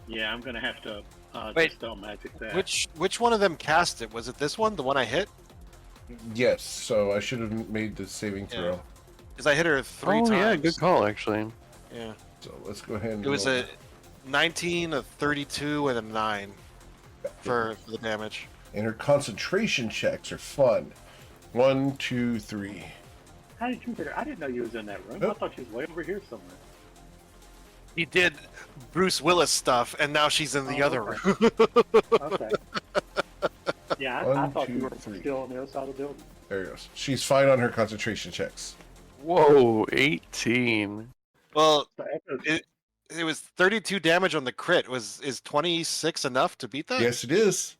Yeah, I'm gonna have to Wait, dispel magic that. Which one of them cast it? Was it this one, the one I hit? Yes. So I should have made the saving Yeah. throw. Because I hit her 3 times. Yeah, good call actually. Yeah. So let's go ahead and It was roll. a 19, a 32, and a 9 for the damage. And her concentration checks are fun. 1, 2, 3. How did you get her? I didn't know you was in that room. I Nope. thought she was way over here somewhere. He did Bruce Willis stuff, and now she's in the Oh, other okay. room. Okay. Yeah, I 1, thought 2, you were 3. still on the other side of the building. There goes. She's fine on her concentration checks. Whoa, 18. Well, So Echo's, it was 32 damage on the crit. Is 26 enough to beat that? Yes, it is.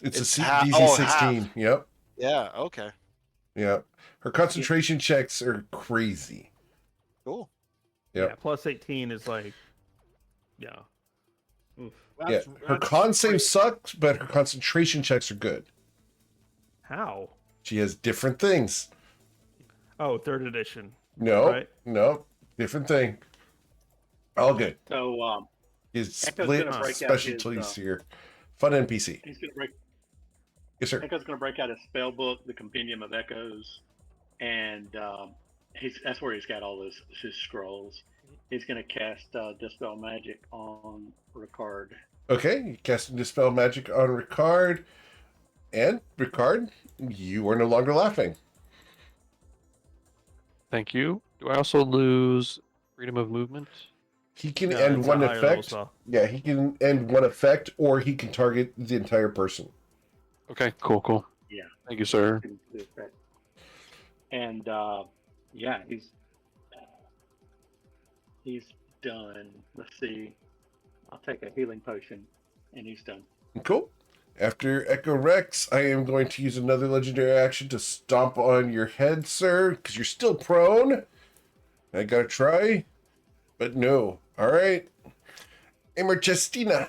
It's It's a half- DC-16. half. Yep. Yeah, okay. Yep. Her concentration checks are crazy. Cool. Yep. Yeah, plus 18 is like, yeah. Oof. Yeah. Her con save sucks, but her concentration checks are good. How? She has different things. Oh, third edition. No, Right. no, different thing. All good. so His Echo's split gonna break out specialties his, here. Fun NPC. he's gonna break. Yes, sir. Echo's gonna break out his spell book, the Compendium of Echoes, and that's where he's got all his scrolls. He's gonna cast dispel magic on Ricard. Okay, you cast Dispel Magic on Ricard. And, Ricard, you are no longer laughing. Thank you. Do I also lose freedom of movement? He can No, end it's a one higher level effect. spell. Yeah, he can end one effect, or he can target the entire person. Okay, cool. Yeah. Thank you, sir. And yeah, he's done. Let's see. I'll take a healing potion, and he's done. Cool. After Echo Rex, I am going to use another legendary action to stomp on your head, sir, because you're still prone. I gotta try, but no. All right. Emerchestina.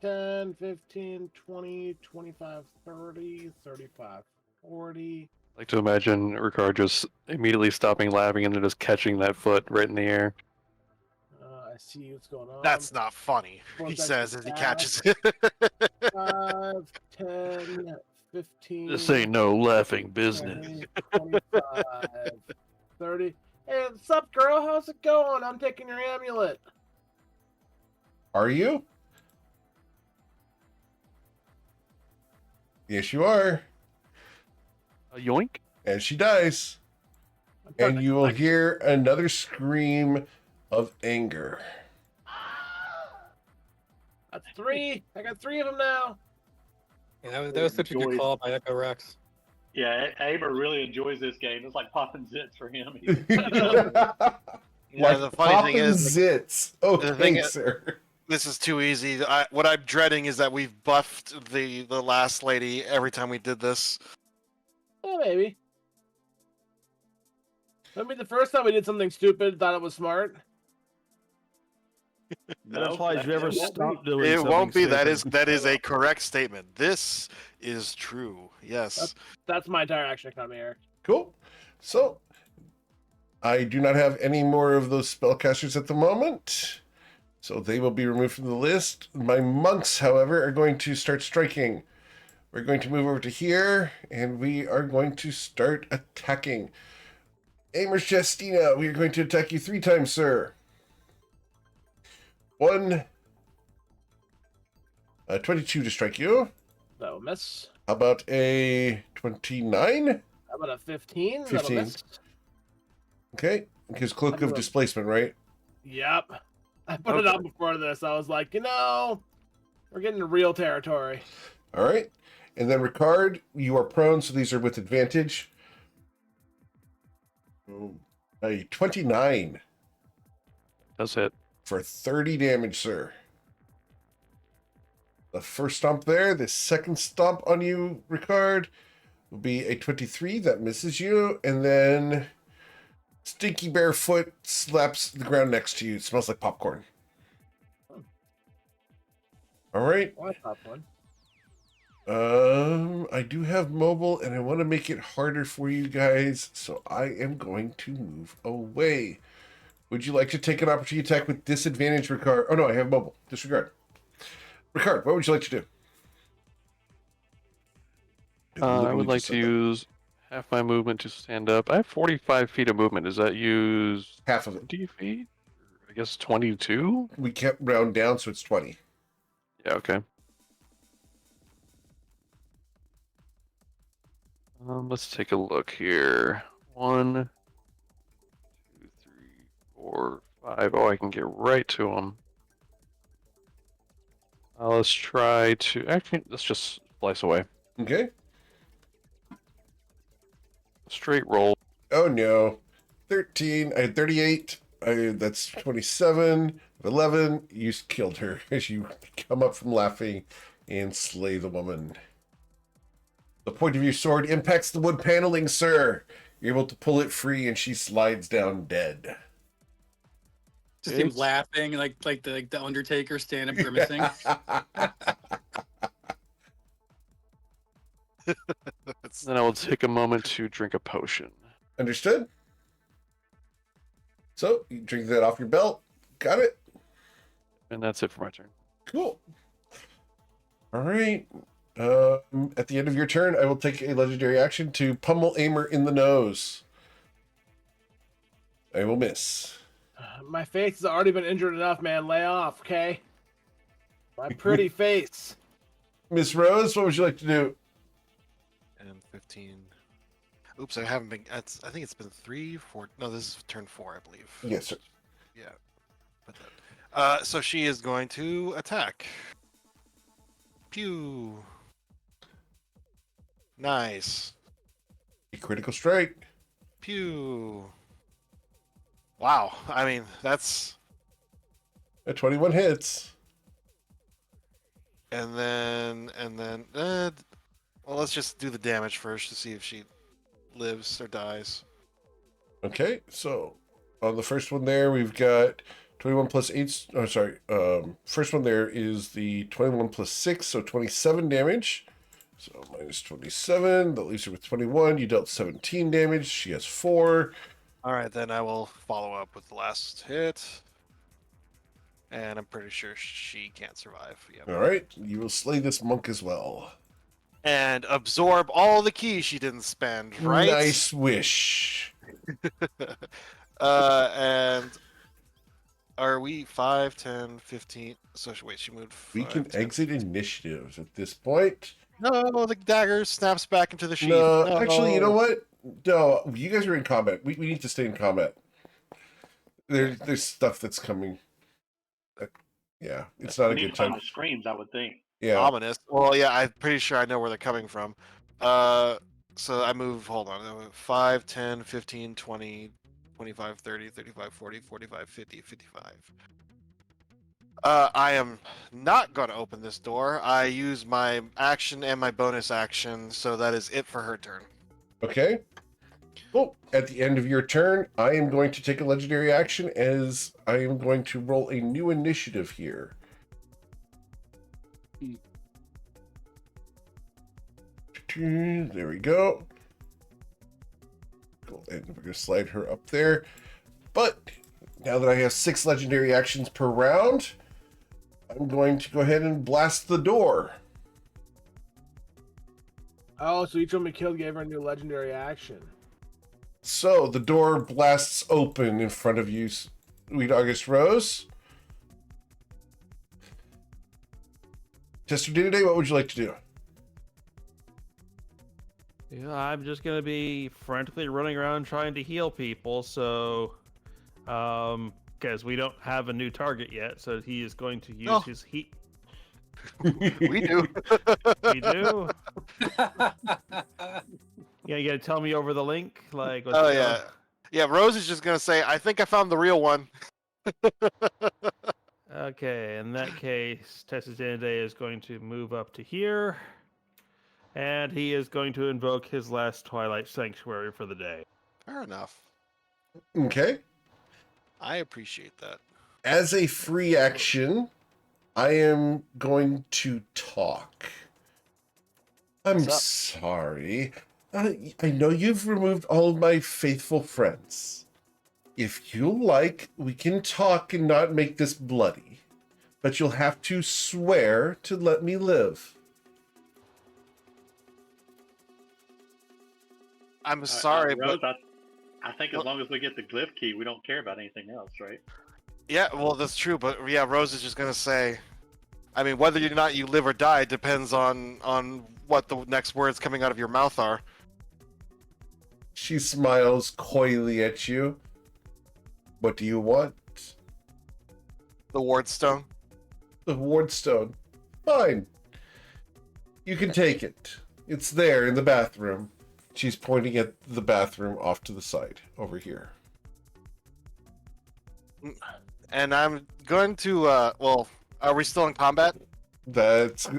10, 15, 20, 25, 30, 35, 40. I like to imagine Ricard just immediately stopping laughing and then just catching that foot right in the air. I see what's going on. That's not funny, Well, he that's says as he bad. catches it. 5, 10, 15. This ain't no laughing business. 20, 25, 30. Hey, what's up, girl? How's it going? I'm taking your amulet. Are you? Yes, you are. Yoink. And she dies. I'm starting And to you will collect- hear another scream of anger. That's 3. I got 3 of them now. Yeah, that was such a good Enjoyed- call by Echo Rex. Yeah, Aber really enjoys this game. It's like popping zits for him. Yeah, the funny thing is, like, zits. Okay, the thing is- sir. this is too easy. What I'm dreading is that we've buffed the last lady every time we did this. Oh, maybe. Maybe the first time we did something stupid, thought it was smart. That implies that- you ever that won't stop be. doing It something won't be. stupid. That is a correct statement. This is true. Yes. That's my entire action economy, Eric. Cool. So, I do not have any more of those spellcasters at the moment. So they will be removed from the list. My monks, however, are going to start striking. We're going to move over to here, and we are going to start attacking. Amers Justina, we are going to attack you 3 times, sir. 1, 22 to strike you. That'll miss. How about a 29? How about a 15? 15. That'll miss. Okay, because Cloak of Displacement, right? Yep. I put it out before this. I was like, we're getting to real territory. All right. And then Ricard, you are prone, so these are with advantage. A 29 That's it. for 30 damage, sir. The first stomp there. The second stomp on you, Ricard, will be a 23. That misses you. And then Stinky Barefoot slaps the ground next to you. It smells like popcorn. All right. Why popcorn? I do have mobile, and I want to make it harder for you guys, so I am going to move away. Would you like to take an opportunity attack with disadvantage, Ricard? Oh no, I have mobile. Disregard. Ricard, what would you like to do? I would like to use half my movement to stand up. I have 45 feet of movement. Does that use half of it? 20 feet? I guess 22? We kept round down, so it's 20. Yeah, okay. Let's take a look here. 1, 2, 3, 4, 5. Oh, I can get right to him. Let's try to... Actually, let's just slice away. Okay. Straight roll. Oh no. 13. I had 38. That's 27. 11. You killed her as you come up from laughing and slay the woman. The point of your sword impacts the wood paneling, sir. You're able to pull it free, and she slides down dead. Just him laughing, like the Undertaker stand up grimacing. Then I will take a moment to drink a potion. Understood? So, you drink that off your belt. Got it? And that's it for my turn. Cool. All right. At the end of your turn, I will take a legendary action to pummel Aimer in the nose. I will miss. My face has already been injured enough, man. Lay off, okay? My pretty face. Miss Rose, what would you like to do? And 15. Oops, I haven't been. I think it's been 3, 4. No, this is turn 4, I believe. Yes, sir. Yeah. So she is going to attack. Pew. Nice. A critical strike. Pew. Wow. I mean, that's. A 21 hits. And then, well, let's just do the damage first to see if she lives or dies. Okay, so on the first one there, we've got 21 plus 8. Oh, sorry. First one there is the 21 plus 6, so 27 damage. So minus 27. That leaves her with 21. You dealt 17 damage. She has 4. All right, then I will follow up with the last hit. And I'm pretty sure she can't survive. Yep. All right, you will slay this monk as well. And absorb all the keys she didn't spend, right? Nice wish. And are we 5, 10, 15? So wait, she moved 5, We can 10. exit initiatives at this point. No, the dagger snaps back into the sheath. No, actually, you know what? No, you guys are in combat. We need to stay in combat. There's stuff that's coming. Yeah, it's not a good time. Screams, I would think. Yeah. Ominous. Well, yeah, I'm pretty sure I know where they're coming from. So I move, hold on, I move 5, 10, 15, 20, 25, 30, 35, 40, 45, 50, 55. I am not going to open this door. I use my action and my bonus action, so that is it for her turn. Okay. Well, at the end of your turn, I am going to take a legendary action as I am going to roll a new initiative here. There we go. Cool. And we're going to slide her up there. But Now that I have 6 legendary actions per round, I'm going to go ahead and blast the door. Oh, so each one we killed gave her a new legendary action. So the door blasts open in front of you, Sweet August Rose. Tester Day, what would you like to do? Yeah, I'm just gonna be frantically running around trying to heal people. So, because we don't have a new target yet, so he is going to use his heat. We do. We do. Yeah, you gotta tell me over the link, like. What's Oh going yeah, yeah. Rose is just gonna say, "I think I found the real one." Okay, in that case, Tessus Day is going to move up to here, and he is going to invoke his last Twilight Sanctuary for the day. Fair enough. Okay. I appreciate that. As a free action, I am going to talk. I'm What's up? sorry. I know you've removed all of my faithful friends. If you like, we can talk and not make this bloody. But you'll have to swear to let me live. I'm sorry, Rose, but I think as long as we get the glyph key, we don't care about anything else, right? yeah, well, that's true. But yeah, Rose is just gonna say, I mean, whether or not you live or die depends on what the next words coming out of your mouth are. She smiles coyly at you. What do you want? The Wardstone. The Wardstone. Fine. You can take it. It's there in the bathroom. She's pointing at the bathroom off to the side, over here. And I'm going to, well, are we still in combat? I'm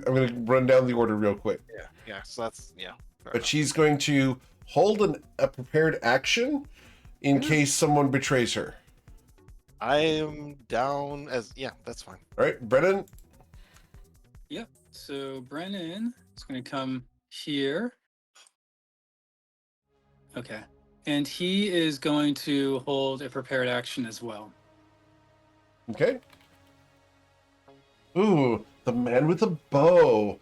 going to run down the order real quick. Yeah, so that's, yeah. But she's going to hold a prepared action in case someone betrays her. I am down as, yeah, that's fine. All right, Brennan? Yep. So Brennan is going to come here. Okay. And he is going to hold a prepared action as well. Okay. Ooh, the man with a bow.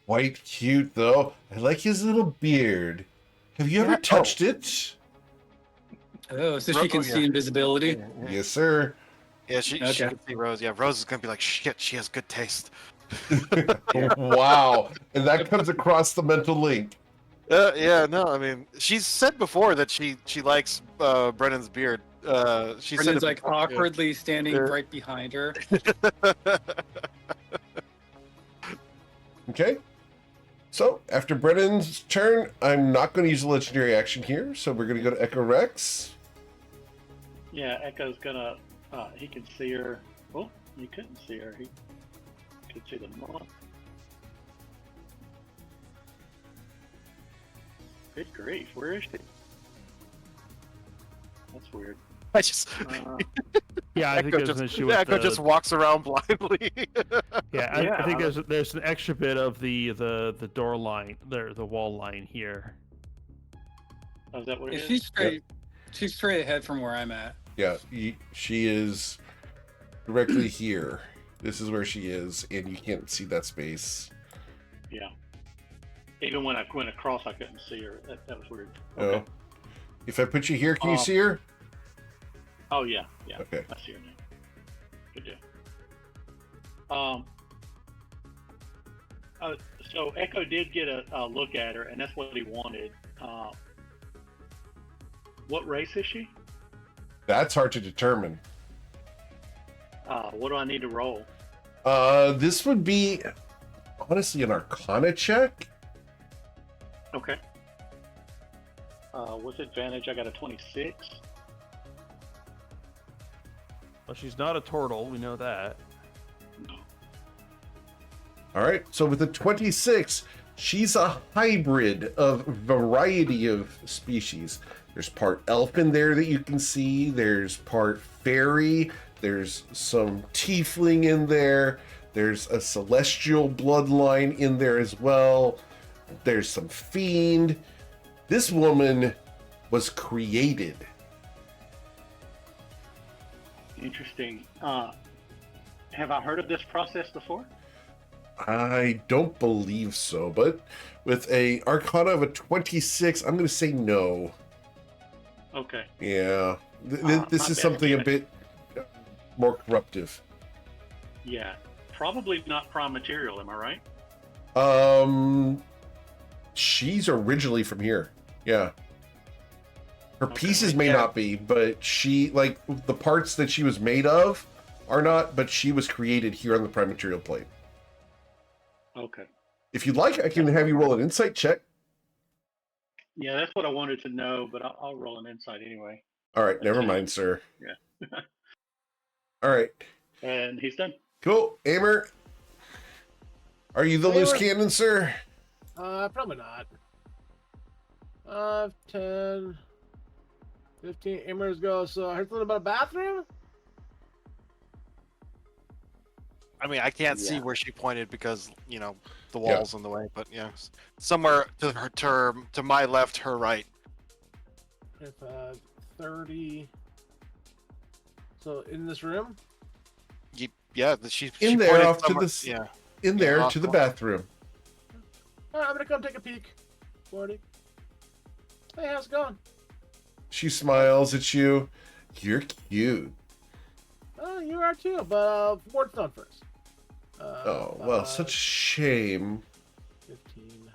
Quite cute, though. I like his little beard. Have you ever touched it? Oh, so she can see invisibility? Yes, sir. Yeah, she Okay. can see Rose. Yeah, Rose is going to be like, shit, she has good taste. Wow. And that comes across the mental link. Yeah, no, I mean, she's said before that she likes Brennan's beard. She said Brennan's it like before, yeah. awkwardly standing Yeah. right behind her. Okay. So, after Brennan's turn, I'm not going to use a legendary action here, so we're going to go to Echo Rex. Yeah, Echo's gonna. He can see her. Oh, he couldn't see her. He could see the monk. Good grief, where is she? That's weird. I just Yeah, I think Echo there's an just, issue with Echo just walks around blindly. Yeah, I think there's an extra bit of the door line, the wall line here. Oh, is that what it If is? she's straight ahead from where I'm at. Yeah, she is directly here. This is where she is, and you can't see that space. Yeah. Even when I went across, I couldn't see her. That was weird. Oh. If I put you here, can you see her? Oh yeah, yeah. Okay. I see her now. Good deal. So Echo did get a look at her, and that's what he wanted. What race is she? That's hard to determine. What do I need to roll? This would be, honestly, an Arcana check. Okay. With advantage, I got a 26. Well, she's not a turtle, we know that. No. All right, so with a 26, she's a hybrid of a variety of species. There's part elf in there that you can see. There's part fairy. There's some tiefling in there. There's a celestial bloodline in there as well. There's some fiend. This woman was created. Interesting. Have I heard of this process before? I don't believe so, but with a Arcana of a 26, I'm going to say no. Okay. Yeah. This My is best something a guess. bit more corruptive. Yeah. Probably not prime material, am I right? She's originally from here. Yeah. Her Okay. pieces may Yeah. not be, but she, like, the parts that she was made of are not, but she was created here on the prime material plane. Okay. If you'd like, I can have you roll an insight check. Yeah, that's what I wanted to know, but I'll roll an insight anyway. All right, That's never it. mind, sir. Yeah. All right, And he's done. cool. Amer, are you the loose Amer. cannon, sir? Probably not. 5, 10, 15. Amers go. So I heard something about a bathroom. I mean, I can't see Yeah. where she pointed because the Yeah. wall's in the way. But yeah, somewhere to her to my left, her right. If 30. So in this room. Yeah, she In she there, pointed off to somewhere- the Yeah, In there, off to the the- bathroom. All right, I'm gonna come take a peek. 40. Hey, how's it going? She smiles at you. You're cute. Oh, you are too. But ward's done first. Oh, well, such a shame. 15,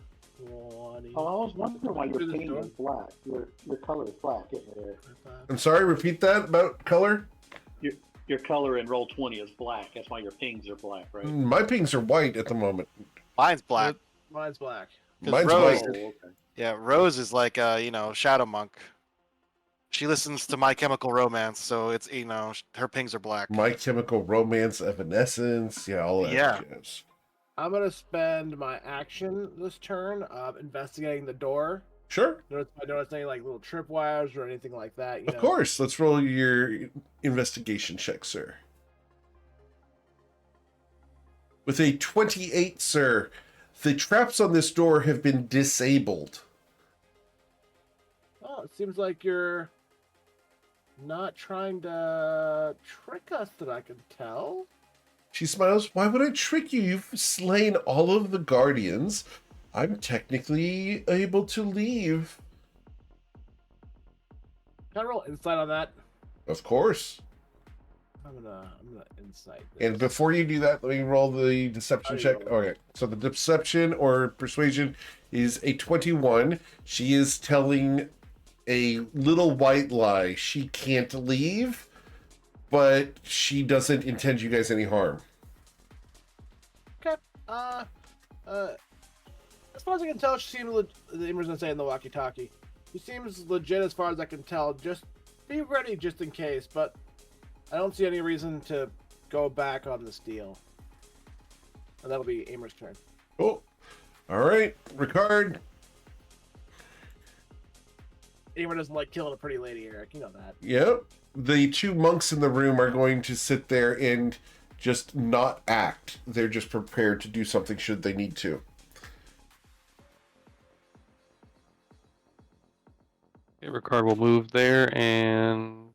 20. Oh, I was wondering why Through your this paint door? is black. Your color is black, isn't it? 25. I'm sorry, repeat that about color? Your color in roll 20 is black. That's why your pings are black, right? My pings are white at the moment. mine's black. Mine's black. 'Cause Mine's Rose- white. okay. Yeah, Rose is like Shadow Monk. She listens to My Chemical Romance, so it's her pings are black. My Chemical Romance, Evanescence, yeah, all that Yeah. jazz. I'm gonna spend my action this turn investigating the door. Sure, Notice if I notice any like little tripwires or anything like that. You of know. course. Let's roll your investigation check, sir. With a 28, sir, the traps on this door have been disabled. Oh, it seems like you're not trying to trick us that I can tell. She smiles. Why would I trick you? You've slain all of the guardians. I'm technically able to leave. Can I roll insight on that? Of course. I'm gonna insight this. And before you do that, let me roll the deception How do you check. roll it? Okay, so the deception or persuasion is a 21. She is telling a little white lie. She can't leave, but she doesn't intend you guys any harm. Okay. As far as I can tell, she seems the Emer's gonna say in the walkie-talkie. She seems legit as far as I can tell. Just be ready, just in case. But I don't see any reason to go back on this deal. And that'll be Amer's turn. Cool. All right, Ricard. Amer doesn't like killing a pretty lady, Eric. You know that. Yep. The two monks in the room are going to sit there and just not act. They're just prepared to do something should they need to. Okay, Ricard will move there and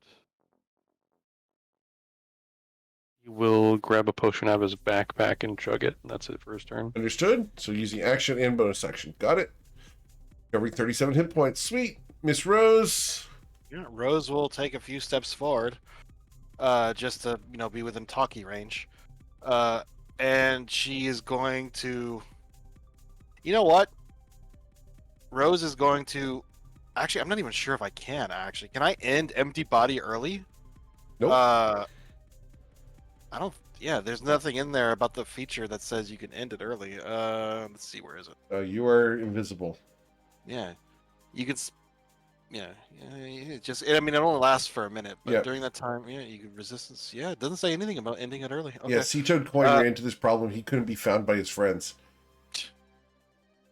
he will grab a potion out of his backpack and chug it. That's it for his turn. Understood? So using action and bonus action. Got it. Covering 37 hit points. Sweet. Miss Rose. Yeah, Rose will take a few steps forward, just to be within talkie range, and she is going to. You know what? Rose is going to. Actually, I'm not even sure if I can. Actually, can I end empty body early? Nope. I don't. Yeah, there's nothing in there about the feature that says you can end it early. Let's see, where is it? You are invisible. Yeah, you can. Yeah, it just. I mean, it only lasts for a minute, but Yeah. during that time, you can resistance. Yeah, it doesn't say anything about ending it early. Okay. Yeah, Sea-Toad Coin ran into this problem. He couldn't be found by his friends.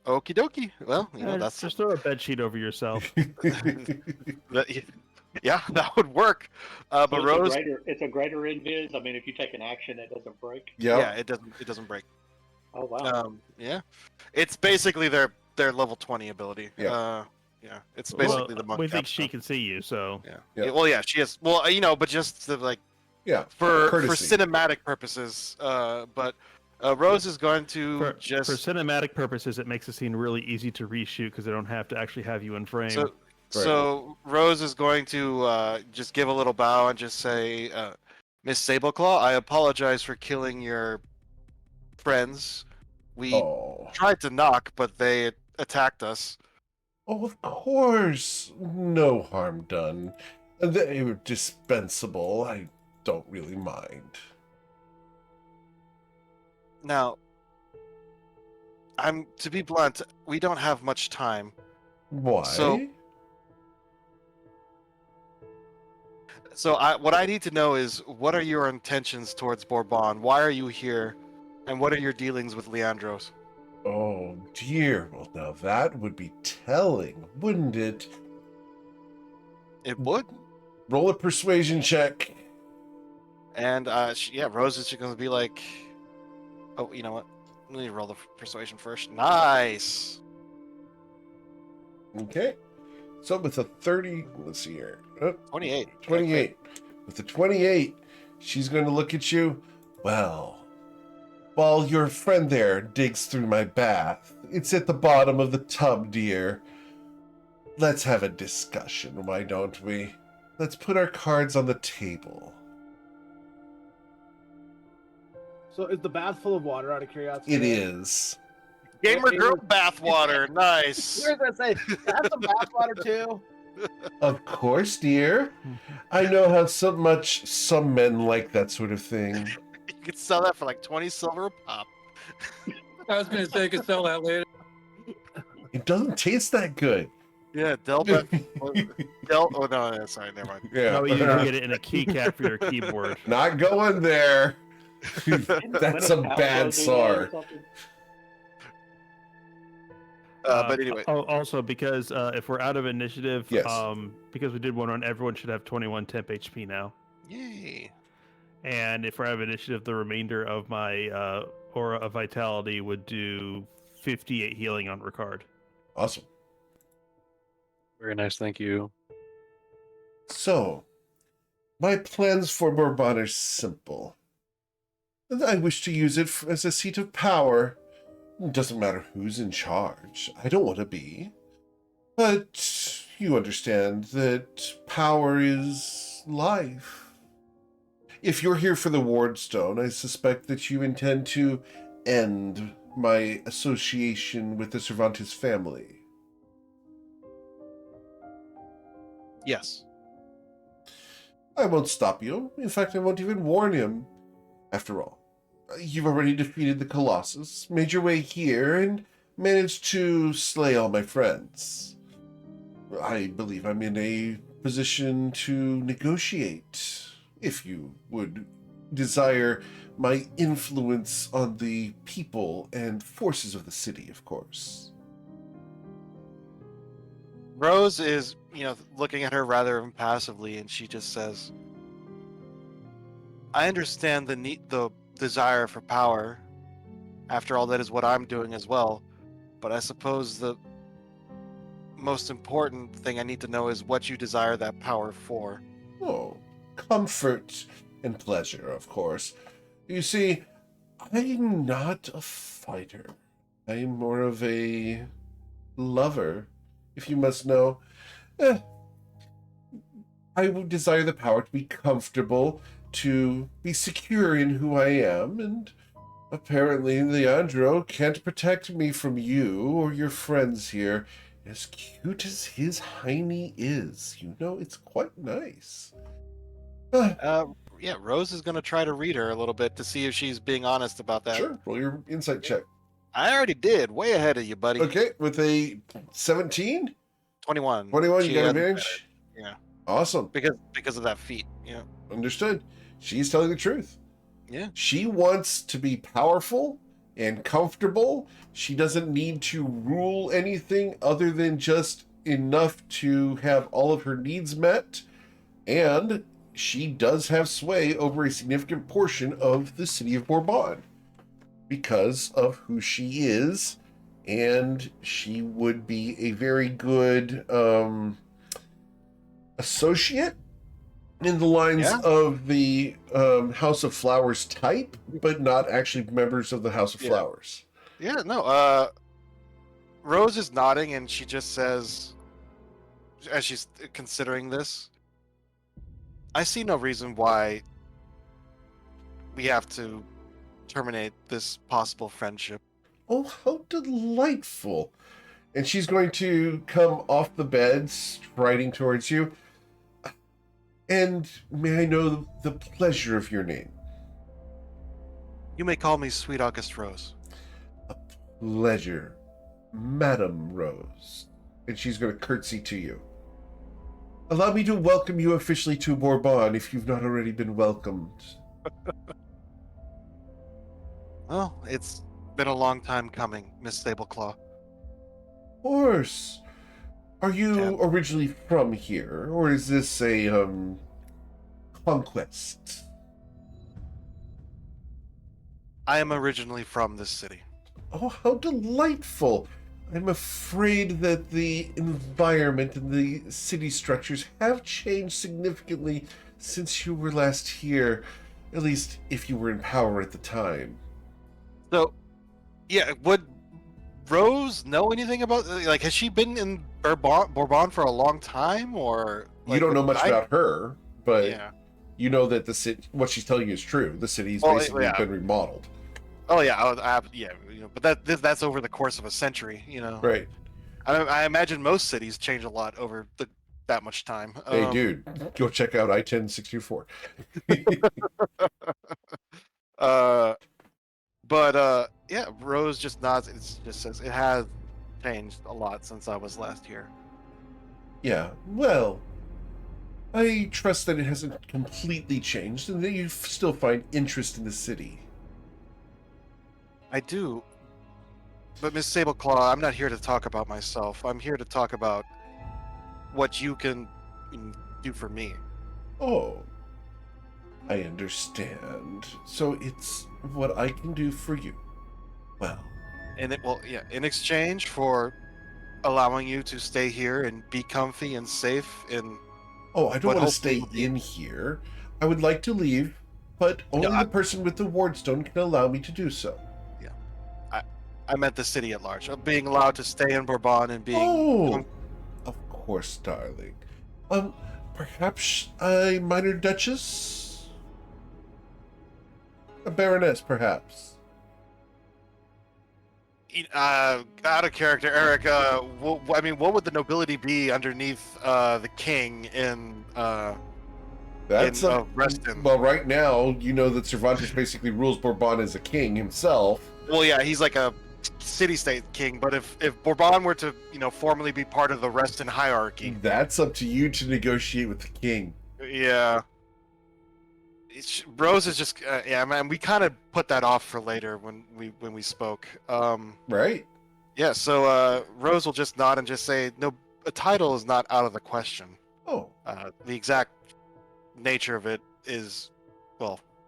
Okie dokie. Well, that's Just throw a bed sheet over yourself. yeah, that would work. But So Rose, it's a greater invis. I mean, if you take an action, it doesn't break. yeah, it doesn't break. Oh wow. Yeah, it's basically their level 20 ability. Yeah. Yeah, it's basically the monk. we think cap she stuff. can see you, so Yeah. Yeah. Well, yeah, she is. Well, but just to Yeah, for courtesy. cinematic purposes. But Rose is going to For just cinematic purposes, it makes the scene really easy to reshoot because they don't have to actually have you in frame. so Rose is going to just give a little bow and just say, Miss Sableclaw, I apologize for killing your friends. We Oh. tried to knock, but they attacked us. Oh, of course. No harm done. They were dispensable. I don't really mind. Now, to be blunt, we don't have much time. Why? So what I need to know is, what are your intentions towards Bourbon? Why are you here? And what are your dealings with Leandros? Oh, dear. Well, now that would be telling, wouldn't it? It would. Roll a persuasion check. And Rose is going to be like, oh, you know what? Let me roll the persuasion first. Nice. Okay. So with a 30, let's see here. Oh, 28. 28. With the 28, she's going to look at you. Well, while your friend there digs through my bath, it's at the bottom of the tub, dear. Let's have a discussion, why don't we? Let's put our cards on the table. So is the bath full of water, out of curiosity? It is. Gamer girl bathwater. Nice. You were going to say, have some bath water too? Of course, dear. I know how some men like that sort of thing. You could sell that for like 20 silver a pop. I was going to say, I could sell that later. It doesn't taste that good. Yeah, Delta. Oh no, sorry, never mind. Yeah. No, you can get it in a keycap for your keyboard. Not going there. That's a bad SAR. But anyway. Also, because if we're out of initiative, Yes. because we did one run, everyone should have 21 temp HP now. Yay. And if we're out of initiative, the remainder of my Aura of Vitality would do 58 healing on Ricard. Awesome. Very nice, thank you. So, my plans for Bourbon are simple. I wish to use it as a seat of power. It doesn't matter who's in charge. I don't want to be. But you understand that power is life. If you're here for the Wardstone, I suspect that you intend to end my association with the Cervantes family. Yes. I won't stop you. In fact, I won't even warn him. After all, you've already defeated the Colossus, made your way here, and managed to slay all my friends. I believe I'm in a position to negotiate, if you would desire my influence on the people and forces of the city, of course. Rose is, looking at her rather impassively, and she just says, I understand the desire for power. After all, that is what I'm doing as well. But I suppose the most important thing I need to know is what you desire that power for. Oh, comfort and pleasure, of course. You see, I'm not a fighter. I'm more of a lover, if you must know. I would desire the power to be comfortable, to be secure in who I am, and apparently Leandro can't protect me from you or your friends here. As cute as his hiney is, it's quite nice. Rose is going to try to read her a little bit to see if she's being honest about that. Sure, roll your insight check. I already did. Way ahead of you, buddy. Okay, with a 17? 21. 21, She you got has advantage? Yeah. Awesome. Because of that feat. Yeah. Understood. She's telling the truth. Yeah. She wants to be powerful and comfortable. She doesn't need to rule anything other than just enough to have all of her needs met. And she does have sway over a significant portion of the city of Bourbon because of who she is. And she would be a very good associate in the lines Yeah. of the House of Flowers type, but not actually members of the House of Yeah. Flowers. Yeah, no. Rose is nodding, and she just says, as she's considering this, I see no reason why we have to terminate this possible friendship. Oh, how delightful. And she's going to come off the bed, striding towards you. And may I know the pleasure of your name? You may call me Sweet August Rose. Pleasure, Madam Rose. And she's going to curtsy to you. Allow me to welcome you officially to Bourbon if you've not already been welcomed. Well, it's been a long time coming, Miss Sableclaw. Of course. Are you Yeah. originally from here, or is this a conquest? I am originally from this city. Oh, how delightful! I'm afraid that the environment and the city structures have changed significantly since you were last here, at least if you were in power at the time. So, yeah, would Rose know anything about, like, has she been in Bourbon for a long time, or You like, don't know much about her, but Yeah. you know that the city, what she's telling you is true. The city's Well, basically yeah. been remodeled. Oh yeah, yeah, but that's over the course of a century, Right. I imagine most cities change a lot over that much time. Hey, dude, go check out I-10-64. Yeah, Rose just nods. It just says it has changed a lot since I was last here. Yeah, well, I trust that it hasn't completely changed and that you still find interest in the city. I do, but Miss Sableclaw, I'm not here to talk about myself. I'm here to talk about what you can do for me. Oh, I understand. So it's what I can do for you. Well, And in exchange for allowing you to stay here and be comfy and safe and oh, I don't What want to hopefully stay will be- in here. I would like to leave, but only I- the person with the wardstone can allow me to do so. I meant the city at large, of being allowed to stay in Bourbon and being Oh, of course, darling. Perhaps a minor duchess? A baroness, perhaps. out of character, Eric. What would the nobility be underneath the king in That's Reston? well, right now, you know that Cervantes basically rules Bourbon as a king himself. Well, yeah, he's like a city-state king. But if Bourbon were to formally be part of the Reston hierarchy, That's up to you to negotiate with the king. yeah. Rose is just man. We kind of put that off for later when we spoke. Right? Yeah. So Rose will just nod and just say, "No, a title is not out of the question. Oh, The exact nature of it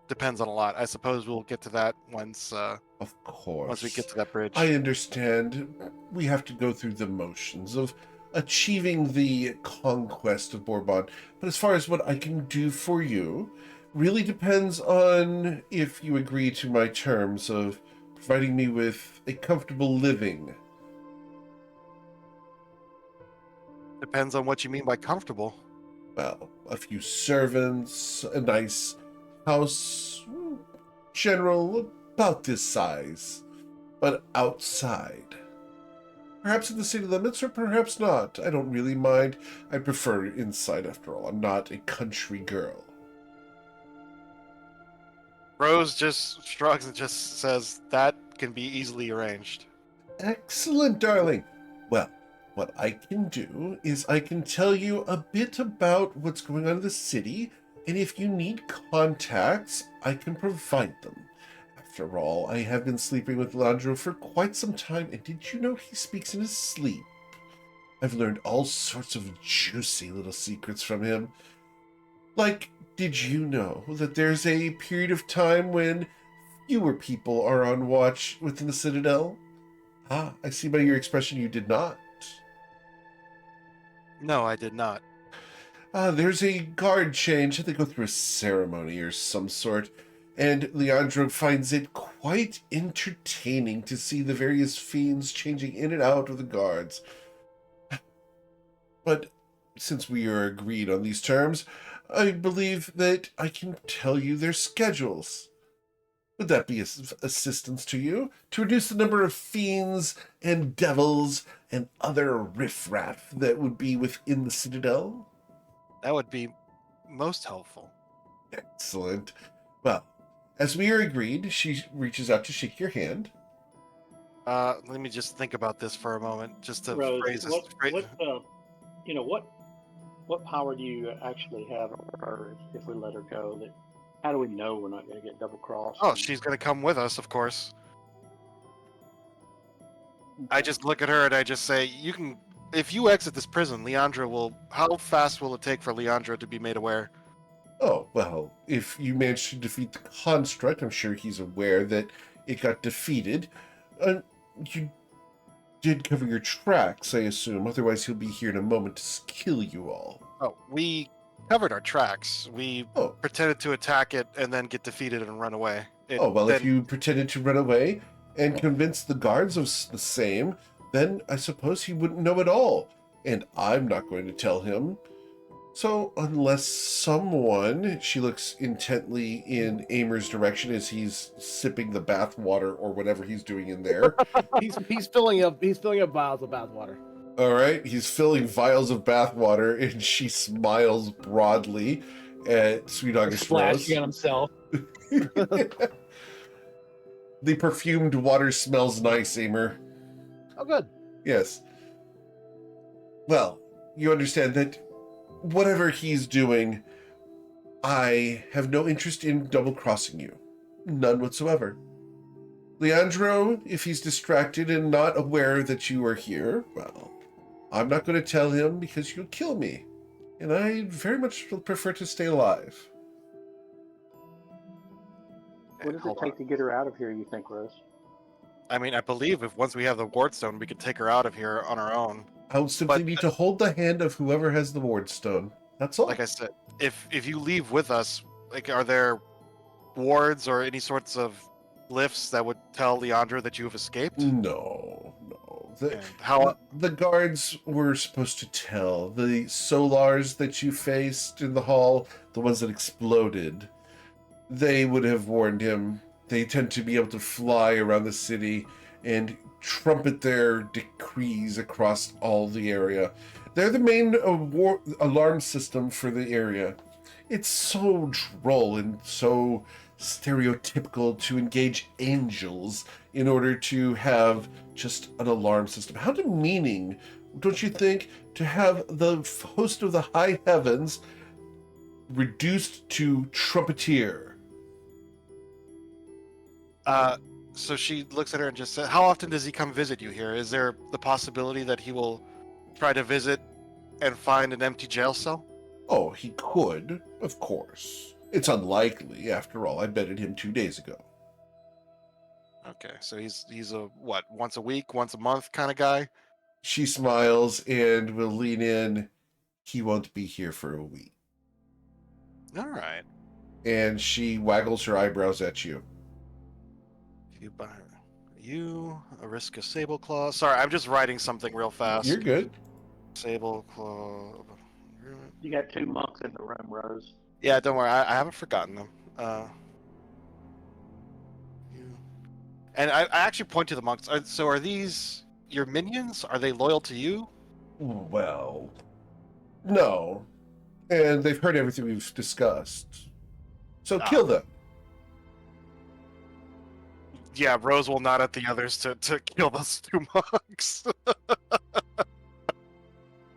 depends on a lot. I suppose we'll get to that once of course. we get to that bridge." I understand. We have to go through the motions of achieving the conquest of Bourbon. But as far as what I can do for you, really depends on if you agree to my terms of providing me with a comfortable living. Depends on what you mean by comfortable. Well, a few servants, a nice house, general, about this size, but outside. Perhaps in the city limits, or perhaps not. I don't really mind. I prefer inside, after all. I'm not a country girl. Rose just shrugs and just says that can be easily arranged. Excellent, darling. Well, what I can do is I can tell you a bit about what's going on in the city, and if you need contacts, I can provide them. After all, I have been sleeping with Landro for quite some time, and did you know he speaks in his sleep? I've learned all sorts of juicy little secrets from him. Like, did you know that there's a period of time when fewer people are on watch within the Citadel? Ah, I see by your expression you did not. No, I did not. There's a guard change. They go through a ceremony or some sort, and Leandro finds it quite entertaining to see the various fiends changing in and out of the guards. But since we are agreed on these terms, I believe that I can tell you their schedules. Would that be assistance to you to reduce the number of fiends and devils and other riffraff that would be within the Citadel? That would be most helpful. Excellent. Well, as we are agreed, she reaches out to shake your hand. Let me just think about this for a moment, just to Rose, phrase this. what power do you actually have over her if we let her go? How do we know we're not going to get double crossed? Oh, she's gonna come with us, of course. I just look at her and I just say, "You can, if you exit this prison, Leandro will. How fast will it take for Leandro to be made aware?" Oh, well, if you manage to defeat the construct, I'm sure he's aware that it got defeated. You did cover your tracks, I assume. Otherwise, he'll be here in a moment to kill you all. Oh, we covered our tracks. We pretended to attack it and then get defeated and run away. If you pretended to run away and convinced the guards of the same, then I suppose he wouldn't know at all. And I'm not going to tell him. So, unless someone, she looks intently in Amer's direction as he's sipping the bath water or whatever he's doing in there. he's filling up vials of bathwater. All right, he's filling vials of bathwater, and she smiles broadly at Sweet August Rose. Splashing on himself. The perfumed water smells nice, Amer. Oh, good. Yes. Well, you understand that whatever he's doing, I have no interest in double-crossing you. None whatsoever. Leandro, if he's distracted and not aware that you are here, well, I'm not going to tell him because you'll kill me. And I very much prefer to stay alive. What does it take to get her out of here, you think, Rose? I mean, I believe if once we have the wardstone, we could take her out of here on our own. I'll simply need to hold the hand of whoever has the wardstone. That's all. Like I said, if you leave with us, like, are there wards or any sorts of lifts that would tell Leandro that you have escaped? No. And how? The guards were supposed to tell. The solars that you faced in the hall, the ones that exploded, they would have warned him. They tend to be able to fly around the city and trumpet their decrees across all the area. They're the main alarm system for the area. It's so droll and so stereotypical to engage angels in order to have just an alarm system. How demeaning, don't you think, to have the host of the high heavens reduced to trumpeter? So she looks at her and just says, "How often does he come visit you here? Is there the possibility that he will try to visit and find an empty jail cell?" Oh, he could, of course. It's unlikely, after all. I betted him 2 days ago. Okay, so he's a what, once a week, once a month kind of guy? She smiles and will lean in. He won't be here for a week. All right. And she waggles her eyebrows at you. You a risk of sable claw. Sorry, I'm just writing something real fast. You're good. Sable claw. You got 2 monks in the room, Rose. Yeah, don't worry. I haven't forgotten them. And I actually point to the monks. So are these your minions? Are they loyal to you? Well, no. And they've heard everything we've discussed. So kill them. Yeah, Rose will nod at the others to kill those 2 monks.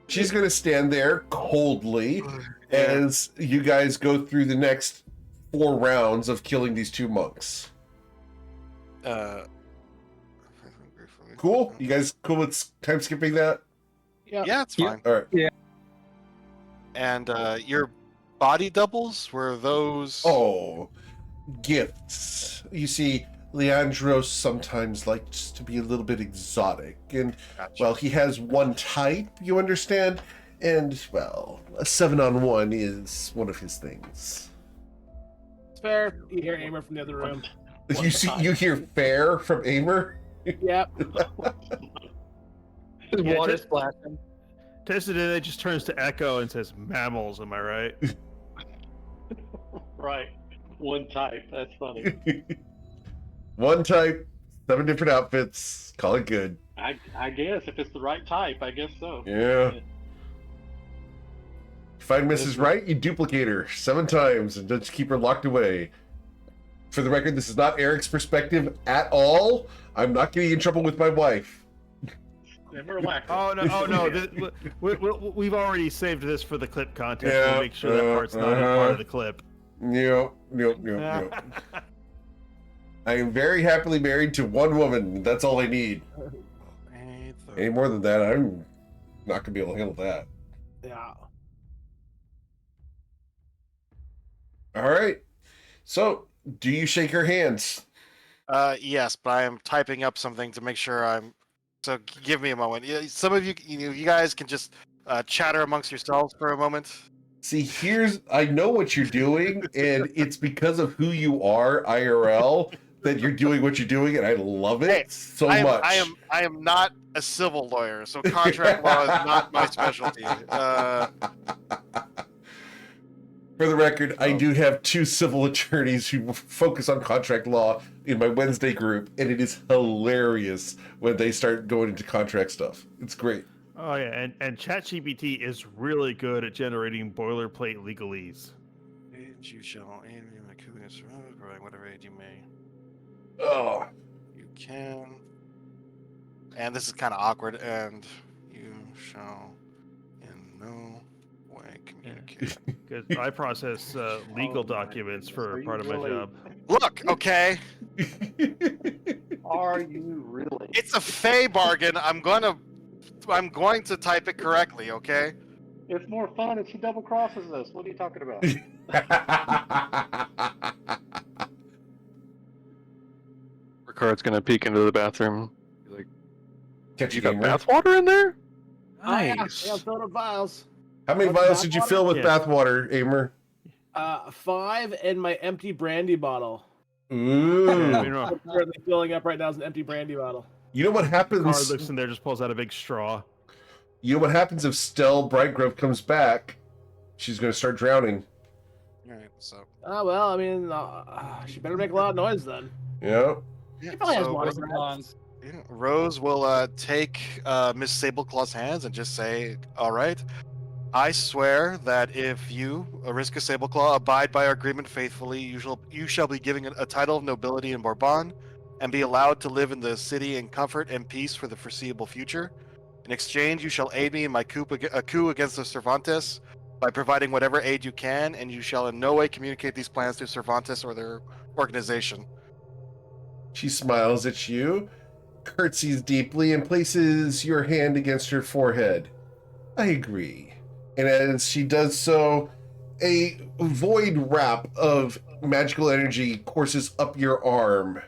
She's going to stand there coldly as you guys go through the next 4 rounds of killing these 2 monks. Cool? You guys cool with time skipping that? Yeah, it's fine. All right. Yeah. And your body doubles, were those... Oh, gifts. You see, Leandro sometimes likes to be a little bit exotic. And, Gotcha. well, he has one type, you understand? And, well, a 7-on-1 is one of his things. It's fair. You hear Aimer from the other room. You hear fair from Aimer? Yep. Yeah, Water just- splashing. Tested it just turns to echo and says mammals, am I right? Right. One type. That's funny. One type, 7 different outfits. Call it good. I guess if it's the right type, I guess so. Yeah. Find Mrs. Right, you duplicate her 7 times and just keep her locked away. For the record, this is not Eric's perspective at all. I'm not getting in trouble with my wife. Never lack. Oh no! We've already saved this for the clip contest. Yeah, We'll make sure that part's not a part of the clip. Nope. I am very happily married to one woman. That's all I need. Any more than that, I'm not going to be able to handle that. Yeah. All right. So, do you shake her hands? Yes, but I am typing up something to make sure I'm. So give me a moment. Yeah, some of you, you guys can just chatter amongst yourselves for a moment. See, I know what you're doing, and it's because of who you are, IRL, that you're doing what you're doing, and I love it Hey, so much. I am not a civil lawyer, so contract law is not my specialty. For the record, I do have 2 civil attorneys who focus on contract law in my Wednesday group, and it is hilarious when they start going into contract stuff. It's great. Oh yeah, and ChatGPT is really good at generating boilerplate legalese. You shall aim my cooling surrounded by whatever aid you may. Oh, You can. And this is kind of awkward. And you shall in no way communicate. Because I process legal documents for part of my job. Look, okay, Are you really? it's a Fey bargain. I'm going to type it correctly. Okay. It's more fun if she double crosses us. What are you talking about? Ricard's gonna peek into the bathroom. Be like, Catch you a got gamer. bathwater in there? Nice. Nice. Yeah, filled up vials. How many What's vials did you bathwater? fill with Yeah. bathwater, Aimer? 5 in my empty brandy bottle. Ooh. Yeah, you know, I'm currently filling up right now is an empty brandy bottle. You know what Ricard happens? looks in there, just pulls out a big straw. You know what happens if Stell Brightgrove comes back? She's going to start drowning. All right. So. Oh, well, I mean, she better make a lot of noise then. Yeah. She probably has So, water Pros and breath. cons. yeah, Rose will take Miss Sableclaw's hands and just say, "All right, I swear that if you, Ariska Sableclaw, abide by our agreement faithfully, you shall be given a title of nobility in Bourbon, and be allowed to live in the city in comfort and peace for the foreseeable future. In exchange, you shall aid me in my coup against the Cervantes by providing whatever aid you can, and you shall in no way communicate these plans to Cervantes or their organization." She smiles at you, curtsies deeply, and places your hand against her forehead. I agree. And as she does so, a void wrap of magical energy courses up your arm.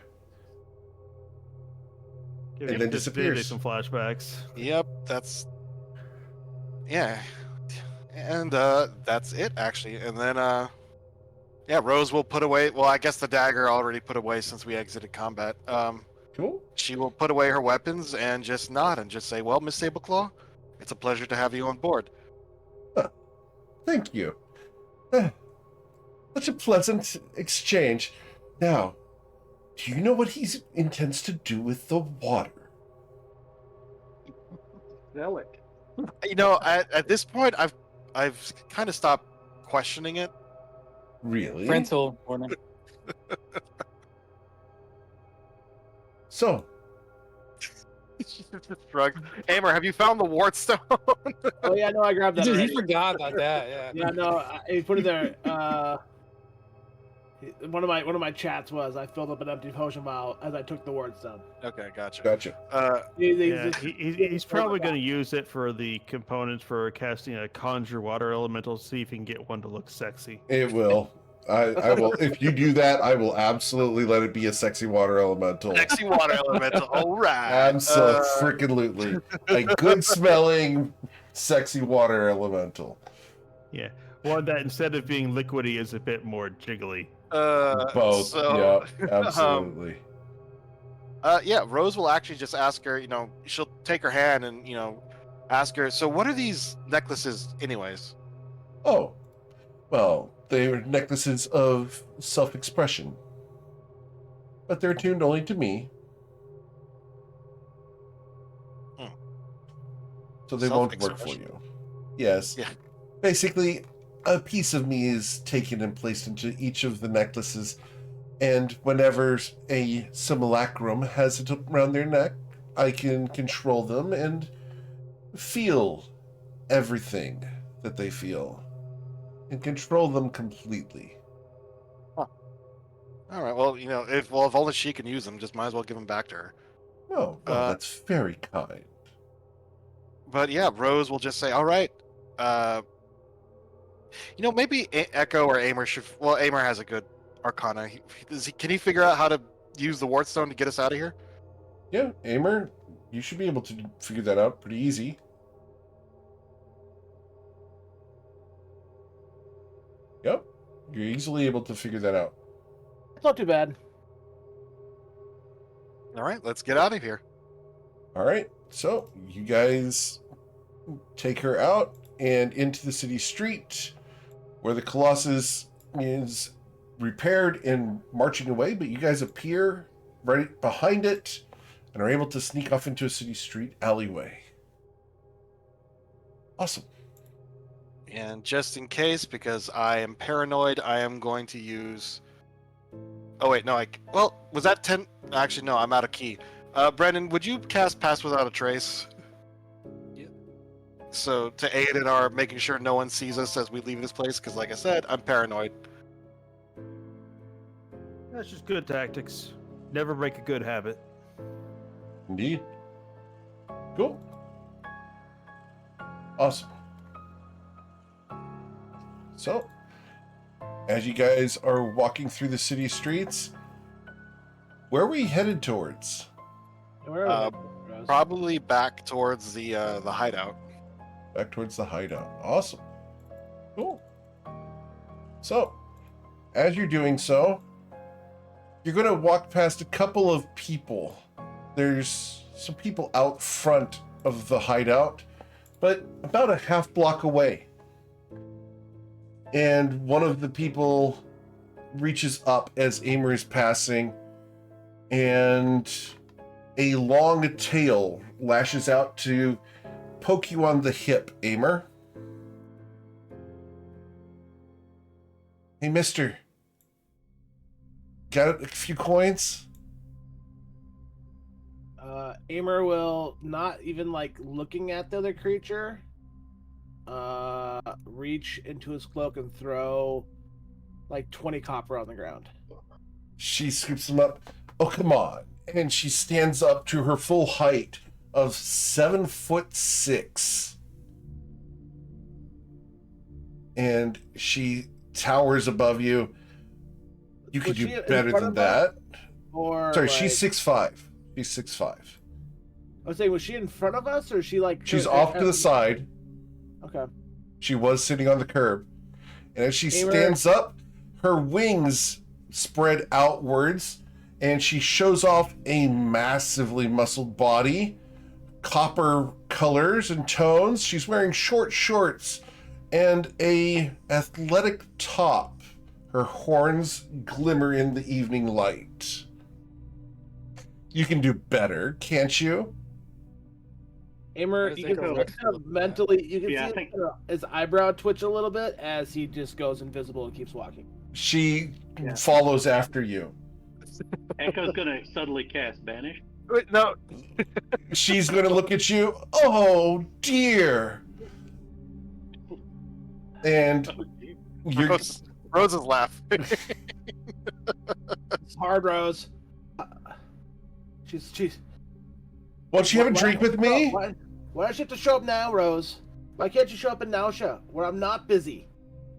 Give And me then just disappears. some flashbacks. Yep, that's yeah, and that's it actually. And then yeah, Rose will put away. Well, I guess the dagger already put away since we exited combat. Cool. She will put away her weapons and just nod and just say, "Well, Miss Sableclaw, it's a pleasure to have you on board." Thank you. Such a pleasant exchange. Now, do you know what he intends to do with the water? Sell it. You know, at this point, I've kind of stopped questioning it. Really? Rental order. So, She just shrugged. Amer, have you found the wart stone? Oh, yeah, no, I grabbed that. Dude, he already. forgot about that. Yeah. Yeah, no, he put it there. One of my chats was I filled up an empty potion vial as I took the ward stone. Okay, gotcha. gotcha. Yeah, he's probably going to use it for the components for casting a conjure water elemental. See if he can get one to look sexy. It will. I will. If you do that, I will absolutely let it be a sexy water elemental. Sexy water elemental. All right. Absolutely. A good smelling, sexy water elemental. Yeah, one that instead of being liquidy is a bit more jiggly. Both. So, Yeah, absolutely. yeah, Rose will actually just ask her, she'll take her hand and, ask her, so what are these necklaces anyways? Oh, well, they're necklaces of self-expression. But they're tuned only to me. So they won't work for you. Yes. Yeah. Basically, a piece of me is taken and placed into each of the necklaces, and whenever a simulacrum has it around their neck, I can control them and feel everything that they feel and control them completely. All right. Well, if only she can use them, just might as well give them back to her. Oh, well, that's very kind. But yeah, Rose will just say, "All right, maybe Echo or Aimer should." Well, Aimer has a good Arcana. Can he figure out how to use the Wartstone to get us out of here? Yeah, Aimer, you should be able to figure that out pretty easy. Yep, you're easily able to figure that out. It's not too bad. All right, let's get out of here. All right, so you guys take her out and into the city street where the Colossus is repaired and marching away, but you guys appear right behind it and are able to sneak off into a city street alleyway. Awesome. And just in case, because I am paranoid, I am going to use... Oh, wait, no, was that 10? Actually, no, I'm out of key. Brendan, would you cast Pass Without a Trace? Yep. So, to aid in our making sure no one sees us as we leave this place, because like I said, I'm paranoid. That's just good tactics. Never break a good habit. Indeed. Cool. Awesome. So, as you guys are walking through the city streets, where were you headed towards? Where are we, Rose? Probably back towards the hideout. Back towards the hideout. Awesome. Cool. So, as you're doing so, you're going to walk past a couple of people. There's some people out front of the hideout, but about a half block away. And one of the people reaches up as Aimer is passing, and a long tail lashes out to poke you on the hip, Aimer. Hey, mister. Got a few coins? Aimer will, not even looking at the other creature, reach into his cloak and throw 20 copper on the ground. She scoops them up. Oh, come on. And she stands up to her full height of 7'6". And she towers above you. You could do better than that. Or sorry, she's 6'5". She's 6'5". I was saying, was she in front of us, or is she She's off to the side. Okay. She was sitting on the curb. And as she stands up, her wings spread outwards, and she shows off a massively muscled body, copper colors and tones. She's wearing short shorts and a athletic top. Her horns glimmer in the evening light. You can do better, can't you? Aimer, you can mentally, you can see his eyebrow twitch a little bit as he just goes invisible and keeps walking. She follows after you. Echo's gonna subtly cast Banish. Wait, no. She's gonna look at you. Oh dear. And you're Rose is laughing. It's hard, Rose. She's. Won't you have a drink with me? Why does she have to show up now, Rose? Why can't you show up in Nausea, where I'm not busy?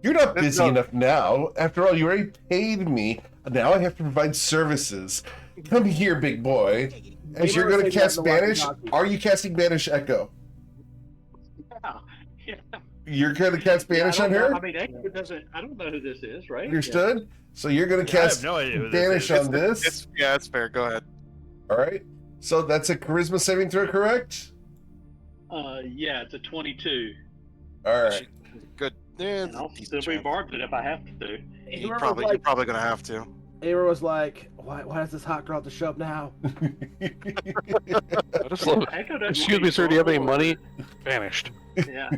You're not busy enough now. After all, you already paid me. Now I have to provide services. Come here, big boy. As you're going to cast Banish, are you casting Banish, Echo? Yeah. You're going to cast Banish on her? I mean, Echo doesn't. I don't know who this is, right? Understood? So you're going to Yeah, I have cast no idea who this Banish is. on this. Yeah, that's fair. Go ahead. All right. So that's a charisma saving throw, correct? Yeah, it's a 22. All right. Good. Yeah, And I'll decent still chance. rebarb it if I have to. You're Amber probably, was you're like, probably gonna have to. Amber was like, why does this hot girl have to show up now? I just love it. Echo doesn't Excuse want me, any sir. Do you have any trouble, money? Vanished. Yeah.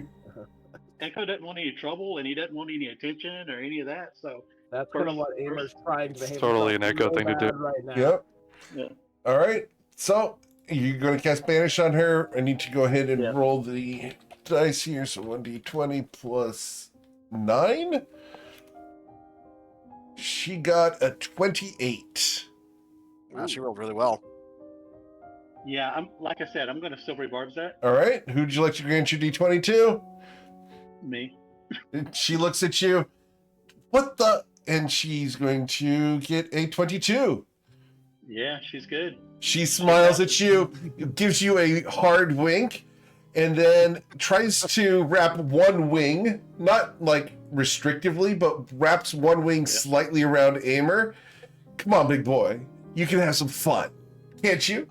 Echo doesn't want any trouble, and he doesn't want any attention or any of that. So That's kind of what Amber's trying to behave. Totally himself an Echo real thing to do. bad right now. Yep. Yeah. All right. So you're going to cast Banish on her. I need to go ahead and Yeah. roll the dice here. So 1d20 plus 9. She got a 28. Wow, she rolled really well. Yeah, I'm like I said, I'm going to silvery barbs that. All right. Who'd you like to grant your d20 to? Me. She looks at you. What the? And she's going to get a 22. Yeah, she's good. She smiles at you, gives you a hard wink, and then tries to wrap one wing, not like restrictively, but wraps one wing slightly around Aimer. Come on, big boy. You can have some fun. Can't you?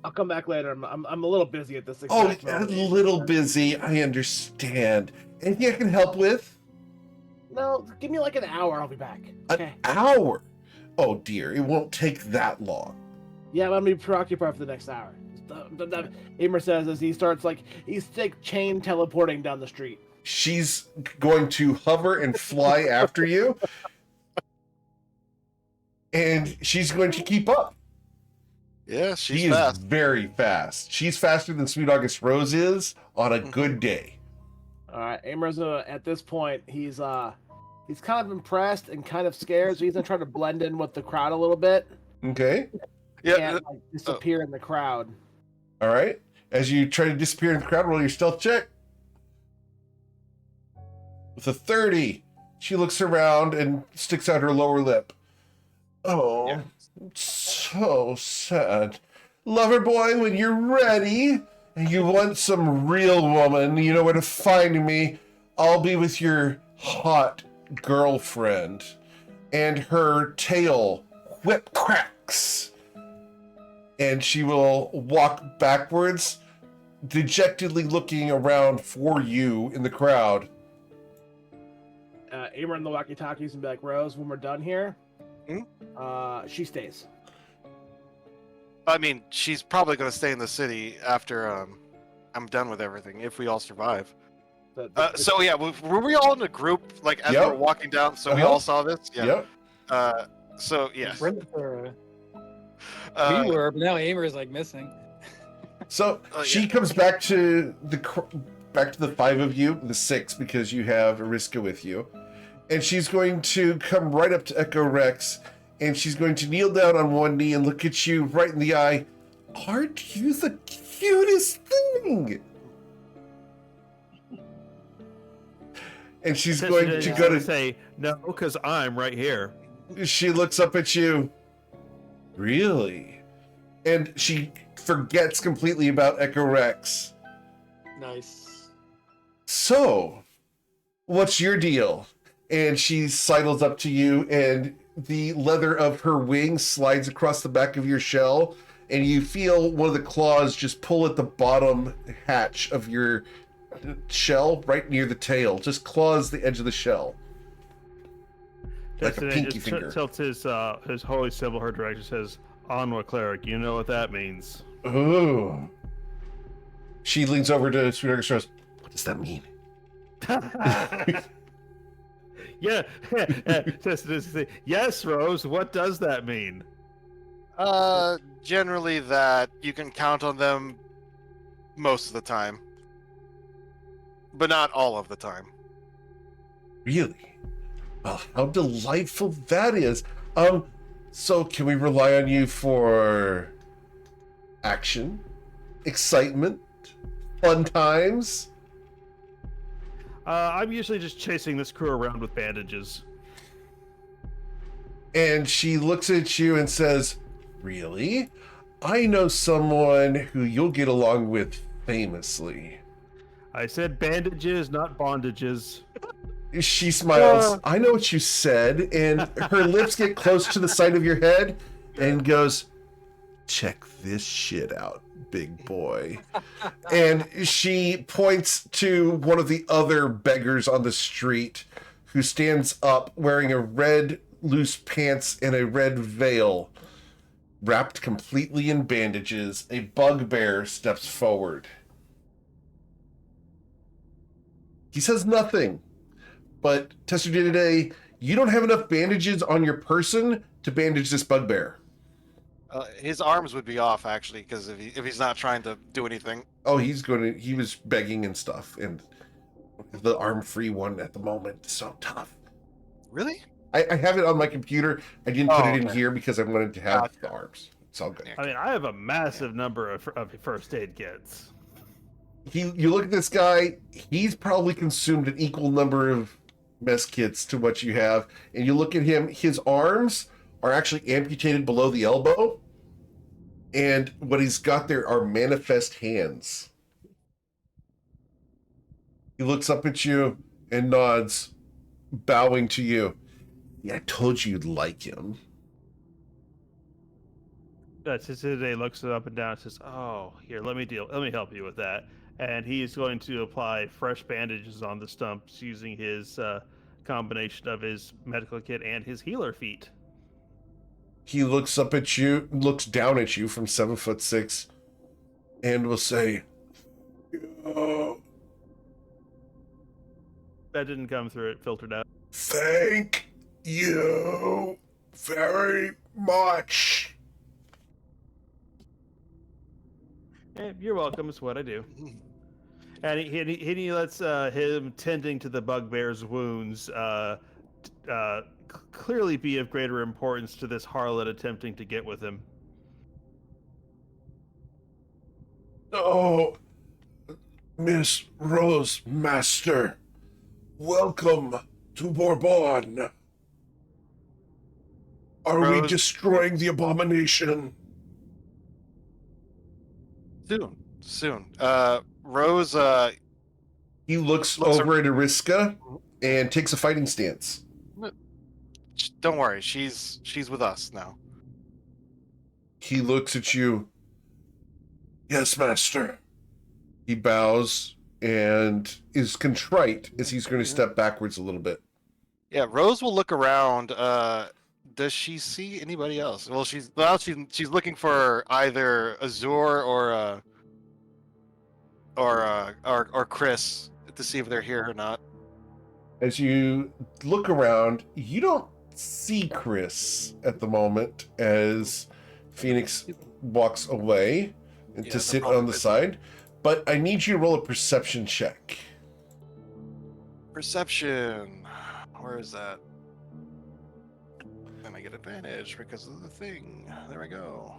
I'll come back later. I'm a little busy at this. Oh, exact a moment. little busy. I understand. Anything I can help with? No, give me like an hour. I'll be back. An Okay. hour? Oh, dear. It won't take that long. Yeah, I'm gonna be preoccupied for the next hour. Aimer says as he starts he's like chain teleporting down the street. She's going to hover and fly after you. And she's going to keep up. Yeah, she's She is fast. very fast. She's faster than Sweet August Rose is on a good day. All right, Aimer's at this point he's kind of impressed and kind of scared, so he's gonna try to blend in with the crowd a little bit. Okay. Yeah. And disappear in the crowd. All right. As you try to disappear in the crowd, roll your stealth check. With a 30, she looks around and sticks out her lower lip. Oh, Yeah. so sad. Lover boy, when you're ready and you want some real woman, you know where to find me. I'll be with your hot girlfriend. And her tail whip cracks. And she will walk backwards, dejectedly looking around for you in the crowd. Aimer and the walkie-talkies and be like, Rose, when we're done here, Hmm? She stays. I mean, she's probably going to stay in the city after I'm done with everything, if we all survive. So yeah, were we all in a group, like, as we Yep. were walking down, so we Uh-huh. all saw this? Yeah. Yep. So, yes. We were, but now Aimer is like missing. So Oh, she yeah. comes back to the five of you, the six, because you have Ariska with you. And she's going to come right up to Echo Rex, and she's going to kneel down on one knee and look at you right in the eye. Aren't you the cutest thing? And she's going to go to say no because I'm right here. She looks up at you. Really? And she forgets completely about Echo Rex. Nice. So, what's your deal? And she sidles up to you, and the leather of her wing slides across the back of your shell, and you feel one of the claws just pull at the bottom hatch of your shell right near the tail. Just claws the edge of the shell. Like a Destiny pinky just finger. tilts his holy symbol her direction, says, "Onward, cleric. You know what that means." Ooh. She leans over to Sweet August Rose. What does that mean? Yeah. Yes, Rose. What does that mean? Generally that you can count on them most of the time. But not all of the time. Really? Well, how delightful that is. So can we rely on you for action, excitement, fun times? I'm usually just chasing this crew around with bandages. And she looks at you and says, really? I know someone who you'll get along with famously. I said bandages, not bondages. She smiles. I know what you said, and her lips get close to the side of your head and goes, check this shit out, big boy. And she points to one of the other beggars on the street who stands up wearing a red loose pants and a red veil wrapped completely in bandages. A bugbear steps forward. He says nothing, but Tester Day, you don't have enough bandages on your person to bandage this bugbear. His arms would be off actually, because if he's not trying to do anything. Oh, he was begging and stuff, and the arm-free one at the moment is so tough. Really? I have it on my computer. I didn't put it in okay. here because I wanted to have the arms. It's all good. I mean, I have a massive number of first aid kits. You look at this guy, he's probably consumed an equal number of mess kits to what you have, and you look at him, his arms are actually amputated below the elbow, and what he's got there are manifest hands. He looks up at you and nods, bowing to you. Yeah, I told you you'd like him. Today looks up and down and says, "Oh, here, let me help you with that." And he's going to apply fresh bandages on the stumps using his combination of his medical kit and his healer feat. He looks up at you, looks down at you from 7'6", and will say, "Oh, That didn't come through; it filtered out. thank you very much." You're welcome. It's what I do. And he lets him tending to the bugbear's wounds clearly be of greater importance to this harlot attempting to get with him. Oh, Miss Rose Master, welcome to Bourbon. Are we Rose- destroying the abomination? Soon. Rose, He looks Looks over at Ariska and takes a fighting stance. don't worry, she's with us now. He looks at you. Yes, Master. He bows and is contrite as he's going to step backwards a little bit. Yeah, Rose will look around. Does she see anybody else? Well, she's looking for either Azure or Chris to see if they're here or not. As you look around, you don't see Chris at the moment as Phoenix walks away and Yeah, to no sit problem. on the side, but I need you to roll a perception check. Perception. Where is that? Then I get advantage because of the thing. There we go.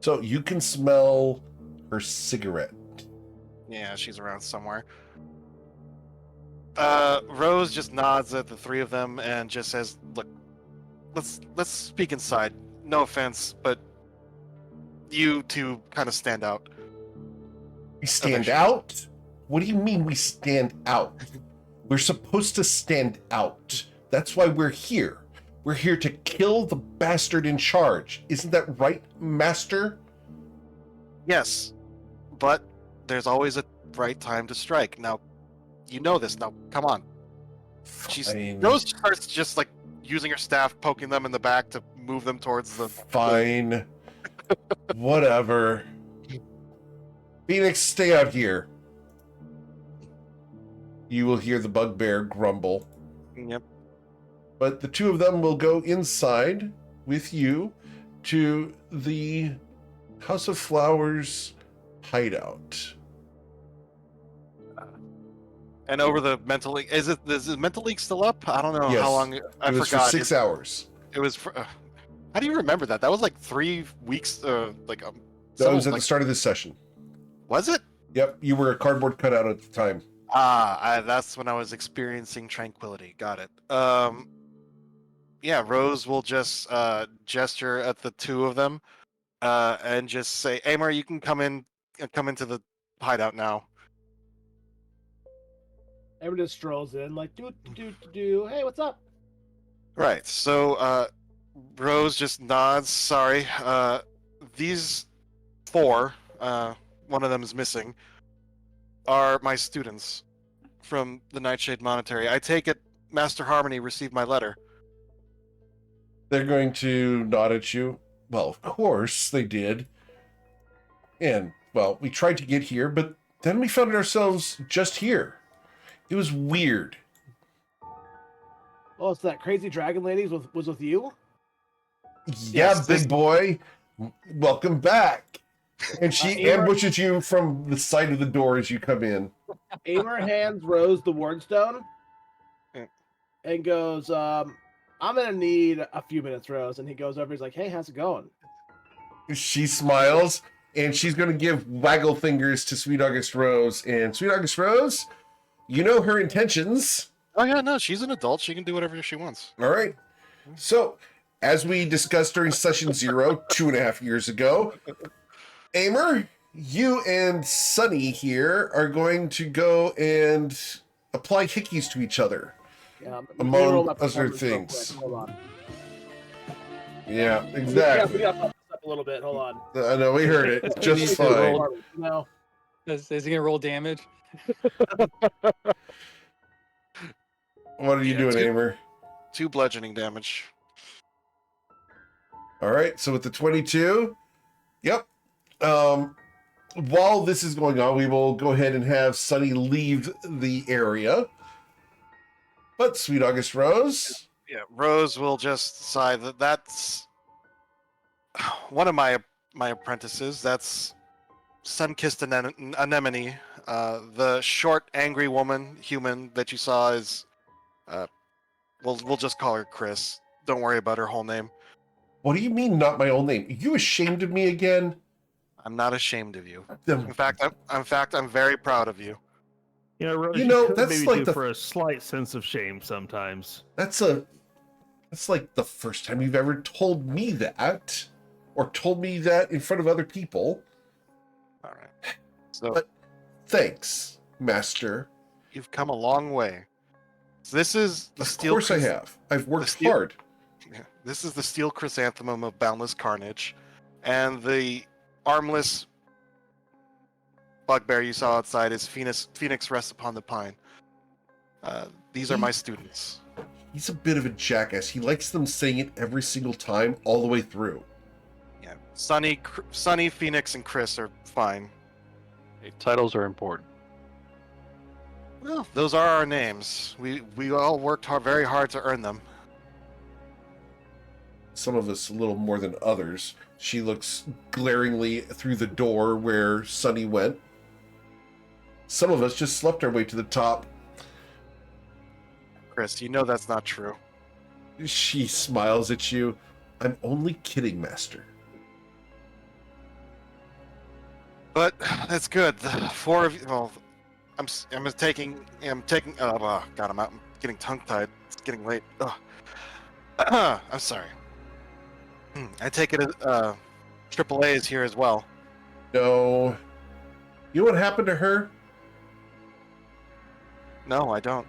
So you can smell her cigarette. Yeah, she's around somewhere. Rose just nods at the three of them and just says, "Look, let's speak inside. No offense, but you two kind of stand out." We stand out? What do you mean we stand out? We're supposed to stand out. That's why we're here. We're here to kill the bastard in charge. Isn't that right, Master? Yes, but there's always a right time to strike. Now, you know this. Now, come on. Rose starts just like using her staff, poking them in the back to move them towards the. Fine. Whatever. Phoenix, stay out here. You will hear the bugbear grumble. Yep. But the two of them will go inside with you to the House of Flowers hideout. And over the mental league, is the mental league still up? I don't know Yes. how long. I It was forgot. for 6 hours. It was. How do you remember that? That was like 3 weeks. That was at the start of this session. Was it? Yep, you were a cardboard cutout at the time. That's when I was experiencing tranquility. Got it. Yeah, Rose will just gesture at the two of them, and just say, "Amor, you can come in come into the hideout now. Everyone just strolls in, like, do. Hey, what's up? Right. So Rose just nods. Sorry. These four, one of them is missing, are my students from the Nightshade Monastery. I take it Master Harmony received my letter. They're going to nod at you. Well, of course they did. And, well, we tried to get here, but then we found ourselves just here. It was weird. Oh, so that crazy dragon lady was with you? Yeah, Yes, big boy. Welcome back. And she Aimer- ambushes you from the side of the door as you come in. Aimer hands Rose the wardstone Yeah. and goes, I'm gonna need a few minutes, Rose. And he goes over, he's like, hey, how's it going? She smiles, and she's going to give waggle fingers to Sweet August Rose. And Sweet August Rose, you know her intentions. Oh yeah, no, she's an adult. She can do whatever she wants. All right. So, as we discussed during session 0, 2.5 years ago, Aimer, you and Sunny here are going to go and apply hickeys to each other. Among other things. Hold on. Yeah, We exactly. gotta pump this up a little bit. Hold on. I know, we heard it. Just Need to fine. roll. No. Is he gonna roll damage? What are you Yeah, doing, two- Aimer? 2 bludgeoning damage. All right, so with the 22, yep. While this is going on, we will go ahead and have Sunny leave the area. But Sweet August Rose, Yeah, Rose will just sigh that that's one of my apprentices. That's Sun-Kissed Anemone. The short, angry human that you saw is, we'll just call her Chris. Don't worry about her whole name. what do you mean not my own name? Are you ashamed of me again? I'm not ashamed of you. Um, In fact, I'm very proud of you. You know, Rose, You know, could that's maybe like do the- for a slight sense of shame sometimes. That's like the first time you've ever told me that, or told me that in front of other people. All right. So But- Thanks, Master. you've come a long way. So this is the Of steel. course I have. I've worked steel- hard. Yeah, this is the steel chrysanthemum of boundless carnage, and the armless bugbear you saw outside is Phoenix rests upon the pine. These are my students. He's a bit of a jackass. He likes them saying it every single time, all the way through. Yeah, Sunny, Phoenix, and Chris are fine. Okay, titles are important. Well, those are our names. We all worked very hard to earn them. Some of us a little more than others. She looks glaringly through the door where Sunny went. Some of us just slept our way to the top. Chris, you know that's not true. She smiles at you. I'm only kidding, Master. But that's good. The 4 of you. Well, I'm taking. Oh God, I'm getting tongue-tied. It's getting late. Ugh. I'm sorry. I take it AAA is here as well. No. You know what happened to her? No, I don't.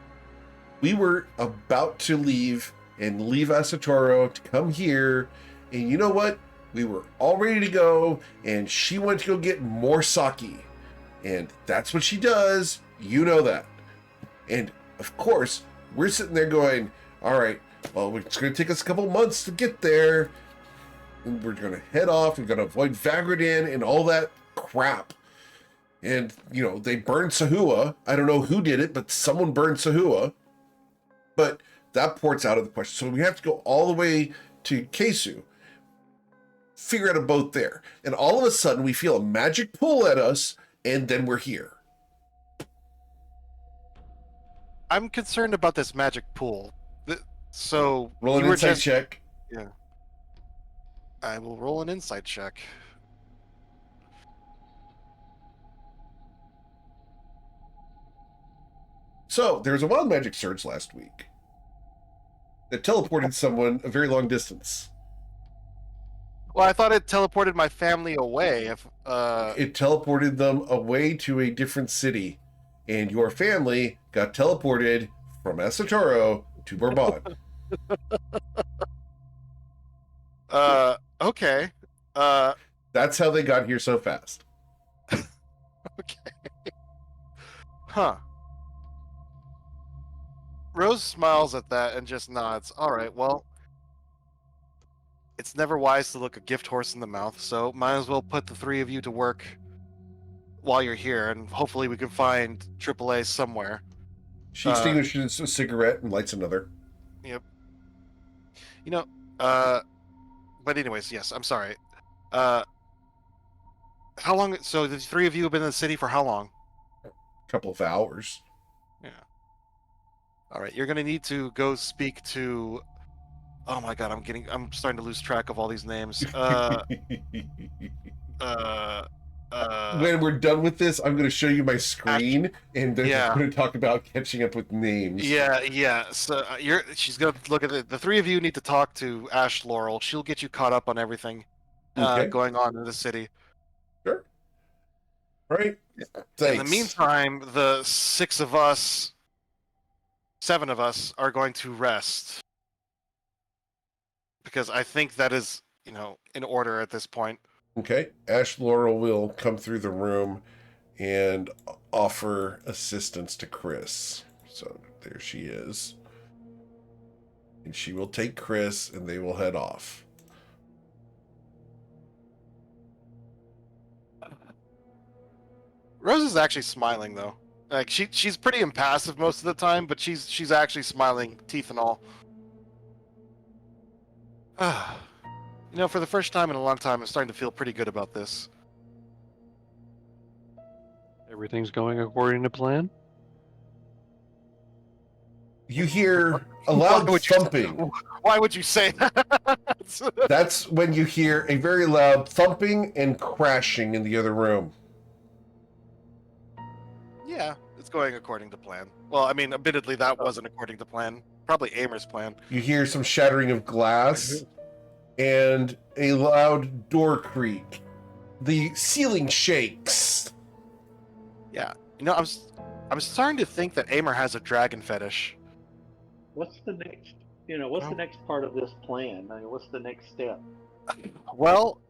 We were about to leave and leave Asatoro to come here, and you know what? We were all ready to go, and she went to go get more sake. And that's what she does. You know that. And of course, we're sitting there going, all right, well, it's going to take us a couple months to get there. And we're going to head off. We're going to avoid Vagradin and all that crap. And, you know, they burned Sahua. I don't know who did it, but someone burned Sahua. But that port's out of the question. So we have to go all the way to Kesu, figure out a boat there. And all of a sudden, we feel a magic pull at us, and then we're here. I'm concerned about this magic pool. So Roll an you were insight just. check. I will roll an insight check. So, there was a wild magic surge last week that teleported someone a very long distance. Well, I thought it teleported my family away. If It teleported them away to a different city, and your family got teleported from Asatoro to Bourbon. okay. That's how they got here so fast. Okay. Huh. Rose smiles at that and just nods. All right, well, it's never wise to look a gift horse in the mouth, so might as well put the three of you to work while you're here, and hopefully we can find AAA somewhere. She extinguishes a cigarette and lights another. Yep. You know, but anyways, yes, I'm sorry. How long? So the three of you have been in the city for how long? A couple of hours. Yeah. All right, you're gonna need to go speak to. Oh my God, I'm starting to lose track of all these names. When we're done with this, I'm going to show you my screen, and then Yeah. we're going to talk about catching up with names. Yeah. So she's gonna look at it. The three of you need to talk to Ash Laurel. She'll get you caught up on everything Okay. going on in the city. Sure. All right. Thanks. In the meantime, the seven of us, are going to rest because I think that is, in order at this point. Okay. Ash Laurel will come through the room and offer assistance to Chris. So there she is. And she will take Chris, and they will head off. Rose is actually smiling though. Like she's pretty impassive most of the time, but she's actually smiling, teeth and all. For the first time in a long time, I'm starting to feel pretty good about this. Everything's going according to plan. You hear a loud thumping. Why would you say that? That's when you hear a very loud thumping and crashing in the other room. Yeah, it's going according to plan. Well, I mean, admittedly, that wasn't according to plan. Probably Amer's plan. You hear some shattering of glass and a loud door creak. The ceiling shakes. Yeah, I'm starting to think that Amer has a dragon fetish. What's the next? What's the next part of this plan? I mean, what's the next step? Well,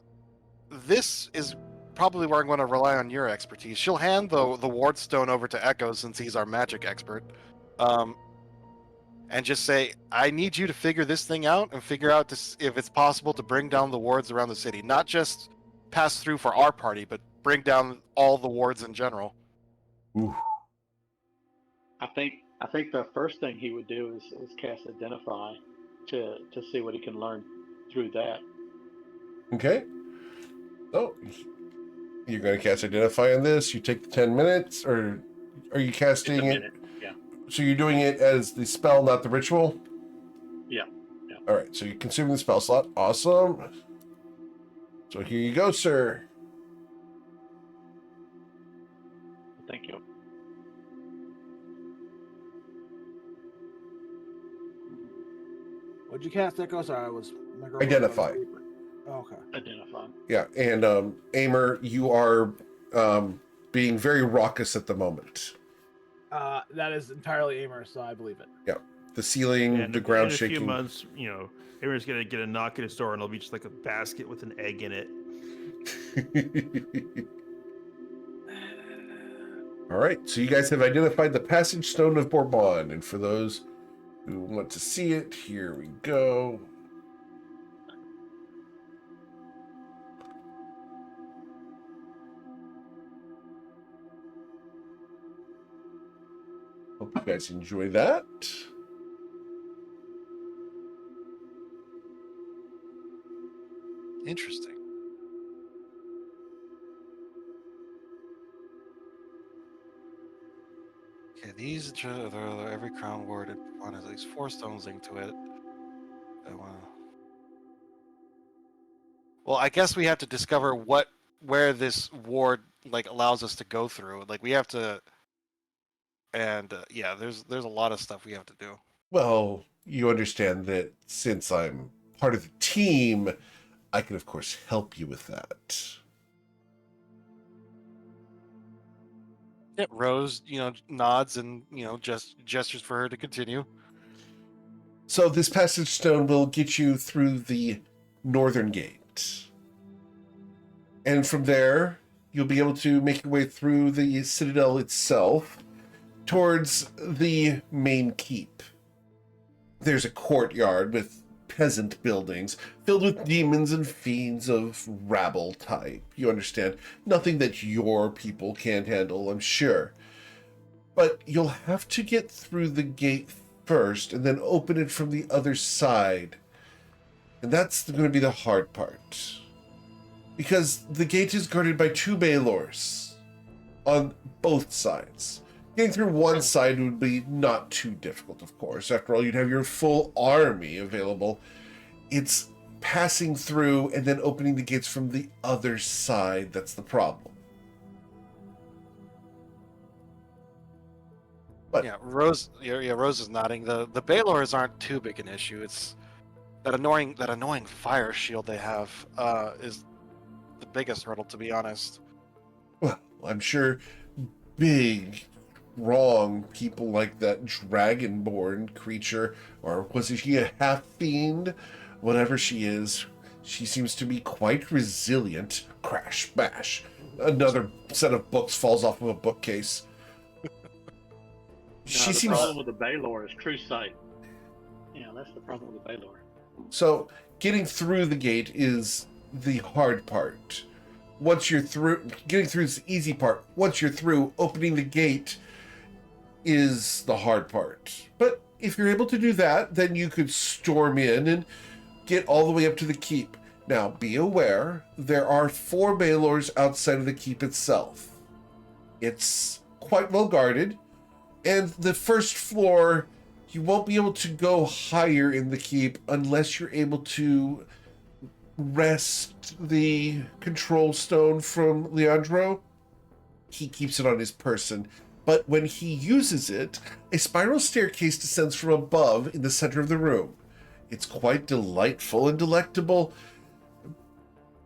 this is probably where I'm going to rely on your expertise. She'll hand the ward stone over to Echo since he's our magic expert, and just say, I need you to figure this thing out and figure out if it's possible to bring down the wards around the city. Not just pass through for our party, but bring down all the wards in general. Ooh. I think the first thing he would do is cast Identify to see what he can learn through that. Okay. So you're going to cast Identify on this. You take the 10 minutes, or are you casting It's a it? minute. Yeah. So you're doing it as the spell, not the ritual? Yeah. All right. So you're consuming the spell slot. Awesome. So here you go, sir. Thank you. What'd you cast, Echo? Sorry, I was... Identify. Oh, okay. Identify. Yeah, and Amer, you are being very raucous at the moment. That is entirely Amer, so I believe it. Yeah, the ceiling, And the ground in a shaking. few months, Amer's gonna get a knock at his door, and it'll be just like a basket with an egg in it. All right, so you guys have identified the passage stone of Bourbon, and for those who want to see it, here we go. Hope you guys enjoy that. Interesting. Okay, these every crown ward one has at least 4 stones linked to it. Well, I guess we have to discover where this ward allows us to go through. We have to, and yeah, there's a lot of stuff we have to do. Well, you understand that since I'm part of the team, I can, of course, help you with that. Yeah, Rose, nods and just gestures for her to continue. So this passage stone will get you through the northern gate. And from there, you'll be able to make your way through the citadel itself towards the main keep. There's a courtyard with peasant buildings filled with demons and fiends of rabble type. You understand? Nothing that your people can't handle, I'm sure. But you'll have to get through the gate first and then open it from the other side. And that's going to be the hard part. Because the gate is guarded by 2 Baelors on both sides. Getting through one side would be not too difficult, of course. After all, you'd have your full army available. It's passing through and then opening the gates from the other side that's the problem. But Yeah, Rose. Yeah, Rose is nodding. The Baelors aren't too big an issue. It's that annoying fire shield they have is the biggest hurdle, to be honest. well, I'm sure big, wrong people like that dragonborn creature, or was she a half-fiend? Whatever she is, she seems to be quite resilient. Crash, bash. Another set of books falls off of a bookcase. She the seems... problem with the Baelor is true sight. That's the problem with the Baelor. So, getting through the gate is the hard part. Once you're through, getting through is the easy part. Once you're through, opening the gate is the hard part. But if you're able to do that, then you could storm in and get all the way up to the keep. Now, be aware, there are 4 Baelors outside of the keep itself. It's quite well guarded, and the first floor, you won't be able to go higher in the keep unless you're able to wrest the control stone from Leandro. He keeps it on his person, but when he uses it, a spiral staircase descends from above in the center of the room. It's quite delightful and delectable,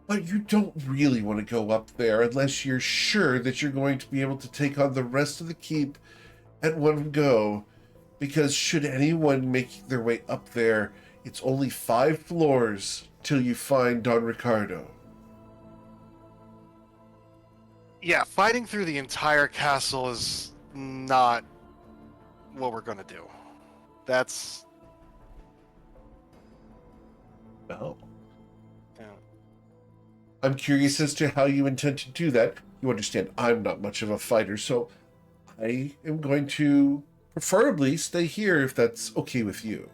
but you don't really want to go up there unless you're sure that you're going to be able to take on the rest of the keep at one go, because should anyone make their way up there, it's only 5 floors till you find Don Ricardo. Yeah, fighting through the entire castle is not what we're gonna do. That's Well, yeah. I'm curious as to how you intend to do that. You understand, I'm not much of a fighter, so I am going to preferably stay here if that's okay with you.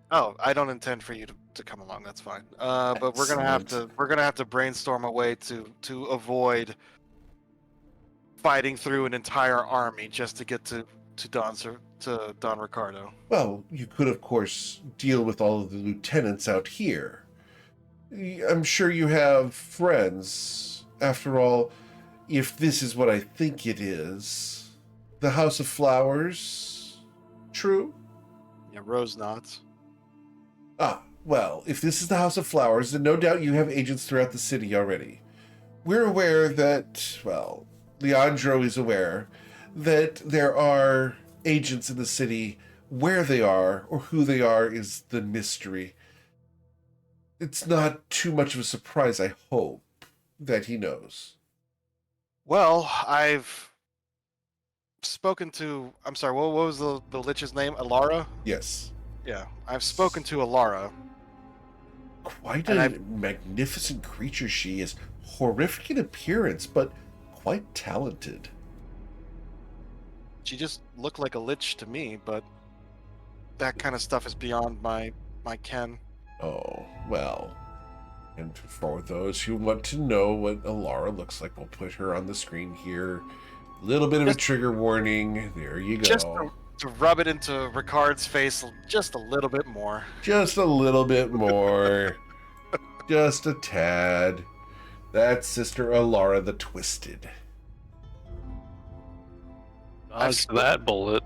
Oh, I don't intend for you to come along. That's fine. But we're gonna have to brainstorm a way to avoid fighting through an entire army just to get to Don Ricardo. Well, you could, of course, deal with all of the lieutenants out here. I'm sure you have friends. After all, if this is what I think it is, the House of Flowers, true? Yeah, Rose nods. Ah, well, if this is the House of Flowers, then no doubt you have agents throughout the city already. We're aware that, well, Leandro is aware that there are agents in the city. Where they are or who they are is the mystery. It's not too much of a surprise, I hope, that he knows. Well, I've spoken to. I'm sorry. What was the Lich's name? Alara. Yes. Yeah, I've spoken to Alara. Quite And a magnificent creature she is. Horrific in appearance, but quite talented. She just looked like a lich to me, but that kind of stuff is beyond my ken. Oh, well. And for those who want to know what Alara looks like, we'll put her on the screen here. A little bit of a trigger warning. There you go. Just to rub it into Ricard's face just a little bit more. Just a little bit more. Just a tad. That's Sister Alara the Twisted. Dodge that bullet.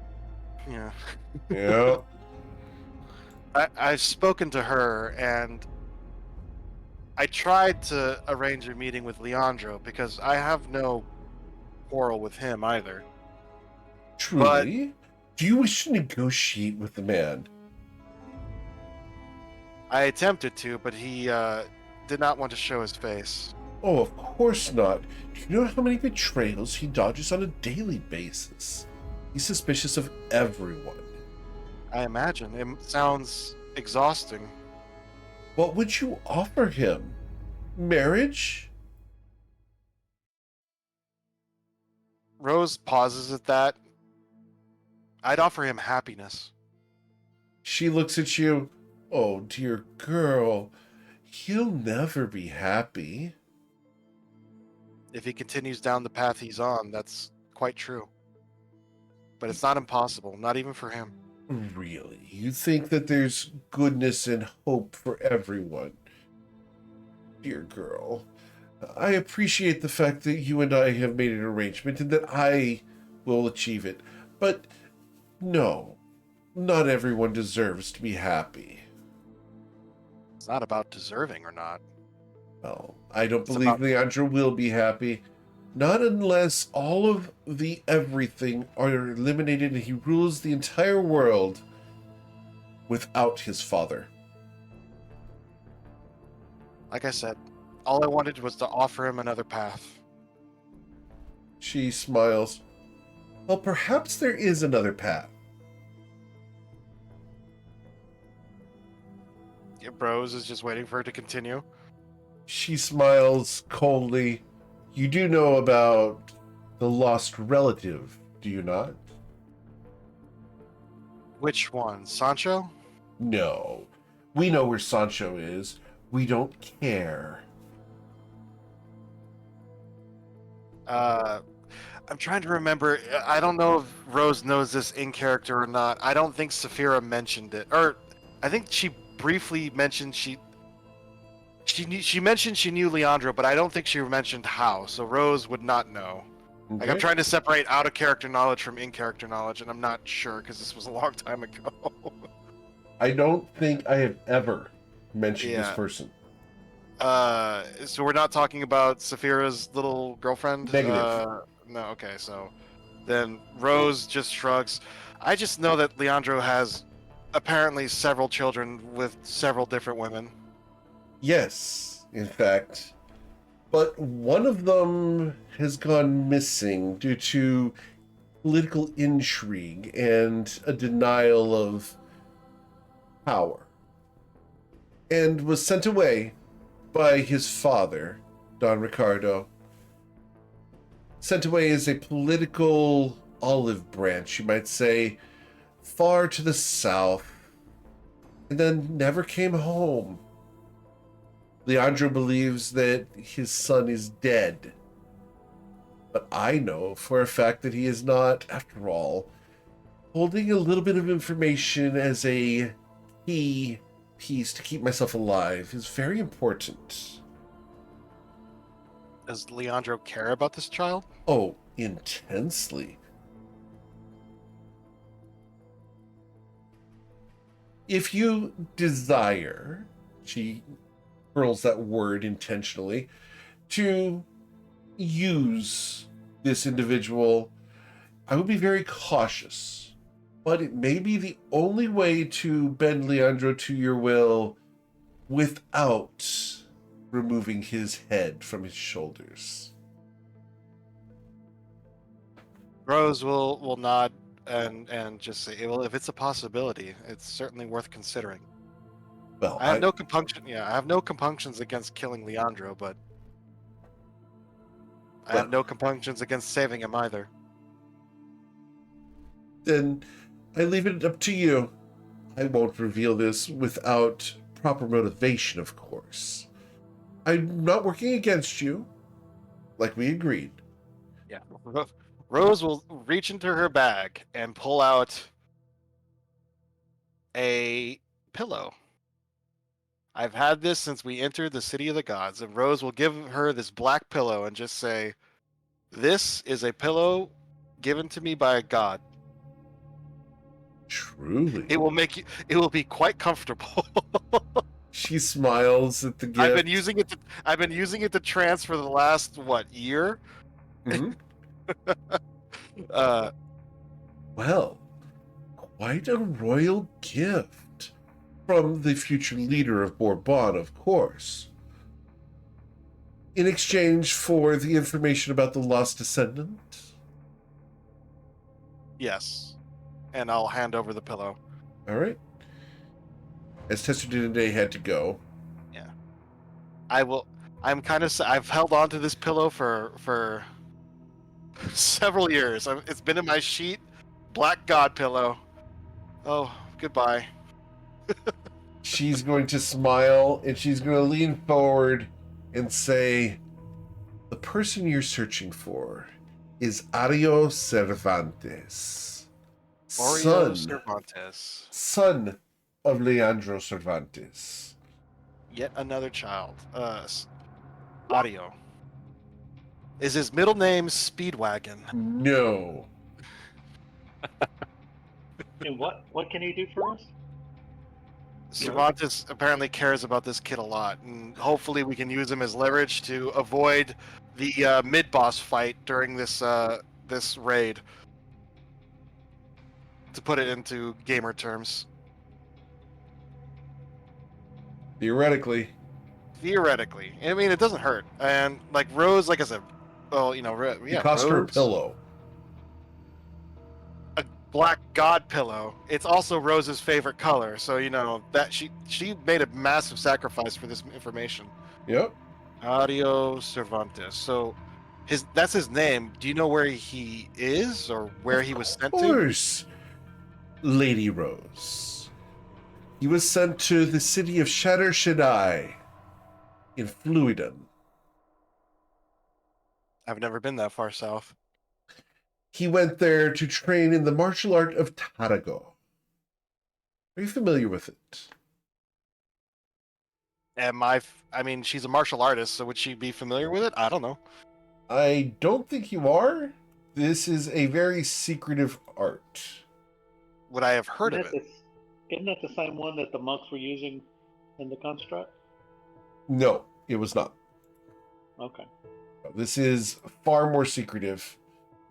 Yeah. Yeah. I've spoken to her, and I tried to arrange a meeting with Leandro because I have no quarrel with him either. Truly? Do you wish to negotiate with the man? I attempted to, but he did not want to show his face. Oh, of course not. Do you know how many betrayals he dodges on a daily basis? He's suspicious of everyone. I imagine. It sounds exhausting. What would you offer him? Marriage? Rose pauses at that. I'd offer him happiness. She looks at you. Oh, dear girl. He'll never be happy. If he continues down the path he's on, that's quite true. But it's not impossible, not even for him. Really? You think that there's goodness and hope for everyone? Dear girl, I appreciate the fact that you and I have made an arrangement and that I will achieve it. But no, not everyone deserves to be happy. It's not about deserving or not. Well, I don't It's believe about- Leandro will be happy. Not unless all of the everything are eliminated and he rules the entire world without his father. Like I said, all I wanted was to offer him another path. She smiles. Well, perhaps there is another path. Rose is just waiting for her to continue. She smiles coldly. You do know about the lost relative, do you not? Which one? Sancho? No. We know where Sancho is. We don't care. I'm trying to remember. I don't know if Rose knows this in character or not. I don't think Saphira mentioned it. Or I think she briefly mentioned she mentioned she knew Leandro, but I don't think she mentioned how. So Rose would not know. Like I'm Okay. trying to separate out of character knowledge from in character knowledge, and I'm not sure because this was a long time ago. I don't think I have ever mentioned this Yeah. person. So we're not talking about Saphira's little girlfriend? Negative. No, okay, so then Rose just shrugs. I just know that Leandro has apparently several children with several different women. Yes, in fact. But one of them has gone missing due to political intrigue and a denial of power. And was sent away by his father, Don Ricardo. Sent away as a political olive branch, you might say, far to the south, and then never came home. Leandro believes that his son is dead. But I know for a fact that he is not, after all. Holding a little bit of information as a key piece to keep myself alive is very important. Does Leandro care about this child? Oh, intensely. If you desire, she hurls that word intentionally, to use this individual, I would be very cautious. But it may be the only way to bend Leandro to your will without removing his head from his shoulders. Rose will nod and just say, well, if it's a possibility, it's certainly worth considering. Well, I have no compunction. Yeah, I have no compunctions against killing Leandro, but I have no compunctions against saving him either. Then I leave it up to you. I won't reveal this without proper motivation, of course. I'm not working against you, like we agreed. Yeah. Rose will reach into her bag and pull out a pillow. I've had this since we entered the city of the gods, and Rose will give her this black pillow and just say, "This is a pillow given to me by a god. Truly. It will be quite comfortable." She smiles at the gift. I've been using it to transfer the last year. Mhm. Uh, Well, quite a royal gift from the future leader of Bourbon, of course. In exchange for the information about the lost descendant. yes, and I'll hand over the pillow. All right. As Tester Day had to go. Yeah, I will. I've held on to this pillow for several years. It's been in my sheet. Black God pillow. Oh, goodbye. She's going to smile and she's going to lean forward and say, the person you're searching for is Ario Cervantes, Oreo Cervantes. son of Leandro Cervantes. Yet another child. Audio. Is his middle name Speedwagon? No. And what can he do for us? Cervantes apparently cares about this kid a lot, and hopefully we can use him as leverage to avoid the mid-boss fight during this this raid. To put it into gamer terms. Theoretically. I mean, it doesn't hurt. And like Rose, like I said, well, you know, It cost her a Rose, pillow. a black god pillow. It's also Rose's favorite color, so you know that she made a massive sacrifice for this information. Yep. Audio Cervantes. So that's his name. Do you know where he is or where he was sent Of to? course, Lady Rose. He was sent to the city of Shatter Shaddai in Fluidon. I've never been that far south. He went there to train in the martial art of Tarago. Are you familiar with it? I mean, she's a martial artist, so would she be familiar with it? I don't know. I don't think you are. This is a very secretive art. Would I have heard of it? Isn't that the same one that the monks were using in the construct? No, it was not. Okay. This is far more secretive.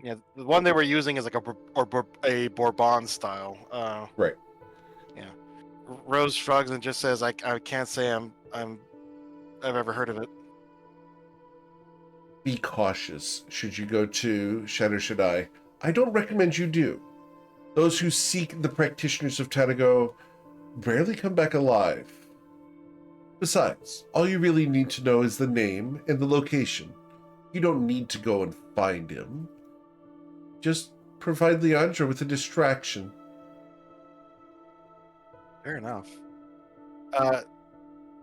Yeah, the one they were using is like a Bourbon style. Right. Yeah. Rose shrugs and just says, "I can't say I've ever heard of it." Be cautious should you go to Shatter Shaddai. I don't recommend you do. Those who seek the practitioners of Tarago rarely come back alive. Besides, all you really need to know is the name and the location. You don't need to go and find him. Just provide Leandro with a distraction. Fair enough.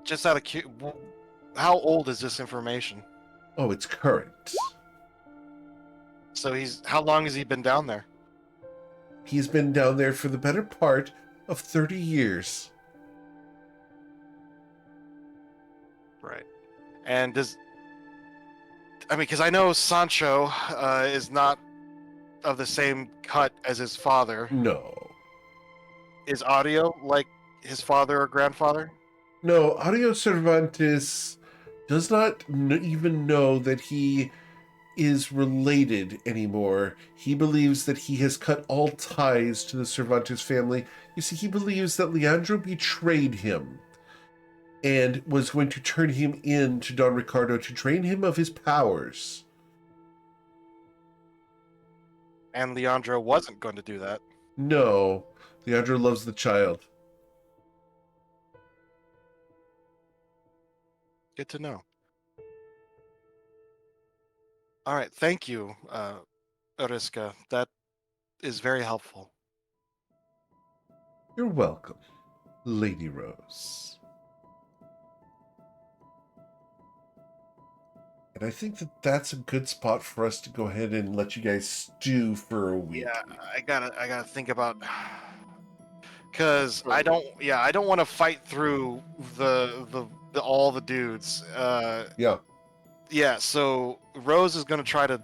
Just out of how old is this information? Oh, it's current. So how long has he been down there? He's been down there for the better part of 30 years. Right. And because I know Sancho is not of the same cut as his father. No. Is Audio like his father or grandfather? No, Ario Cervantes does not even know that he is related anymore. He believes that he has cut all ties to the Cervantes family. You see, he believes that Leandro betrayed him and was going to turn him in to Don Ricardo to drain him of his powers. And Leandro wasn't going to do that. No, Leandro loves the child. Good to know. All right, thank you, Oriska. That is very helpful. You're welcome, Lady Rose. And I think that that's a good spot for us to go ahead and let you guys stew for a week. Yeah, I gotta think about, because I don't want to fight through the all the dudes. Yeah. Yeah, so Rose is gonna try to.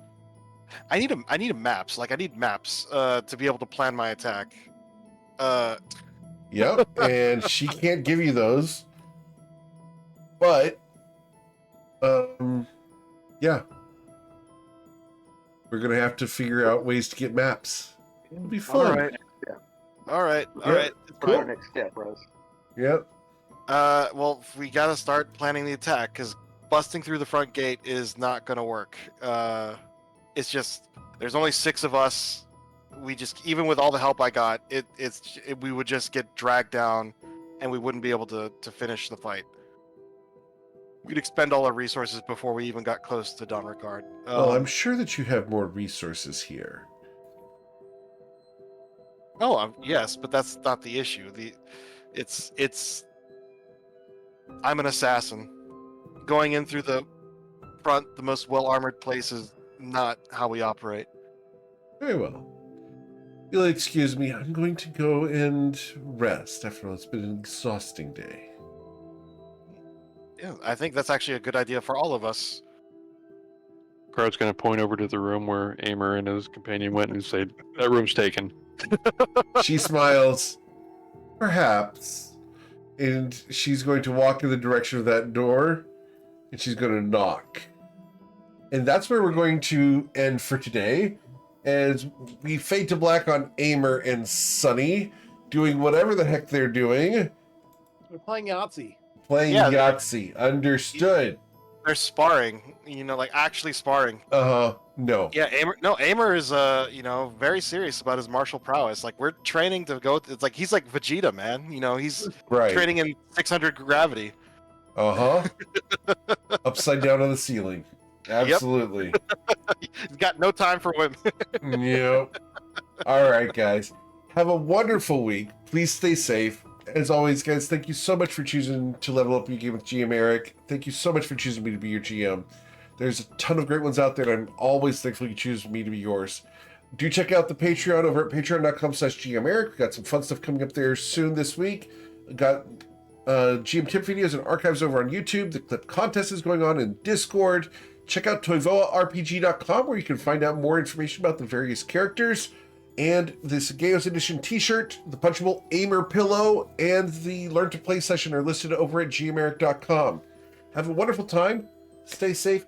I need a maps. Like I need maps to be able to plan my attack. Yep. And she can't give you those. But, yeah. We're going to have to figure out ways to get maps. It'll be fun. All right. All right. All Yeah. right. Cool. Next step, Rose. Yep. Well, we got to start planning the attack because busting through the front gate is not going to work. It's just there's only 6 of us. We just even with all the help I got, we would just get dragged down, and we wouldn't be able to finish the fight. We'd expend all our resources before we even got close to Don Ricard. Well, I'm sure that you have more resources here. Oh, yes, but that's not the issue. I'm an assassin. Going in through the front, the most well-armored place is not how we operate. Very well. You'll excuse me. I'm going to go and rest. After all, it's been an exhausting day. Yeah, I think that's actually a good idea for all of us. Card's going to point over to the room where Amer and his companion went and say, "That room's taken." She smiles. Perhaps. And she's going to walk in the direction of that door. And she's going to knock. And that's where we're going to end for today. As we fade to black on Amer and Sunny doing whatever the heck they're doing. We're playing Yahtzee. Playing Yeah, Yahtzee. Understood. They're sparring, like actually sparring. No. Yeah, Amer is very serious about his martial prowess. Like we're training to go. It's like he's like Vegeta, man. He's Right. training in 600 gravity. Upside down on the ceiling. Absolutely. He's got no time for women. Yep. All right, guys. Have a wonderful week. Please stay safe. As always, guys, thank you so much for choosing to level up your game with GM Eric. Thank you so much for choosing me to be your GM. There's a ton of great ones out there, and I'm always thankful you choose me to be yours. Do check out the Patreon over at patreon.com/GMEric. We got some fun stuff coming up there soon this week. We got GM tip videos and archives over on YouTube. The clip contest is going on in Discord. Check out toivoarpg.com where you can find out more information about the various characters. And this Gaos Edition t-shirt, the punchable Amer pillow, and the Learn to Play session are listed over at gmeric.com. Have a wonderful time. Stay safe.